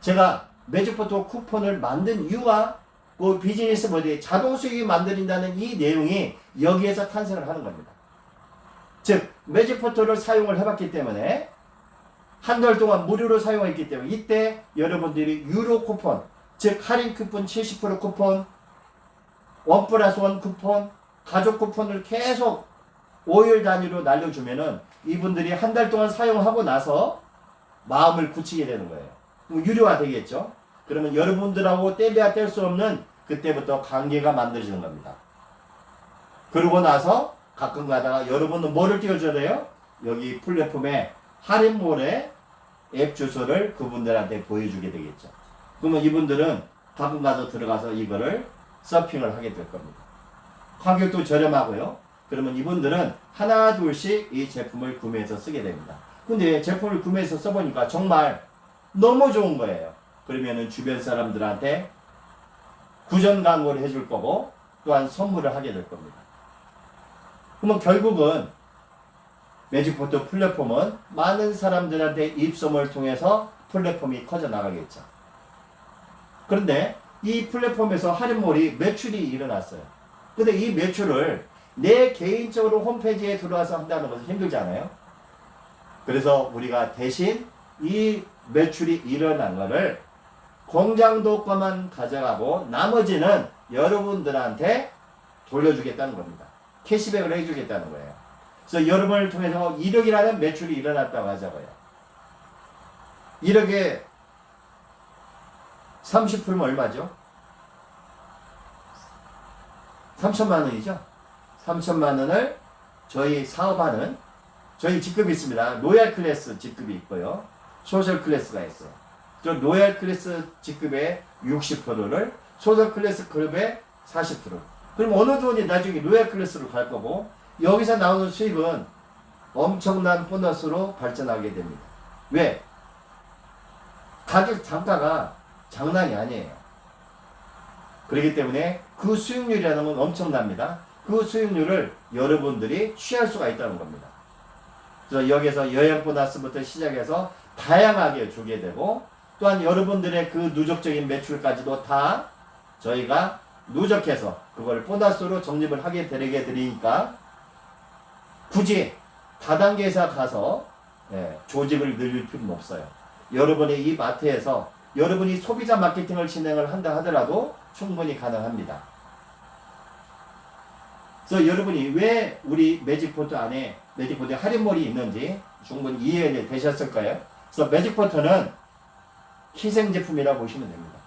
제가 매직 포털 쿠폰을 만든 이유가 그 비즈니스 모델이 자동 수익이 만들어진다는 이 내용이 여기에서 탄생을 하는 겁니다. 즉 매직 포털을 사용을 해봤기 때문에 한 달 동안 무료로 사용했기 때문에 이때 여러분들이 유로 쿠폰, 즉 할인 쿠폰 70% 쿠폰, 1+1 쿠폰, 가족 쿠폰을 계속 5일 단위로 날려주면은 이분들이 한 달 동안 사용하고 나서 마음을 굳히게 되는 거예요. 그럼 유료화 되겠죠. 그러면 여러분들하고 뗄래야 뗄 수 없는 그때부터 관계가 만들어지는 겁니다. 그러고 나서 가끔 가다가 여러분은 뭐를 띄워줘야 돼요? 여기 플랫폼에 할인몰에 앱 주소를 그분들한테 보여주게 되겠죠. 그러면 이분들은 가끔 가서 들어가서 이거를 서핑을 하게 될 겁니다. 가격도 저렴하고요. 그러면 이분들은 하나 둘씩 이 제품을 구매해서 쓰게 됩니다. 근데 제품을 구매해서 써보니까 정말 너무 좋은 거예요. 그러면은 주변 사람들한테 구전 광고를 해줄 거고 또한 선물을 하게 될 겁니다. 그러면 결국은 매직 포털 플랫폼은 많은 사람들한테 입소문을 통해서 플랫폼이 커져 나가겠죠. 그런데 이 플랫폼에서 할인몰이 매출이 일어났어요. 근데 이 매출을 내 개인적으로 홈페이지에 들어와서 한다는 것은 힘들잖아요. 그래서 우리가 대신 이 매출이 일어난 거를 공장도 것만 가져가고 나머지는 여러분들한테 돌려주겠다는 겁니다. 캐시백을 해주겠다는 거예요. 그래서 여러분을 통해서 1억이라는 매출이 일어났다고 하자고요. 1억에 30%면 얼마죠? 3천만 원이죠? 3천만 원을 저희 사업하는 저희 직급이 있습니다. 로얄 클래스 직급이 있고요. 소셜 클래스가 있어요. 저 로얄 클래스 직급의 60%를 소셜 클래스 그룹의 40%. 그럼 어느 분이 나중에 로얄 클래스로 갈 거고 여기서 나오는 수익은 엄청난 보너스로 발전하게 됩니다. 왜? 가격 단가가 장난이 아니에요. 그렇기 때문에 그 수익률이라는 건 엄청납니다. 그 수익률을 여러분들이 취할 수가 있다는 겁니다. 그래서 여기서 여행 보너스부터 시작해서 다양하게 주게 되고, 또한 여러분들의 그 누적적인 매출까지도 다 저희가 누적해서 그걸 보너스로 적립을 하게 되게 되니까 굳이 다단계에서 가서 조직을 늘릴 필요는 없어요. 여러분이 이 마트에서 여러분이 소비자 마케팅을 진행을 한다 하더라도 충분히 가능합니다. 그래서 여러분이 왜 우리 매직포트 안에 매직포트 할인몰이 있는지 충분히 이해되셨을 거예요. 그래서 매직포트는 희생 제품이라고 보시면 됩니다.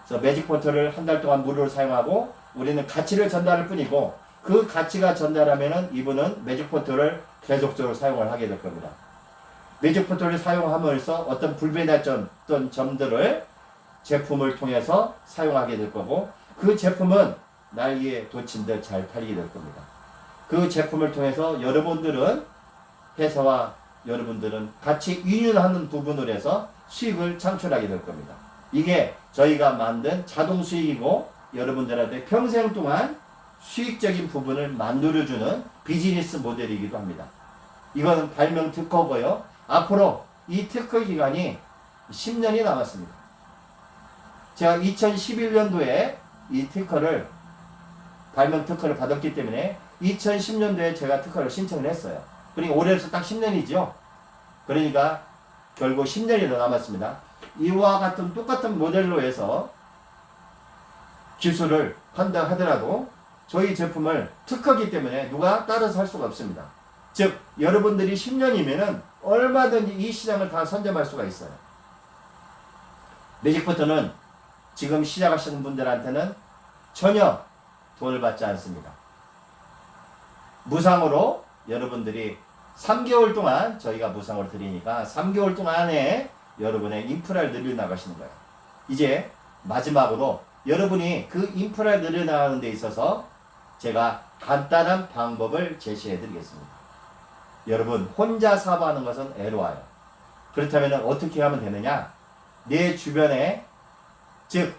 그래서 매직포트를 한 달 동안 무료로 사용하고 우리는 가치를 전달할 뿐이고, 그 가치가 전달하면은 이분은 매직포트를 계속적으로 사용을 하게 될 겁니다. 매직포트를 사용함으로써 어떤 불편했던 점들을 제품을 통해서 사용하게 될 거고, 그 제품은 난리에 돋친 듯 잘 팔리게 될 겁니다. 그 제품을 통해서 여러분들은 회사와 여러분들은 같이 유인하는 부분을 해서 수익을 창출하게 될 겁니다. 이게 저희가 만든 자동 수익이고 여러분들한테 평생 동안 수익적인 부분을 만들어주는 비즈니스 모델이기도 합니다. 이거는 발명 특허고요. 앞으로 이 특허 기간이 10년이 남았습니다. 제가 2011년도에 이 특허를 발명 특허를 받았기 때문에 2010년도에 제가 특허를 신청을 했어요. 그러니까 올해로서 딱 10년이죠. 그러니까 결국 10년이 더 남았습니다. 이와 같은 똑같은 모델로 해서 기술을 한다 하더라도 저희 제품을 특허기 때문에 누가 따라서 할 수가 없습니다. 즉 여러분들이 10년이면은 얼마든지 이 시장을 다 선점할 수가 있어요. 매직포트는 지금 시작하시는 분들한테는 전혀 돈을 받지 않습니다. 무상으로 여러분들이 3개월 동안 저희가 무상으로 드리니까 3개월 동안에 여러분의 인프라를 늘려나가시는 거예요. 이제 마지막으로 여러분이 그 인프라를 늘려나가는 데 있어서 제가 간단한 방법을 제시해 드리겠습니다. 여러분 혼자 사업하는 것은 애로와요. 그렇다면 어떻게 하면 되느냐? 내 주변에 즉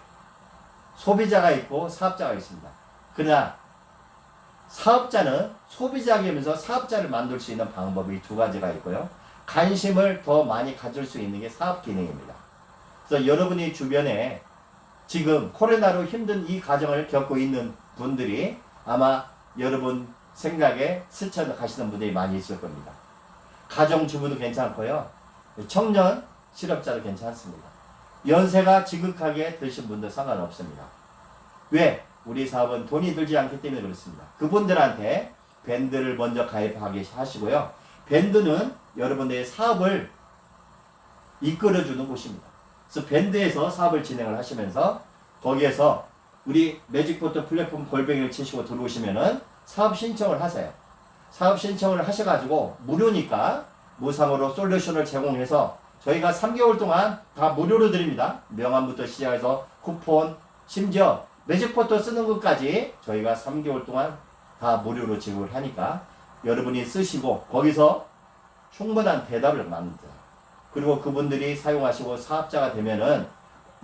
소비자가 있고 사업자가 있습니다. 그러나 사업자는 소비자이면서 사업자를 만들 수 있는 방법이 두 가지가 있고요. 관심을 더 많이 가질 수 있는 게 사업 기능입니다. 그래서 여러분이 주변에 지금 코로나로 힘든 이 과정을 겪고 있는 분들이 아마 여러분 생각에 스쳐 가시는 분들이 많이 있을 겁니다. 가정주부도 괜찮고요. 청년 실업자도 괜찮습니다. 연세가 지극하게 드신 분도 상관없습니다. 왜? 우리 사업은 돈이 들지 않기 때문에 그렇습니다. 그분들한테 밴드를 먼저 가입하게 하시고요. 밴드는 여러분들의 사업을 이끌어주는 곳입니다. 그래서 밴드에서 사업을 진행을 하시면서 거기에서 우리 매직포트 플랫폼 골뱅이를 치시고 들어오시면은 사업 신청을 하세요. 사업 신청을 하셔가지고 무료니까 무상으로 솔루션을 제공해서 저희가 3개월 동안 다 무료로 드립니다. 명함부터 시작해서 쿠폰, 심지어 매직포트 쓰는 것까지 저희가 3개월 동안 다 무료로 지급을 하니까 여러분이 쓰시고 거기서 충분한 대답을 만들어요. 그리고 그분들이 사용하시고 사업자가 되면은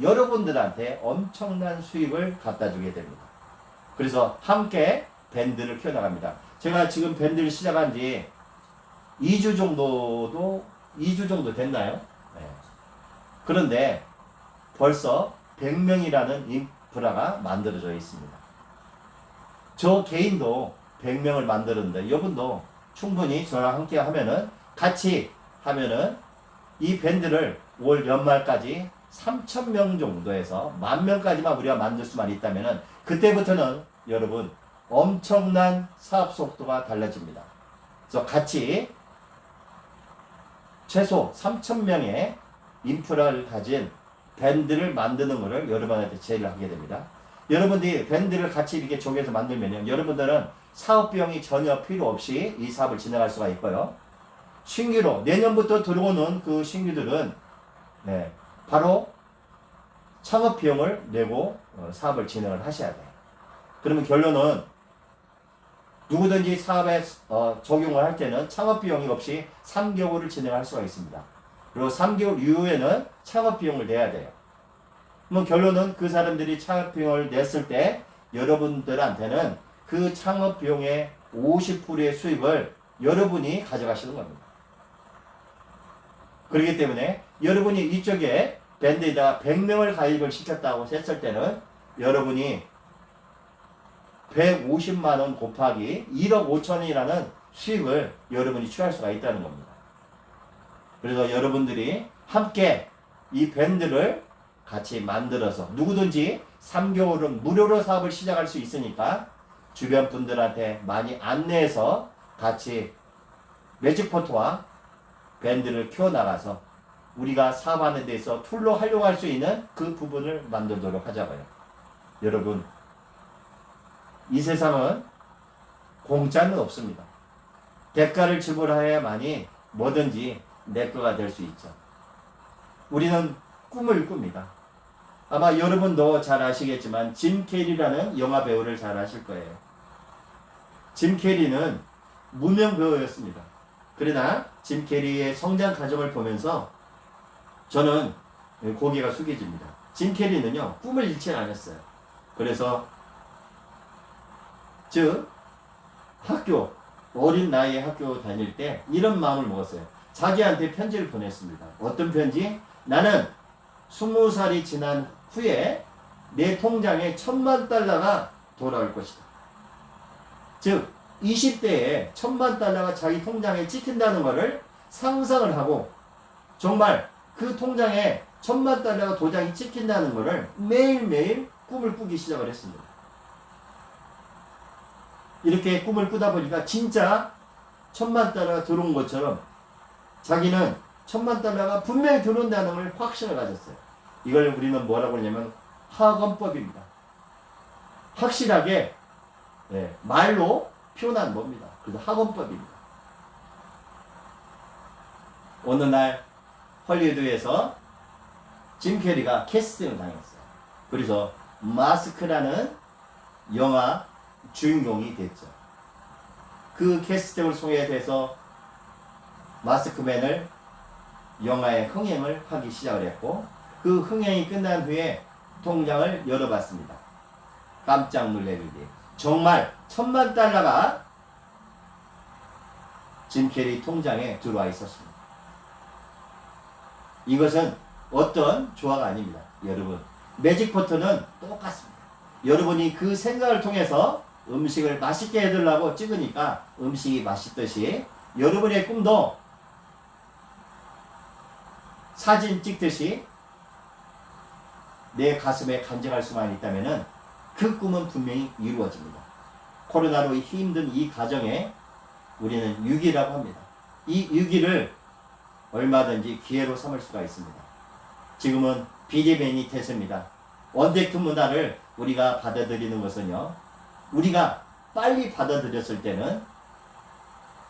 여러분들한테 엄청난 수익을 갖다 주게 됩니다. 그래서 함께 밴드를 키워나갑니다. 제가 지금 밴드를 시작한 지 2주 정도 됐나요? 네. 그런데 벌써 100명이라는 인프라가 만들어져 있습니다. 저 개인도 100명을 만드는데 여러분도 충분히 저랑 함께 하면은 같이 하면은 이 밴드를 올 연말까지 3,000명 정도에서 10,000명까지만 우리가 만들 수만 있다면은 그때부터는 여러분 엄청난 사업 속도가 달라집니다. 그래서 같이 최소 3,000명의 인프라를 가진 밴드를 만드는 것을 여러분한테 제의를 하게 됩니다. 여러분들이 밴드를 같이 이렇게 조개해서 만들면요, 여러분들은 사업 비용이 전혀 필요 없이 이 사업을 진행할 수가 있고요. 신규로 내년부터 들어오는 그 신규들은 바로 창업 비용을 내고 사업을 진행을 하셔야 돼요. 그러면 결론은 누구든지 사업에 적용을 할 때는 창업 비용이 없이 3개월을 진행할 수가 있습니다. 그리고 3개월 이후에는 창업 비용을 내야 돼요. 뭐 결론은 그 사람들이 창업 비용을 냈을 때 여러분들한테는 그 창업 비용의 50%의 수입을 여러분이 가져가시는 겁니다. 그렇기 때문에 여러분이 이쪽에 밴드에다가 100명을 가입을 시켰다고 했을 때는 여러분이 150만 원 곱하기 1억 5천이라는 수입을 여러분이 취할 수가 있다는 겁니다. 그래서 여러분들이 함께 이 밴드를 같이 만들어서 누구든지 3개월은 무료로 사업을 시작할 수 있으니까 주변 분들한테 많이 안내해서 같이 매직포트와 밴드를 키워나가서 우리가 사업하는 데서 툴로 활용할 수 있는 그 부분을 만들도록 하자고요. 여러분, 이 세상은 공짜는 없습니다. 대가를 지불해야만이 뭐든지 내 거가 될 수 있죠. 우리는 꿈을 꿉니다. 아마 여러분도 잘 아시겠지만 짐 캐리라는 영화 배우를 잘 아실 거예요. 짐 캐리는 무명 배우였습니다. 그러나 짐 캐리의 성장 과정을 보면서 저는 고개가 숙여집니다. 짐 캐리는요, 꿈을 잃지 않았어요. 그래서 즉 학교, 어린 나이에 학교 다닐 때 이런 마음을 먹었어요. 자기한테 편지를 보냈습니다. 어떤 편지? 나는 20살이 지난 후에 내 통장에 $10,000,000가 돌아올 것이다. 즉 20대에 $10,000,000가 자기 통장에 찍힌다는 것을 상상을 하고 정말 그 통장에 $10,000,000가 도장이 찍힌다는 것을 매일매일 꿈을 꾸기 시작을 했습니다. 이렇게 꿈을 꾸다 보니까 진짜 $10,000,000가 들어온 것처럼 자기는 $10,000,000가 분명히 들어온다는 걸 확신을 가졌어요. 이걸 우리는 뭐라고 하냐면 학원법입니다. 확실하게 말로 표현한 겁니다. 그래서 학원법입니다. 어느 날 헐리우드에서 짐 캐리가 캐스팅을 당했어요. 그래서 마스크라는 영화 주인공이 됐죠. 그 캐스팅을 통해서 마스크맨을 영화의 흥행을 하기 시작을 했고 그 흥행이 끝난 후에 통장을 열어봤습니다. 깜짝 놀래기에 정말 $10,000,000가 짐 캐리 통장에 들어와 있었습니다. 이것은 어떤 조화가 아닙니다. 여러분, 매직포트는 똑같습니다. 여러분이 그 생각을 통해서 음식을 맛있게 해드리려고 찍으니까 음식이 맛있듯이 여러분의 꿈도 사진 찍듯이 내 가슴에 간직할 수만 있다면 그 꿈은 분명히 이루어집니다. 코로나로 힘든 이 가정에 우리는 위기라고 합니다. 이 위기를 얼마든지 기회로 삼을 수가 있습니다. 지금은 비대면이 태세입니다. 원데크 문화를 우리가 받아들이는 것은요, 우리가 빨리 받아들였을 때는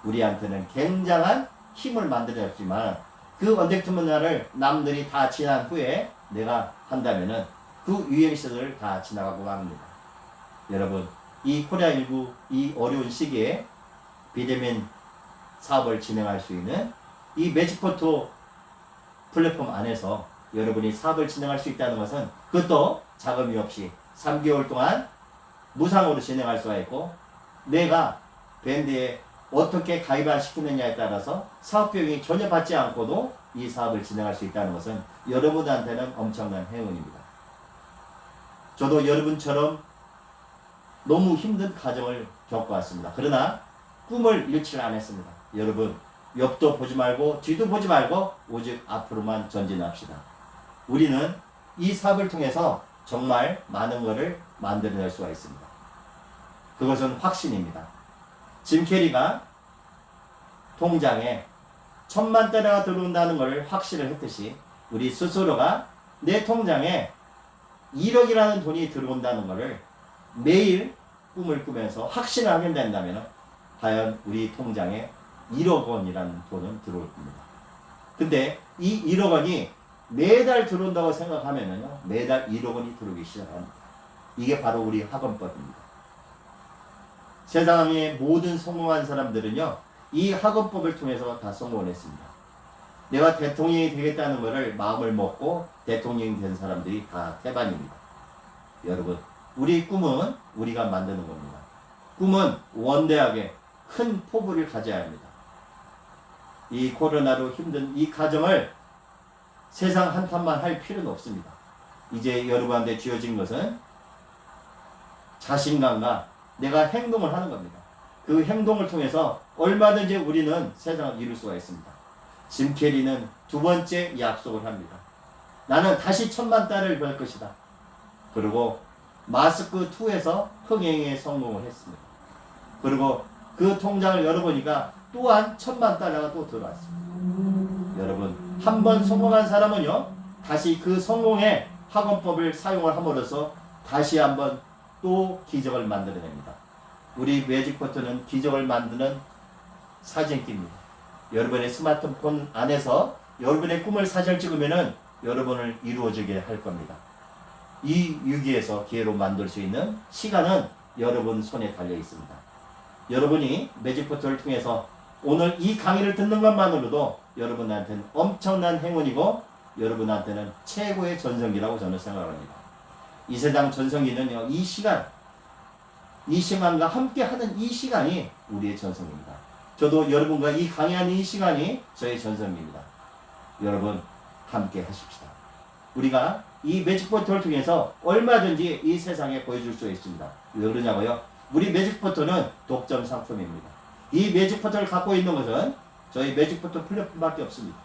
우리한테는 굉장한 힘을 만들어졌지만 그 원데크 문화를 남들이 다 지난 후에 내가 한다면은 그 유행 시절을 다 지나가고 맙니다. 여러분, 이 코로나19 이 어려운 시기에 비대면 사업을 진행할 수 있는 이 매직포트 플랫폼 안에서 여러분이 사업을 진행할 수 있다는 것은 그것도 자금이 없이 3개월 동안 무상으로 진행할 수가 있고 내가 밴드에 어떻게 가입을 시키느냐에 따라서 사업 비용이 전혀 받지 않고도 이 사업을 진행할 수 있다는 것은 여러분한테는 엄청난 행운입니다. 저도 여러분처럼 너무 힘든 과정을 겪어왔습니다. 그러나 꿈을 잃지 않았습니다. 여러분, 옆도 보지 말고 뒤도 보지 말고 오직 앞으로만 전진합시다. 우리는 이 사업을 통해서 정말 많은 것을 만들어낼 수가 있습니다. 그것은 확신입니다. 짐 캐리가 통장에 $10,000,000가 들어온다는 것을 확신을 했듯이 우리 스스로가 내 통장에 1억이라는 돈이 들어온다는 것을 매일 꿈을 꾸면서 확신을 하게 된다면 과연 우리 통장에 1억 원이라는 돈은 들어올 겁니다. 근데 이 1억 원이 매달 들어온다고 생각하면요, 매달 1억 원이 들어오기 시작합니다. 이게 바로 우리 학원법입니다. 세상의 모든 성공한 사람들은요, 이 학업법을 통해서 다 성공을 했습니다. 내가 대통령이 되겠다는 것을 마음을 먹고 대통령이 된 사람들이 다 태반입니다. 여러분, 우리 꿈은 우리가 만드는 겁니다. 꿈은 원대하게 큰 포부를 가져야 합니다. 이 코로나로 힘든 이 가정을 세상 한탄만 할 필요는 없습니다. 이제 여러분한테 주어진 것은 자신감과 내가 행동을 하는 겁니다. 그 행동을 통해서 얼마든지 우리는 세상을 이룰 수가 있습니다. 짐 캐리는 두 번째 약속을 합니다. 나는 다시 1000만 달러를 벌 것이다. 그리고 마스크2에서 흥행에 성공을 했습니다. 그리고 그 통장을 열어보니까 또한 1000만 달러가 또 들어왔습니다. 여러분, 한 번 성공한 사람은요, 다시 그 성공의 학원법을 사용을 함으로써 다시 한번 또 기적을 만들어냅니다. 우리 매직포트는 기적을 만드는 사진기입니다. 여러분의 스마트폰 안에서 여러분의 꿈을 사진을 찍으면은 여러분을 이루어지게 할 겁니다. 이 위기에서 기회로 만들 수 있는 시간은 여러분 손에 달려 있습니다. 여러분이 매직포트를 통해서 오늘 이 강의를 듣는 것만으로도 여러분한테는 엄청난 행운이고 여러분한테는 최고의 전성기라고 저는 생각합니다. 이 세상 전성기는요, 이 시간과 함께 하는 이 시간이 우리의 전성기입니다. 저도 여러분과 이 강의하는 이 시간이 저의 전성기입니다. 여러분, 함께 하십시다. 우리가 이 매직포트를 통해서 얼마든지 이 세상에 보여줄 수 있습니다. 왜 그러냐고요? 우리 매직포트는 독점 상품입니다. 이 매직포트를 갖고 있는 것은 저희 매직포트 플랫폼밖에 없습니다.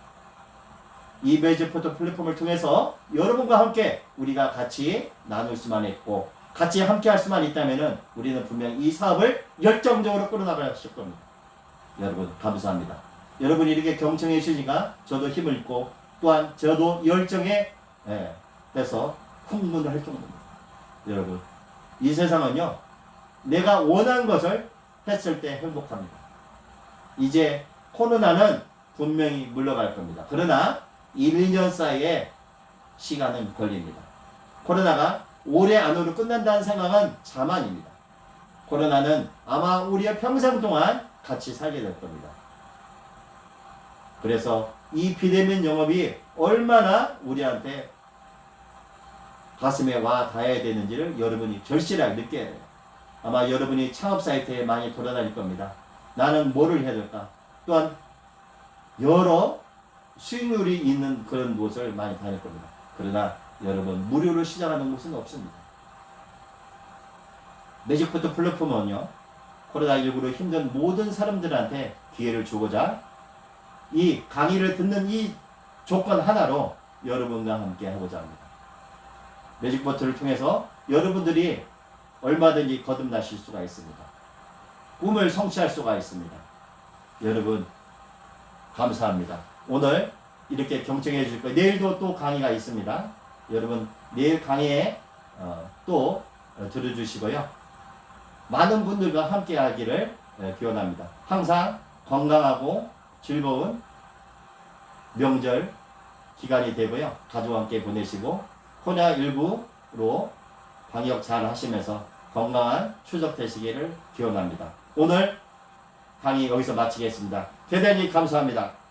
이 매직포트 플랫폼을 통해서 여러분과 함께 우리가 같이 나눌 수만 있고 같이 함께 할 수만 있다면 우리는 분명히 이 사업을 열정적으로 끌어나가실 겁니다. 여러분, 감사합니다. 여러분이 이렇게 경청해 주시니까 저도 힘을 잃고 또한 저도 열정에 해서 흥분을 할 정도입니다. 여러분, 이 세상은요, 내가 원하는 것을 했을 때 행복합니다. 이제 코로나는 분명히 물러갈 겁니다. 그러나 1, 2년 사이에 시간은 걸립니다. 코로나가 올해 안으로 끝난다는 생각은 자만입니다. 코로나는 아마 우리의 평생 동안 같이 살게 될 겁니다. 그래서 이 비대면 영업이 얼마나 우리한테 가슴에 와 닿아야 되는지를 여러분이 절실하게 느껴야 돼요. 아마 여러분이 창업 사이트에 많이 돌아다닐 겁니다. 나는 뭐를 해야 될까? 또한 여러 수익률이 있는 그런 곳을 많이 다닐 겁니다. 그러나 여러분, 무료로 시작하는 곳은 없습니다. 매직포트 플랫폼은요, 코로나19로 힘든 모든 사람들한테 기회를 주고자 이 강의를 듣는 이 조건 하나로 여러분과 함께 하고자 합니다. 매직포트를 통해서 여러분들이 얼마든지 거듭나실 수가 있습니다. 꿈을 성취할 수가 있습니다. 여러분, 감사합니다. 오늘 이렇게 경청해 주실 거예요. 내일도 또 강의가 있습니다. 여러분, 내일 강의에 또 들어주시고요. 많은 분들과 함께 하기를 기원합니다. 항상 건강하고 즐거운 명절 기간이 되고요. 가족과 함께 보내시고 코로나19로 방역 잘 하시면서 건강한 추석 되시기를 기원합니다. 오늘 강의 여기서 마치겠습니다. 대단히 감사합니다.